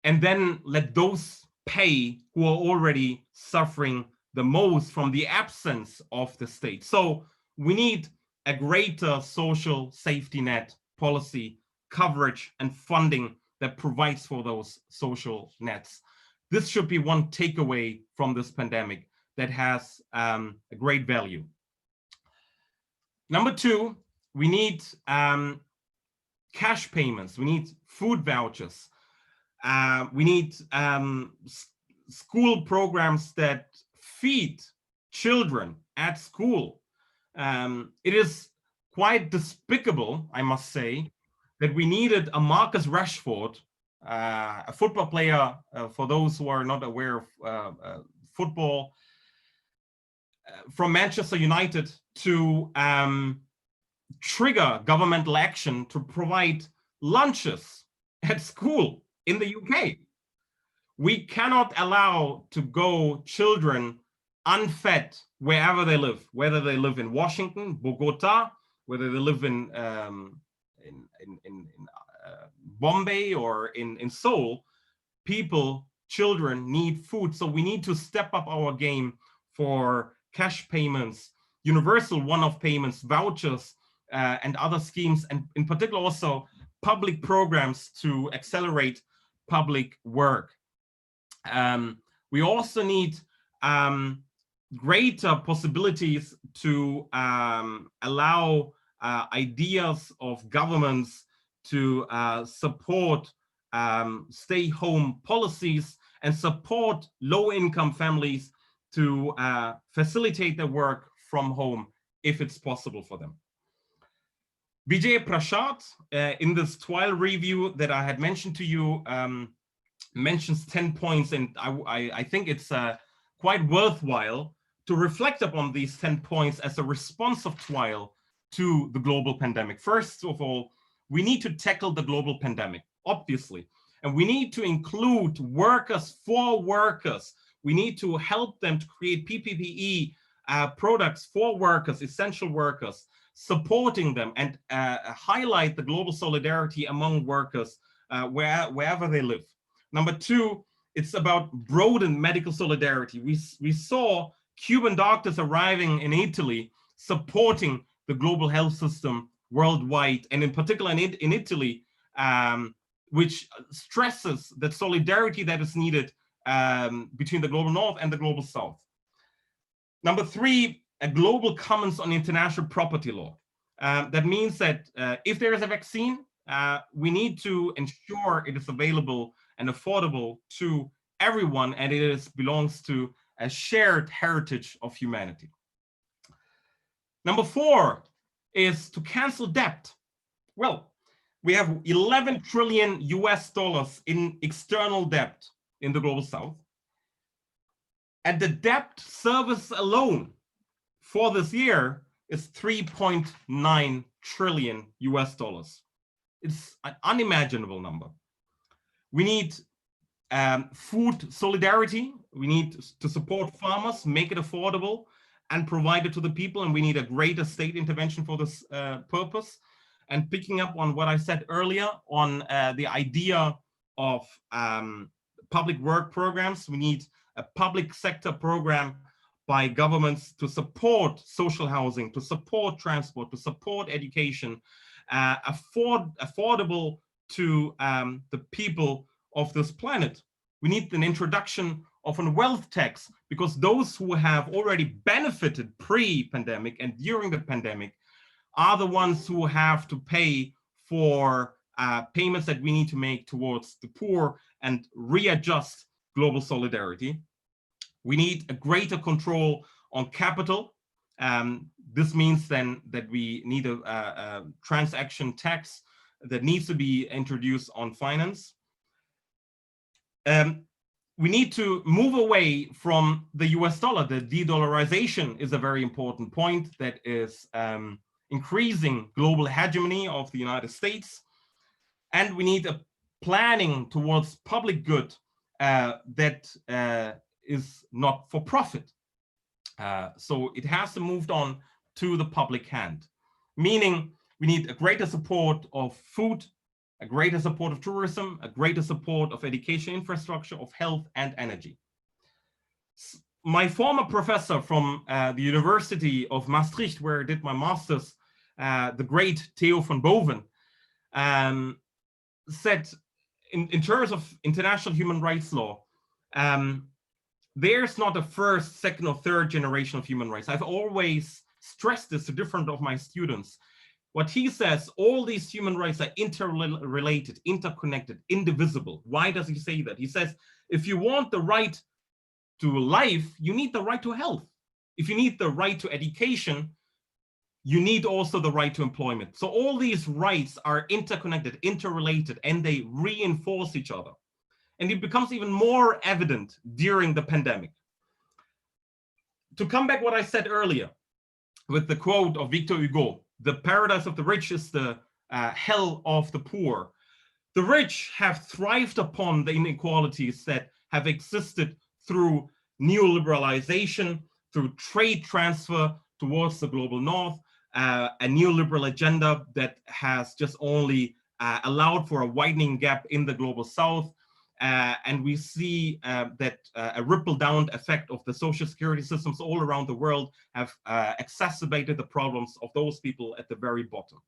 and then let those pay who are already suffering the most from the absence of the state. So we need a greater social safety net policy, coverage, and funding that provides for those social nets. This should be one takeaway from this pandemic that has a great value. Number two, we need cash payments. We need food vouchers. We need school programs that feed children at school. It is quite despicable, I must say, that we needed a Marcus Rashford, a football player, for those who are not aware of football, from Manchester United, to trigger governmental action to provide lunches at school in the UK. We cannot allow to go children unfed wherever they live, whether they live in Washington, Bogota, whether they live in Bombay or in Seoul. Children need food. So we need to step up our game for cash payments, universal one-off payments, vouchers, and other schemes, and in particular also public programs to accelerate public work. We also need greater possibilities to allow ideas of governments to support stay-home policies and support low-income families to facilitate their work from home if it's possible for them. Vijay Prashad, in this trial review that I had mentioned to you, mentions 10 points, and I think it's quite worthwhile to reflect upon these 10 points as a responsive trial to the global pandemic. First of all, we need to tackle the global pandemic, obviously, and we need to include workers for workers. We need to help them to create PPE products for workers, essential workers, supporting them, and highlight the global solidarity among workers wherever they live. Number two, it's about broadened medical solidarity. We saw Cuban doctors arriving in Italy, supporting the global health system worldwide, and in particular in Italy, which stresses that solidarity that is needed between the global north and the global south. Number three, a global commons on international property law. That means that if there is a vaccine, we need to ensure it is available and affordable to everyone, and it belongs to a shared heritage of humanity. Number four is to cancel debt. Well, we have 11 trillion US dollars in external debt in the global south. And the debt service alone for this year is 3.9 trillion US dollars. It's an unimaginable number. We need food solidarity. We need to support farmers, make it affordable, and provide it to the people. And we need a greater state intervention for this purpose. And picking up on what I said earlier on the idea of public work programs, we need a public sector program by governments to support social housing, to support transport, to support education, affordable to the people of this planet. We need an introduction of a wealth tax, because those who have already benefited pre-pandemic and during the pandemic are the ones who have to pay for payments that we need to make towards the poor and readjust global solidarity. We need a greater control on capital. This means then that we need a transaction tax that needs to be introduced on finance. We need to move away from the US dollar. The de-dollarization is a very important point that is increasing global hegemony of the United States. And we need a planning towards public good that is not for profit. So it has to move on to the public hand, meaning we need a greater support of food, a greater support of tourism, a greater support of education infrastructure, of health and energy. My former professor from the University of Maastricht, where I did my master's, the great Theo van Boven, said in terms of international human rights law, there's not a first, second, or third generation of human rights. I've always stressed this to different of my students. What he says, all these human rights are interrelated, interconnected, indivisible. Why does he say that? He says, if you want the right to life, you need the right to health. If you need the right to education, you need also the right to employment. So all these rights are interconnected, interrelated, and they reinforce each other. And it becomes even more evident during the pandemic. To come back what I said earlier with the quote of Victor Hugo, the paradise of the rich is the hell of the poor. The rich have thrived upon the inequalities that have existed through neoliberalization, through trade transfer towards the global north, a neoliberal agenda that has just only allowed for a widening gap in the global south. And we see that a ripple down effect of the social security systems all around the world have exacerbated the problems of those people at the very bottom.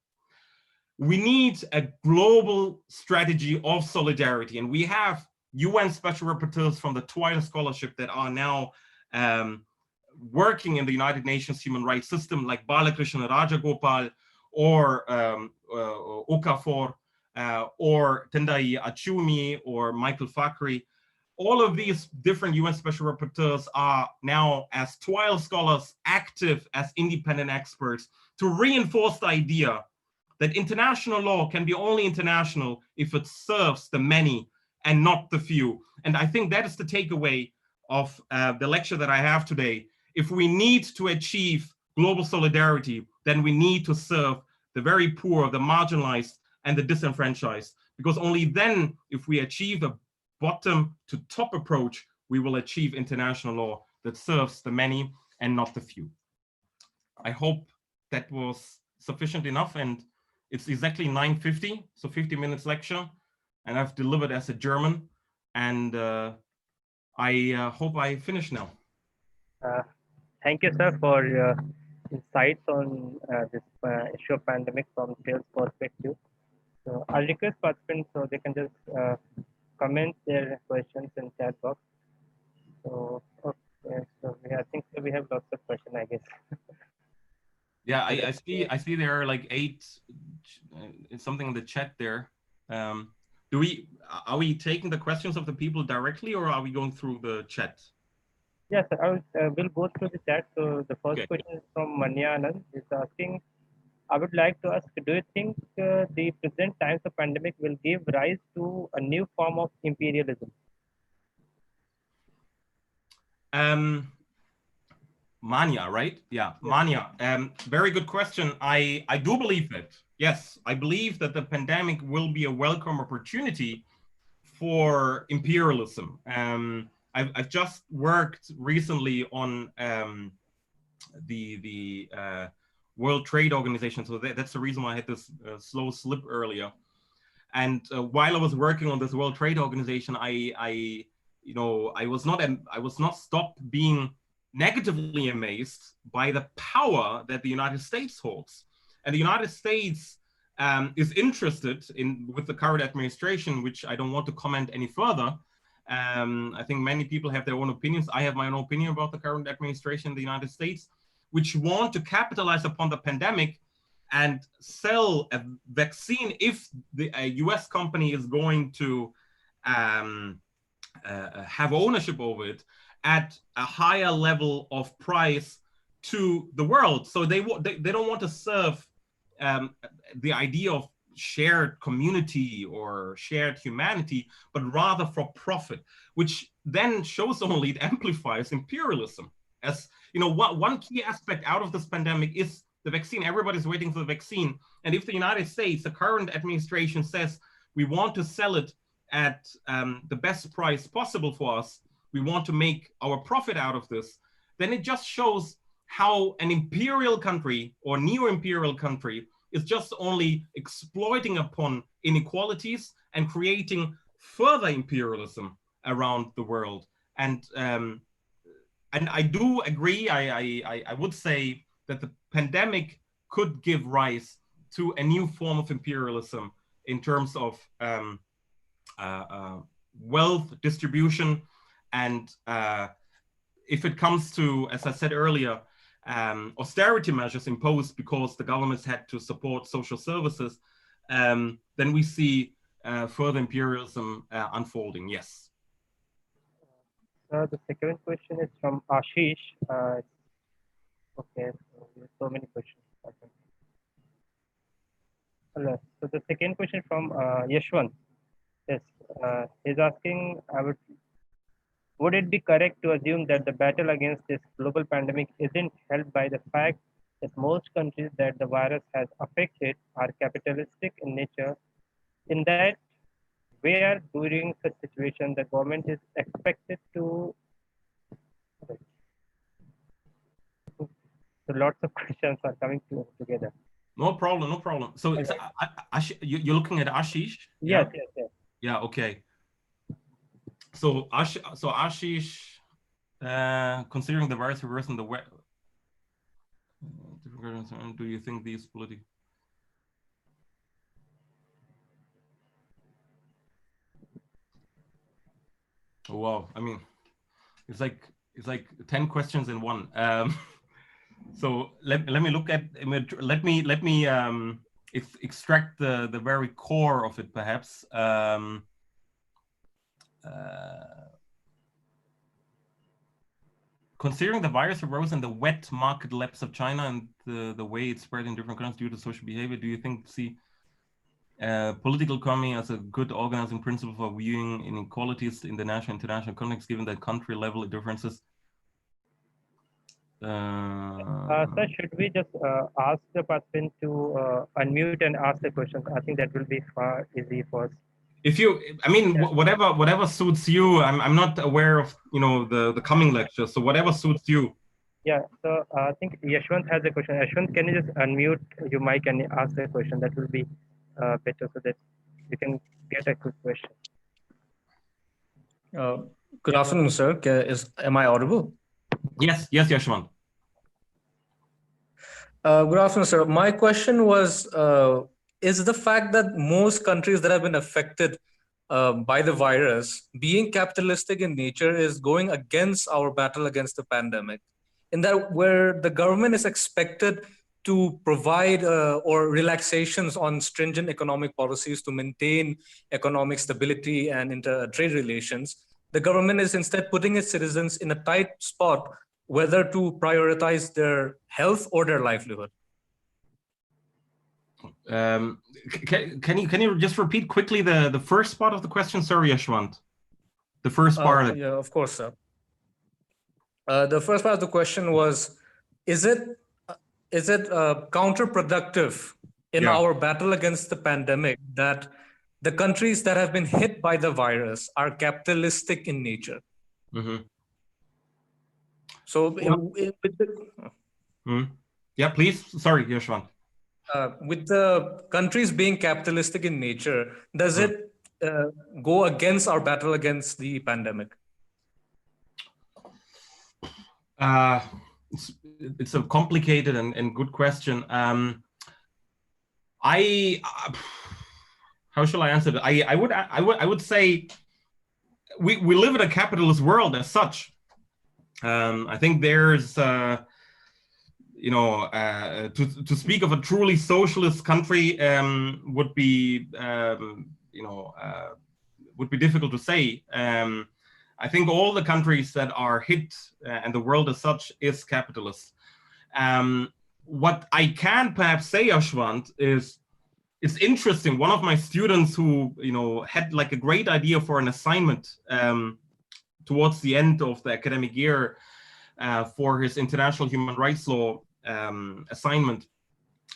We need a global strategy of solidarity, and we have UN special rapporteurs from the Twice Scholarship that are now working in the United Nations human rights system, like Balakrishna Rajagopal or Okafor, or Tendai Achumi or Michael Fakhri. All of these different UN special rapporteurs are now, as Twice scholars, active as independent experts to reinforce the idea that international law can be only international if it serves the many and not the few. And I think that is the takeaway of the lecture that I have today. If we need to achieve global solidarity, then we need to serve the very poor, the marginalized, and the disenfranchised, because only then, if we achieve a bottom to top approach, we will achieve international law that serves the many and not the few. I hope that was sufficient enough, and it's exactly 9:50, so 50 minutes lecture, and I've delivered as a German, and I hope I finish now. Thank you, sir, for your insights on this issue of pandemic from sales perspective. So I'll request participants so they can just comment their questions in chat box. So okay, so I think we have lots of questions, I guess. Yeah, I see there are like 8 something in the chat there. Are we taking the questions of the people directly, or are we going through the chat? Yes, we'll go through the chat. So the first question is from Manya Anand. He's asking, I would like to ask, do you think the present times of pandemic will give rise to a new form of imperialism? Manya, right? Yeah, Manya. Very good question. I do believe it. Yes, I believe that the pandemic will be a welcome opportunity for imperialism. I've just worked recently on the World Trade Organization, so that's the reason why I had this slow slip earlier. And while I was working on this World Trade Organization, I was not stopped being negatively amazed by the power that the United States holds. And the United States is interested in, with the current administration, which I don't want to comment any further, I think many people have their own opinions. I have my own opinion about the current administration in the United States, which want to capitalize upon the pandemic and sell a vaccine if the US company is going to have ownership over it at a higher level of price to the world. So they don't want to serve the idea of shared community or shared humanity, but rather for profit, which then shows only it amplifies imperialism. As you know, one key aspect out of this pandemic is the vaccine. Everybody's waiting for the vaccine. And if the United States, the current administration says, we want to sell it at the best price possible for us, we want to make our profit out of this, then it just shows how an imperial country or neo-imperial country is just only exploiting upon inequalities and creating further imperialism around the world. And I do agree, I would say that the pandemic could give rise to a new form of imperialism in terms of wealth distribution. And if it comes to, as I said earlier, austerity measures imposed because the governments had to support social services, then we see further imperialism unfolding, yes. The second question is from Ashish. Okay, so many questions. So the second question from Yashwant. Yes, he's asking, would it be correct to assume that the battle against this global pandemic isn't helped by the fact that most countries that the virus has affected are capitalistic in nature, in that where during such situation the government is expected to... So lots of questions are coming together. No problem, no problem. So it's, you're looking at Ashish? Yes, yes, yes. Yeah, okay. So Ashish, considering the virus reverse in the web, do you think these political? Oh, wow, I mean, it's like 10 questions in one. So let me look at, let me extract the very core of it, perhaps. Considering the virus arose in the wet market labs of China and the way it spread in different countries due to social behavior, do you think political economy as a good organizing principle for viewing inequalities in the national and international context, given that country level differences? Sir, should we just ask the participant to unmute and ask the questions? I think that will be far easy for us. If you, I mean, yeah. whatever suits you. I'm not aware of, you know, the coming lecture, so whatever suits you. Yeah, so I think Yashwant has a question. Yashwant, can you just unmute your mic and ask the question? That will be better so that you can get a quick question. Good afternoon, sir. Am I audible? Yes, yes, Yashwant. Good afternoon, sir. My question was, is the fact that most countries that have been affected by the virus, being capitalistic in nature, is going against our battle against the pandemic, in that where the government is expected to provide or relaxations on stringent economic policies to maintain economic stability and inter-trade relations, the government is instead putting its citizens in a tight spot whether to prioritize their health or their livelihood. Can you just repeat quickly the first part of the question? Sorry, Yashwant. The first part. Yeah, of course, sir. The first part of the question was, is it counterproductive in our battle against the pandemic that the countries that have been hit by the virus are capitalistic in nature? Mm-hmm. So, yeah, please. Sorry, Yashwant. With the countries being capitalistic in nature, does it go against our battle against the pandemic? It's a complicated and good question. How shall I answer that? I would say we live in a capitalist world as such. I think there's, to speak of a truly socialist country would be, would be difficult to say. I think all the countries that are hit and the world as such is capitalist. What I can perhaps say, Ashwant, is it's interesting. One of my students who, had like a great idea for an assignment towards the end of the academic year for his international human rights law assignment,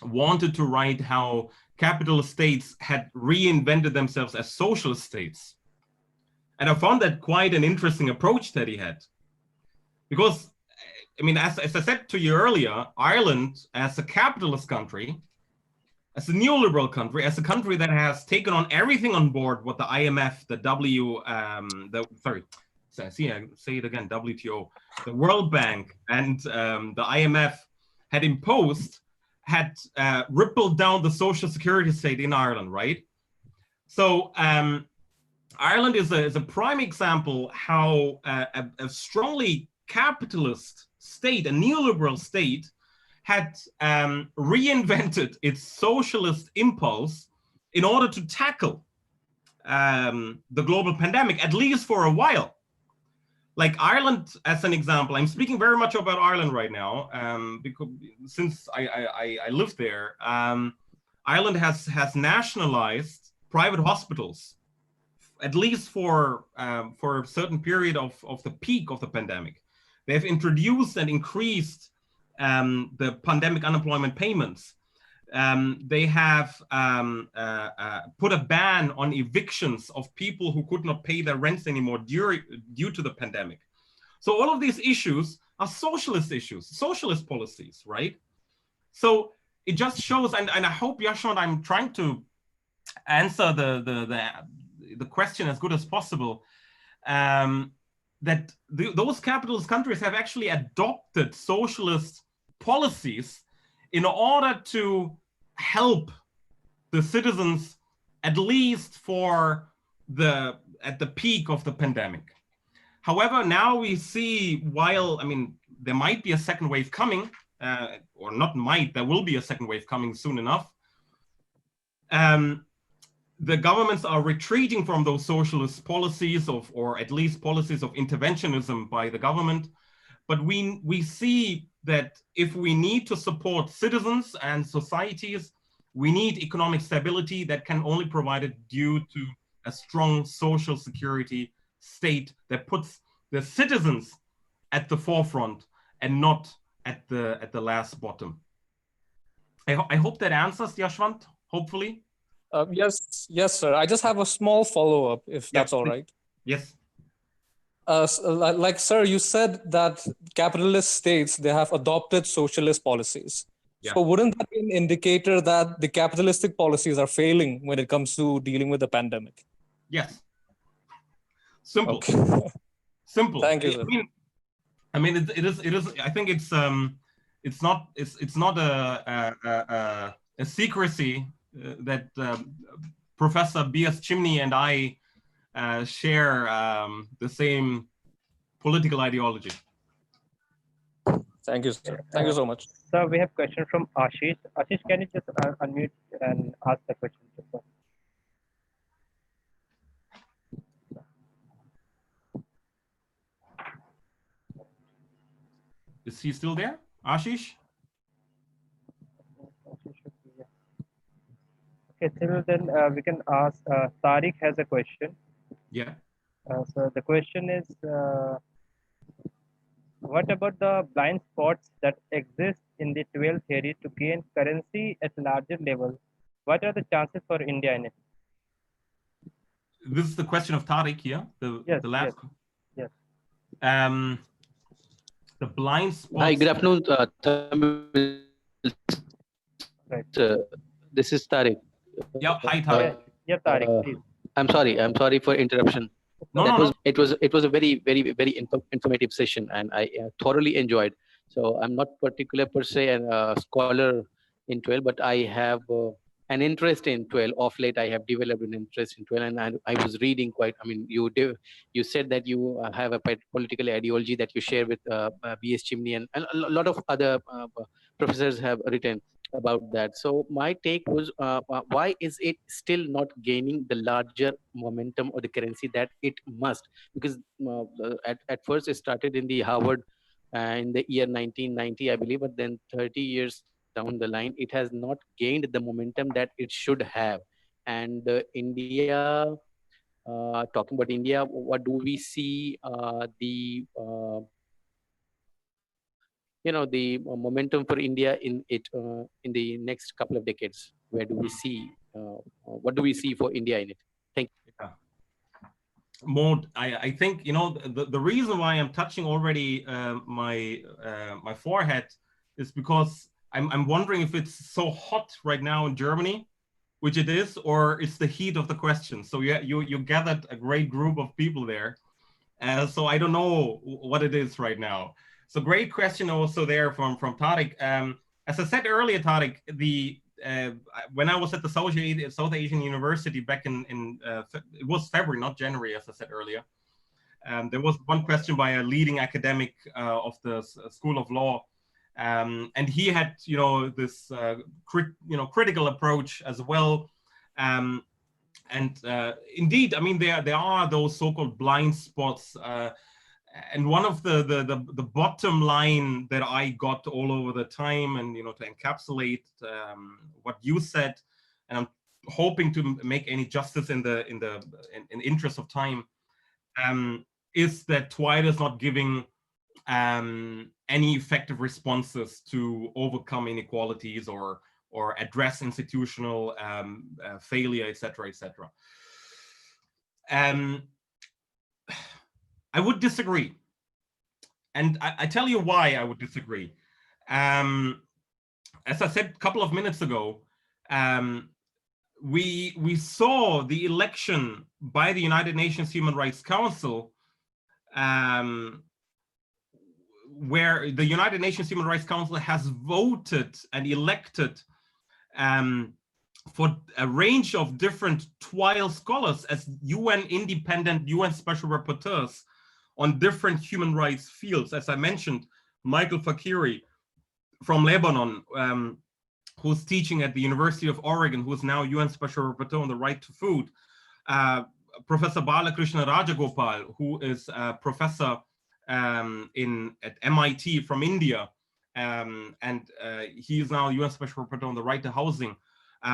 wanted to write how capitalist states had reinvented themselves as socialist states. And I found that quite an interesting approach that he had. Because, I mean, as I said to you earlier, Ireland as a capitalist country, as a neoliberal country, as a country that has taken on everything on board what the IMF, the WTO, the World Bank and the IMF had imposed, had rippled down the social security state in Ireland, right? So Ireland is a prime example how a strongly capitalist state, a neoliberal state, had reinvented its socialist impulse in order to tackle the global pandemic, at least for a while. Like Ireland, as an example, I'm speaking very much about Ireland right now, because since I live there, Ireland has nationalized private hospitals, at least for a certain period of the peak of the pandemic. They have introduced and increased the pandemic unemployment payments. They have put a ban on evictions of people who could not pay their rents anymore due to the pandemic. So all of these issues are socialist issues, socialist policies, right? So it just shows, and I hope, Yashwant, I'm trying to answer the question as good as possible, that those capitalist countries have actually adopted socialist policies in order to help the citizens, at least at the peak of the pandemic. However, now we see, while, I mean, there might be a second wave coming, or not might, there will be a second wave coming soon enough. The governments are retreating from those socialist policies or at least policies of interventionism by the government. But we see that if we need to support citizens and societies, we need economic stability that can only be provided due to a strong social security state that puts the citizens at the forefront and not at the last bottom. I hope that answers, Yashwant, hopefully. Yes, sir. I just have a small follow-up, if that's all right. Yes. Like, sir, you said that capitalist states, they have adopted socialist policies. Yeah. So wouldn't that be an indicator that the capitalistic policies are failing when it comes to dealing with the pandemic? Yes. Simple. Okay. Simple. Thank you, sir. I mean, it is. I think it's not a secrecy that Professor B.S. Chimney and I share the same political ideology. Thank you, sir. Thank you so much. So we have a question from Ashish. Ashish, can you just unmute and ask the question? Is he still there, Ashish? Okay, till then we can ask, Tariq has a question. Yeah. So the question is, what about the blind spots that exist in the 12th theory to gain currency at larger level? What are the chances for India in it? This is the question of Tariq here, the last. Yes. The blind spots. Hi, good afternoon. Right. This is Tariq. Yeah, hi Tariq. Yeah, Tariq, please. I'm sorry for interruption. It was a very informative session, and I thoroughly enjoyed. So I'm not particular per se a scholar in 12, but I have an interest in 12. Of late, I have developed an interest in 12, and I was reading quite. I mean, you said that you have a political ideology that you share with B.S. Chimney, and a lot of other professors have written about that. So my take was, why is it still not gaining the larger momentum or the currency that it must? Because at first it started in the Harvard in the year 1990, I believe, but then 30 years down the line, it has not gained the momentum that it should have. And India, talking about India, what do we see the momentum for India in in the next couple of decades? Where do we see? What do we see for India in it? Thank you. Yeah. Mohd, I think the reason why I'm touching already my forehead is because I'm wondering if it's so hot right now in Germany, which it is, or it's the heat of the question. So you gathered a great group of people there, so I don't know what it is right now. So great question also there from Tariq. As I said earlier, Tariq, when I was at the South Asian University back in it was February, not January, as I said earlier. There was one question by a leading academic of the School of Law, and he had this critical approach as well. And indeed, I mean, there are those so-called blind spots. And one of the bottom line that I got all over the time, and to encapsulate what you said, and I'm hoping to make any justice in interest of time, is that TWIDE is not giving any effective responses to overcome inequalities or address institutional failure, etc., etc. I would disagree, and I tell you why I would disagree. As I said a couple of minutes ago, we saw the election by the United Nations Human Rights Council, where the United Nations Human Rights Council has voted and elected for a range of different TWILE scholars as UN independent UN special rapporteurs on different human rights fields. As I mentioned, Michael Fakiri from Lebanon, who's teaching at the University of Oregon, who is now UN Special Rapporteur on the right to food. Professor Balakrishna Rajagopal, who is a professor at MIT from India, and he is now UN Special Rapporteur on the right to housing.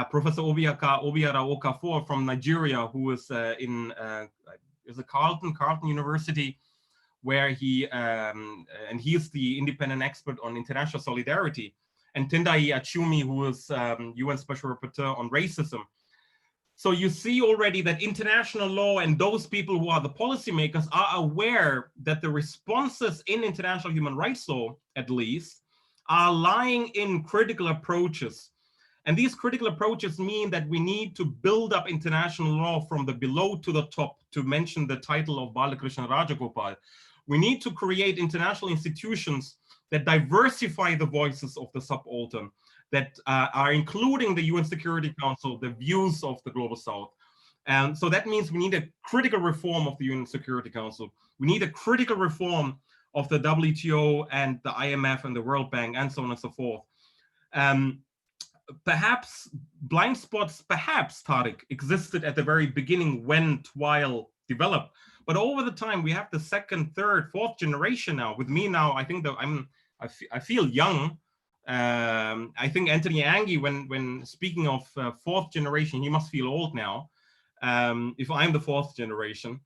Professor Obiara Okafor from Nigeria, who is is a Carleton University, where he is the independent expert on international solidarity, and Tendai Achumi, who is UN Special Rapporteur on racism. So you see already that international law and those people who are the policymakers are aware that the responses in international human rights law, at least, are lying in critical approaches. And these critical approaches mean that we need to build up international law from the below to the top, to mention the title of Balakrishna Rajagopal. We need to create international institutions that diversify the voices of the subaltern, that are including the UN Security Council, the views of the Global South. And so that means we need a critical reform of the UN Security Council. We need a critical reform of the WTO and the IMF and the World Bank, and so on and so forth. Perhaps blind spots, Tariq, existed at the very beginning when TWILE developed. But over the time, we have the second, third, fourth generation now. With me now, I think that I feel young. I think Anthony Angie, when speaking of fourth generation, he must feel old now. If I'm the fourth generation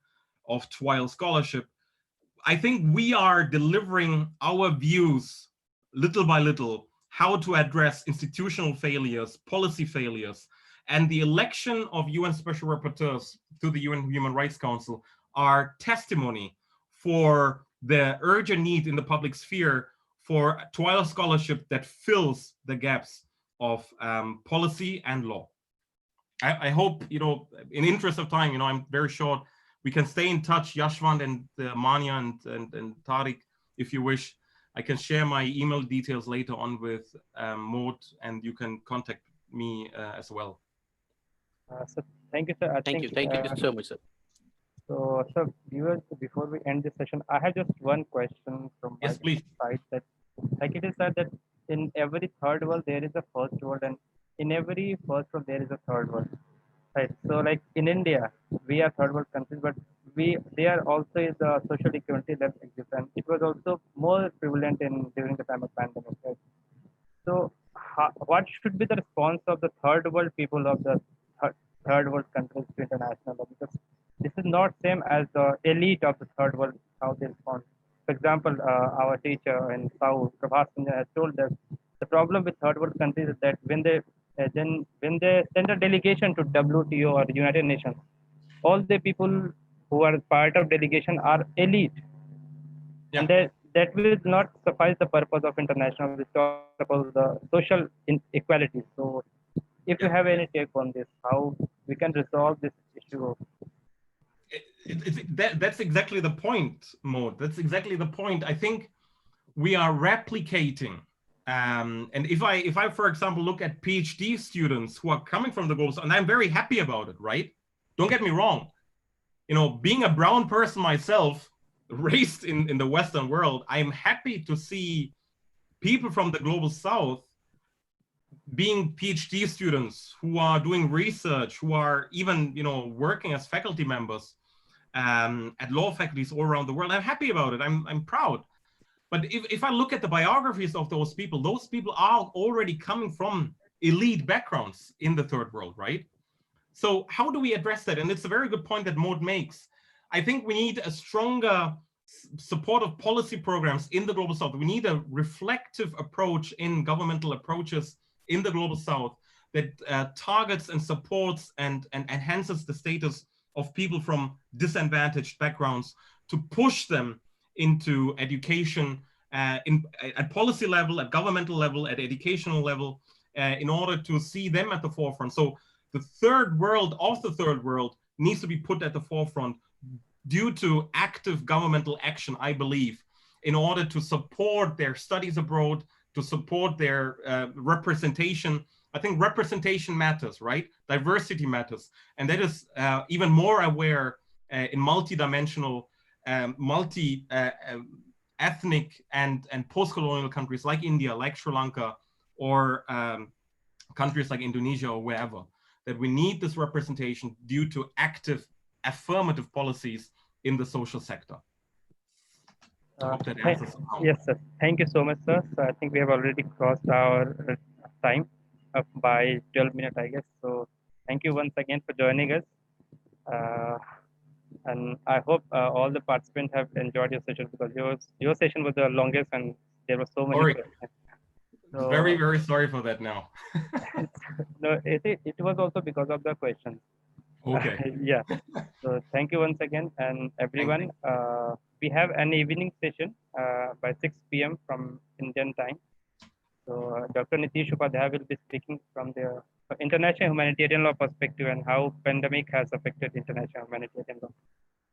of TWILE scholarship, I think we are delivering our views little by little, how to address institutional failures, policy failures, and the election of UN Special Rapporteurs to the UN Human Rights Council are testimony for the urgent need in the public sphere for TWILE scholarship that fills the gaps of policy and law. I hope, in interest of time, I'm very short, we can stay in touch, Yashwant and Manya and Tariq, if you wish. I can share my email details later on with Mohd, and you can contact me as well. So thank you, sir. Thank you so much, sir. So, viewers, before we end this session, I have just one question from my side. That, like it is said that in every third world there is a first world, and in every first world there is a third world, right? So, like in India, we are third world countries, but there also is a social equality that exists, and it was also more prevalent during the time of pandemic, right? So, what should be the response of the third world people of the third world countries to international law? Because this is not same as the elite of the third world, how they respond. For example, our teacher in South, Prabhat Singh, has told us the problem with third world countries is that when they send a delegation to WTO or United Nations, all the people who are part of delegation are elite, and that will not suffice the purpose of international. We talk about the social inequality. So, if you have any take on this, how we can resolve this issue? That's exactly the point, Mohd. That's exactly the point. I think we are replicating. And if I, for example, look at PhD students who are coming from the global south, and I'm very happy about it, right? Don't get me wrong. You know, being a brown person myself, raised in the Western world, I'm happy to see people from the global south being PhD students who are doing research, who are even, you know, working as faculty members at law faculties all around the world. I'm happy about it. I'm proud. But if I look at the biographies of those people are already coming from elite backgrounds in the third world, right? So how do we address that? And it's a very good point that Mohd makes. I think we need a stronger supportive policy programs in the global south. We need a reflective approach in governmental approaches in the global south that targets and supports and enhances the status of people from disadvantaged backgrounds to push them into education at policy level, at governmental level, at educational level, in order to see them at the forefront. So the third world of the third world needs to be put at the forefront due to active governmental action, I believe, in order to support their studies abroad, to support their representation. I think representation matters, right? Diversity matters. And that is even more aware in multi-dimensional, multi-ethnic and post-colonial countries like India, like Sri Lanka, or countries like Indonesia or wherever, that we need this representation due to active affirmative policies in the social sector. I hope that answers somehow. Yes, sir. Thank you so much, sir. So I think we have already crossed our time up by 12 minutes, I guess. So thank you once again for joining us. And I hope all the participants have enjoyed your session, because your session was the longest and there were so many questions. So, very, very sorry for that now. No, it was also because of the questions. Okay. Yeah. So thank you once again, and everyone. We have an evening session by 6 p.m. from Indian time. So Dr. Nitish Upadhyay will be speaking from the international humanitarian law perspective and how pandemic has affected international humanitarian law.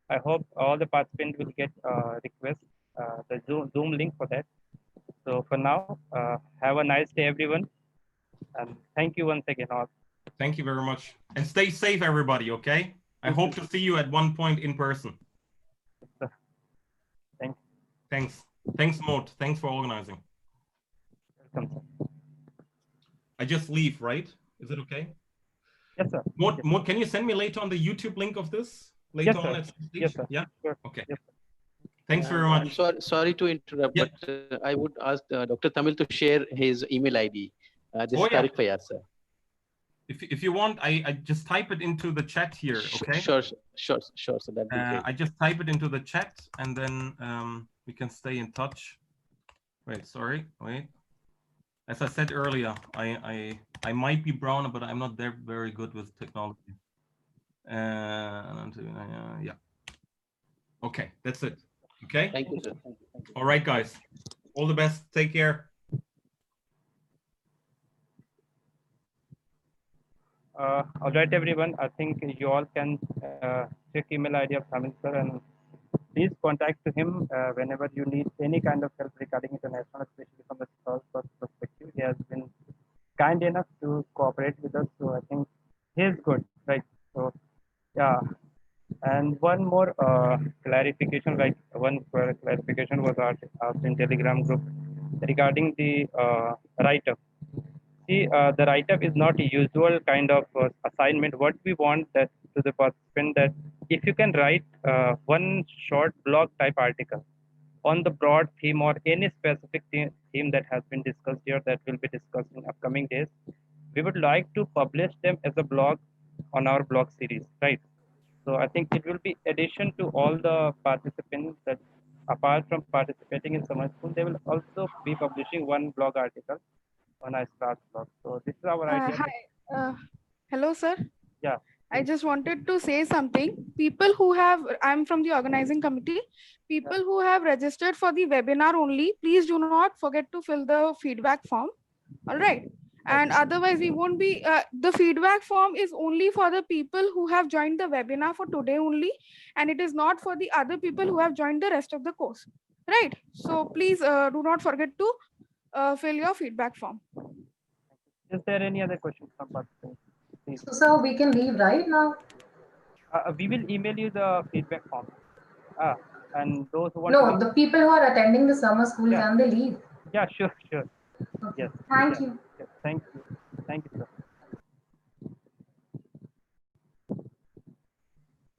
I hope all the participants will get request the Zoom link for that. So for now, have a nice day, everyone, and thank you once again all. Thank you very much, and stay safe, everybody. Okay. I hope to see you at one point in person. Thanks. Thanks, Mohd. Thanks for organizing. Welcome, sir. I just leave, right? Is it okay? Yes, sir. Mohd, can you send me later on the YouTube link of this? Later yes, on sir. at stage? Yes, sir. Yeah? Sure. Okay. Yes, thanks very much. I'm sorry to interrupt, but I would ask Dr. Thamil to share his email ID. This is Tariq Fayyaz, sir. If you want, I just type it into the chat here, okay? Sure, so that'd be great. I just type it into the chat, and then we can stay in touch. Wait. As I said earlier, I might be brown, but I'm not very good with technology. Yeah. Okay, that's it. Okay. Thank you, sir. All right, guys. All the best. Take care. All right, everyone. I think you all can check email ID of Thamil, sir, and please contact him whenever you need any kind of help regarding international, especially from the perspective. He has been kind enough to cooperate with us. So I think he's good, right? So yeah. And one more clarification, like one clarification was asked in Telegram group regarding the write-up. See, the write-up is not a usual kind of assignment. What we want that to the participant that if you can write one short blog type article on the broad theme or any specific theme that has been discussed here that will be discussed in upcoming days, we would like to publish them as a blog on our blog series, right? So I think it will be addition to all the participants that apart from participating in summer school, they will also be publishing one blog article on ISLR blog. So this is our idea. Hi. Hello, sir. Yeah. I just wanted to say something. People who have, I'm from the organizing committee, people who have registered for the webinar only, please do not forget to fill the feedback form. All right. And otherwise we won't be, the feedback form is only for the people who have joined the webinar for today only. And it is not for the other people who have joined the rest of the course. Right. So please do not forget to fill your feedback form. Is there any other questions from participants? So, sir, we can leave right now. We will email you the feedback form. And those who want No, the people who are attending the summer school, can they leave? Yeah, sure. Okay. Yes. Thank you. Yes, thank you.